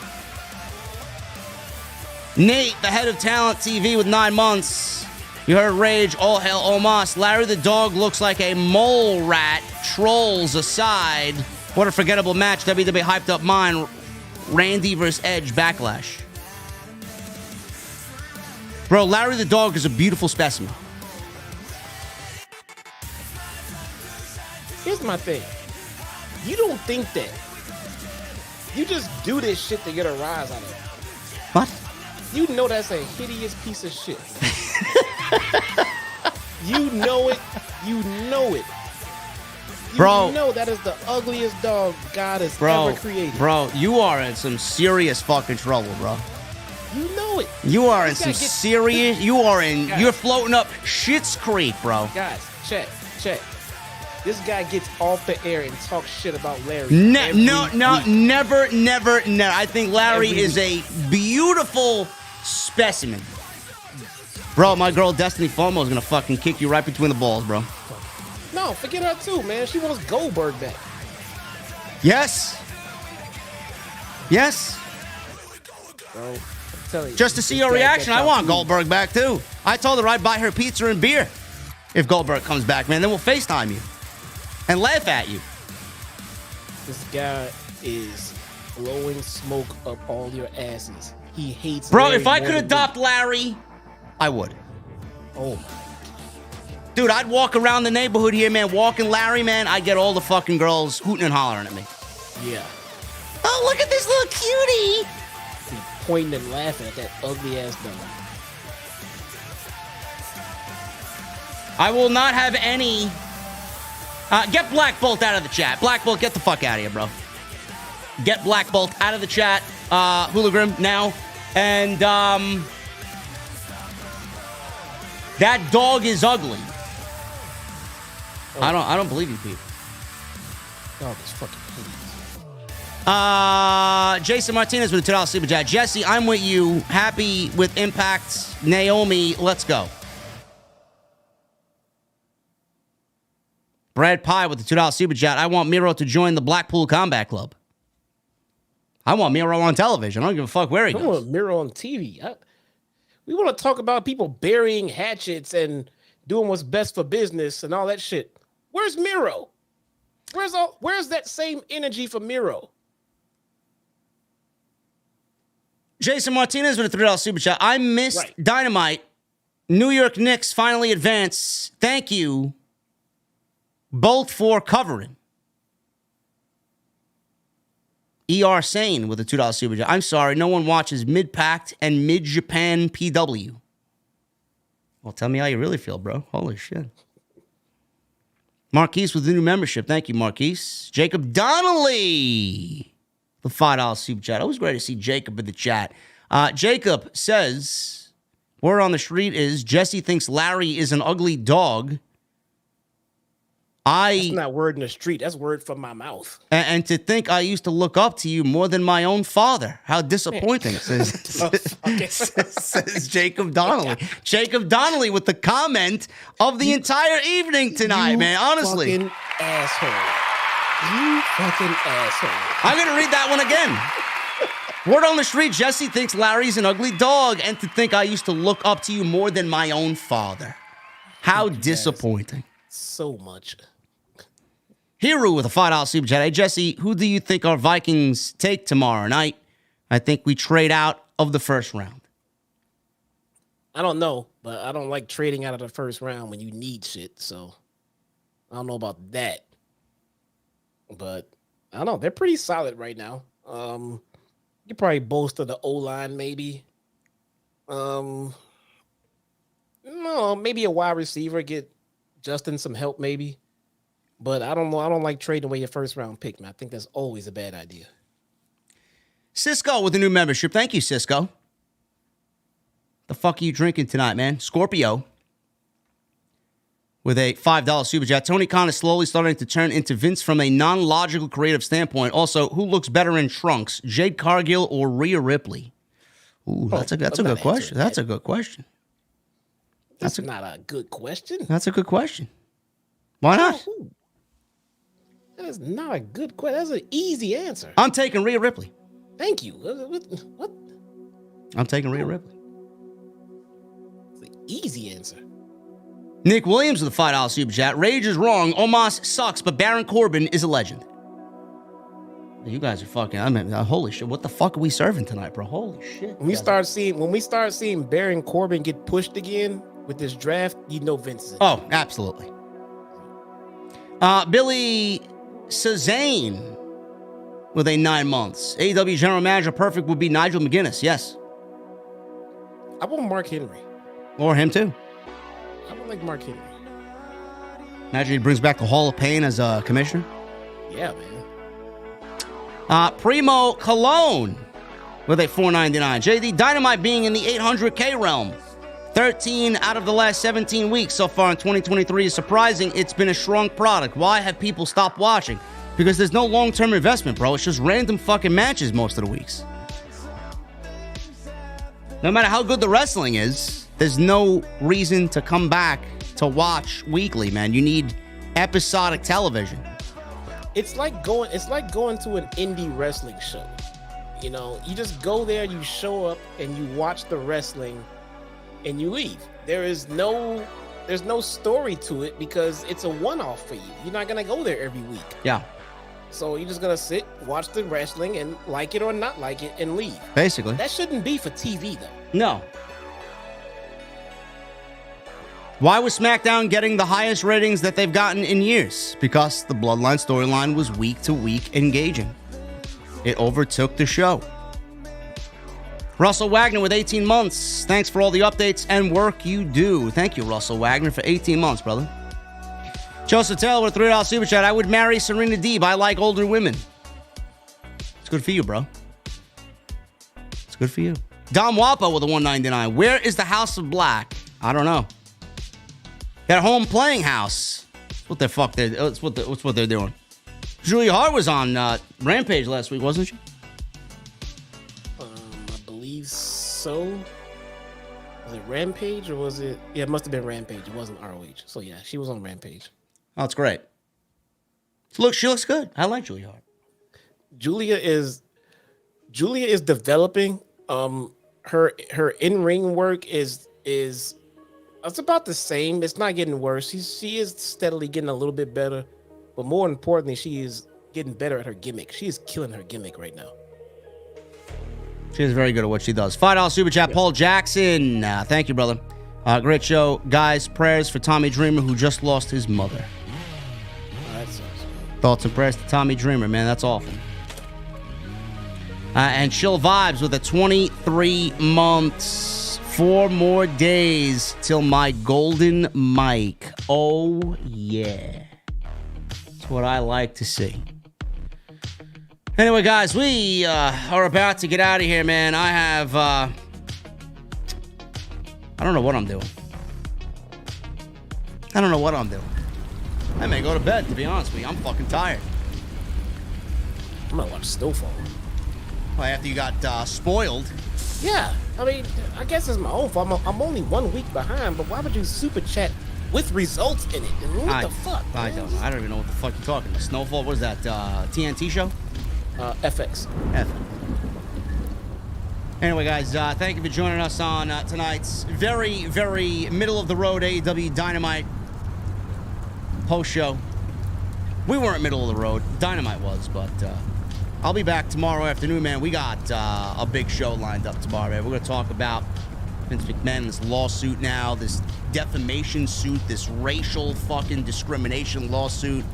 Nate, the head of Talent TV with 9 months. You heard Rage, all hell Omos. Larry the dog looks like a mole rat. Trolls aside. What a forgettable match. WWE hyped up mine. Randy versus Edge Backlash. Bro, Larry the dog is a beautiful specimen. Here's my thing. You don't think that. You just do this shit to get a rise out of it. What? You know that's a hideous piece of shit. You know it. You know it. Bro. You know that is the ugliest dog God has ever created. Bro, you are in some serious fucking trouble, bro. You know it. You are in some serious... You're floating up Schitt's Creek, bro. Guys, check. This guy gets off the air and talks shit about Larry. Never. I think Larry is a beautiful specimen. Bro, my girl Destiny Fomo is gonna fucking kick you right between the balls, bro. No, forget her too, man. She wants Goldberg back. Yes. Bro, I'm telling you. Just to see your reaction, I want Goldberg back too. I told her I'd buy her pizza and beer if Goldberg comes back, man. Then we'll FaceTime you and laugh at you. This guy is blowing smoke up all your asses. He hates Bro, Larry if I more could than adopt Larry, I would. Oh my. Dude, I'd walk around the neighborhood here, man, walking Larry, man. I'd get all the fucking girls hooting and hollering at me. Yeah. Oh, Oh, look at this little cutie. And pointing and laughing at that ugly ass dog. I will not have any. Get Black Bolt out of the chat. Black Bolt, get the fuck out of here, bro. Get Black Bolt out of the chat. Hooligrim now. And that dog is ugly. Oh. I don't believe you, Pete. Dog is fucking hideous. Jason Martinez with a $2 super chat. Jesse, I'm with you. Happy with Impact. Naomi, let's go. Brad Pye with the $2 super chat. I want Miro to join the Blackpool Combat Club. I want Miro on television. I don't give a fuck where he goes. I want Miro on TV. We want to talk about people burying hatchets and doing what's best for business and all that shit. Where's Miro? Where's that same energy for Miro? Jason Martinez with a $3 super chat. I missed Dynamite. New York Knicks finally advance. Thank you both for covering. ER Sane with a $2 super chat. I'm sorry, no one watches Mid-Pact and Mid-Japan PW. Well, tell me how you really feel, bro. Holy shit. Marquise with the new membership. Thank you, Marquise. Jacob Donnelly, the $5 super chat. Always great to see Jacob in the chat. Jacob says, word on the street is Jesse thinks Larry is an ugly dog. That's not word in the street. That's word from my mouth. And to think I used to look up to you more than my own father. How disappointing, says Jacob Donnelly. Jacob Donnelly with the comment of the entire evening tonight, man. Honestly. You fucking asshole. You fucking asshole. I'm going to read that one again. Word on the street, Jesse thinks Larry's an ugly dog. And to think I used to look up to you more than my own father. How disappointing. So much. Hero with a $5 super chat. Hey, Jesse, who do you think our Vikings take tomorrow night? I think we trade out of the first round. I don't know, but I don't like trading out of the first round when you need shit. So I don't know about that. But I don't know. They're pretty solid right now. You could probably bolster the O-line maybe. No, maybe a wide receiver, get Justin some help maybe. But I don't know. I don't like trading away your first round pick, man. I think that's always a bad idea. Cisco with a new membership. Thank you, Cisco. The fuck are you drinking tonight, man? Scorpio with a $5 super chat. Tony Khan is slowly starting to turn into Vince from a non-logical creative standpoint. Also, who looks better in trunks, Jade Cargill or Rhea Ripley? Ooh, that's a good question. That's a good question. That's not a good question. That's a good question. Why not? That is not a good question. That's an easy answer. I'm taking Rhea Ripley. Thank you. What? I'm taking Rhea Ripley. It's an easy answer. Nick Williams with a $5 super chat. Rage is wrong. Omos sucks, but Baron Corbin is a legend. You guys are fucking. I mean, holy shit! What the fuck are we serving tonight, bro? Holy shit! When we start seeing Baron Corbin get pushed again with this draft, you know Vince is. Oh, absolutely. Billy Sazane with a 9 months. AEW General Manager perfect would be Nigel McGuinness. Yes. I want Mark Henry. Or him too. I would like Mark Henry. Imagine he brings back the Hall of Pain as a commissioner. Yeah, man. Primo Cologne with a $4.99. JD Dynamite being in the 800K realm. 13 out of the last 17 weeks so far in 2023 is surprising. It's been a strong product. Why have people stopped watching? Because there's no long-term investment, bro. It's just random fucking matches most of the weeks. No matter how good the wrestling is, there's no reason to come back to watch weekly, man. You need episodic television. It's like going to an indie wrestling show. You know, you just go there, you show up, and you watch the wrestling, and you leave. There's no story to it because it's a one-off for you. You're not gonna go there every week. Yeah. So you're just gonna sit, watch the wrestling, and like it or not like it, and leave. Basically. That shouldn't be for TV, though. No. Why was SmackDown getting the highest ratings that they've gotten in years? Because the Bloodline storyline was week to week engaging. It overtook the show. Russell Wagner with 18 months. Thanks for all the updates and work you do. Thank you, Russell Wagner, for 18 months, brother. Joseph Taylor with a $3 super chat. I would marry Serena Deeb. I like older women. It's good for you, bro. It's good for you. Dom Wapo with a $1.99. Where is the House of Black? I don't know. That home playing house. What the fuck? That's what they're doing. Julia Hart was on Rampage last week, wasn't she? I believe so. Was it Rampage or was it? Yeah, it must have been Rampage. It wasn't ROH. So yeah, she was on Rampage. Oh, that's great. Look, she looks good. I like Julia Hart. Julia is developing. Her in-ring work is it's about the same. It's not getting worse. She is steadily getting a little bit better, but more importantly, she is getting better at her gimmick. She is killing her gimmick right now. She is very good at what she does. $5 super chat, Paul Jackson. Thank you, brother. Great show, guys. Prayers for Tommy Dreamer, who just lost his mother. That sucks. Thoughts and prayers to Tommy Dreamer, man. That's awful. And Chill Vibes with a 23 months, 4 more days till my golden mic. Oh, yeah. That's what I like to see. Anyway, guys, we are about to get out of here, man. I have, I don't know what I'm doing. I may go to bed, to be honest with you. I'm fucking tired. I'm gonna watch Snowfall. Well, after you got spoiled. Yeah, I mean, I guess it's my own fault. I'm only 1 week behind, but why would you super chat with results in it? And what the fuck? I don't know. I don't even know what the fuck you're talking about. Snowfall, what is that? TNT show? FX. Anyway, guys, thank you for joining us on tonight's very, very middle-of-the-road AEW Dynamite post-show. We weren't middle of the road. Dynamite was, but I'll be back tomorrow afternoon, man. We got a big show lined up tomorrow, man. We're going to talk about Vince McMahon, this lawsuit now, this defamation suit, this racial fucking discrimination lawsuit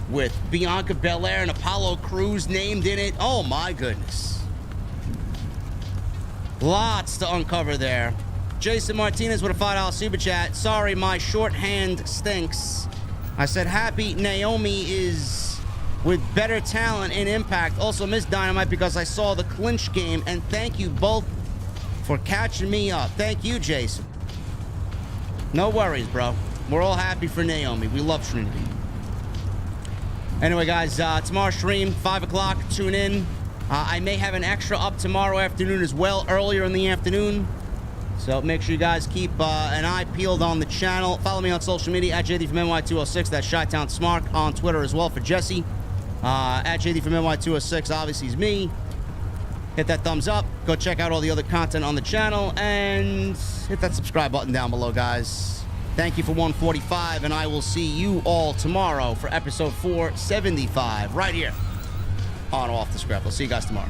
with Bianca Belair and Apollo Crews named in it. Oh, my goodness. Lots to uncover there. Jason Martinez with a $5 super chat. Sorry, my shorthand stinks. I said happy Naomi is with better talent and impact. Also missed Dynamite because I saw the clinch game. And thank you both for catching me up. Thank you, Jason. No worries, bro. We're all happy for Naomi. We love Trinity. Anyway, guys, tomorrow's stream, 5 o'clock. Tune in. I may have an extra up tomorrow afternoon as well, earlier in the afternoon. So make sure you guys keep an eye peeled on the channel. Follow me on social media at JDfromNY206. That's Chi-Town Smart on Twitter as well for Jesse. At JDfromNY206, obviously, is me. Hit that thumbs up. Go check out all the other content on the channel. And hit that subscribe button down below, guys. Thank you for 145. And I will see you all tomorrow for episode 475 right here on Off the Script. I'll see you guys tomorrow.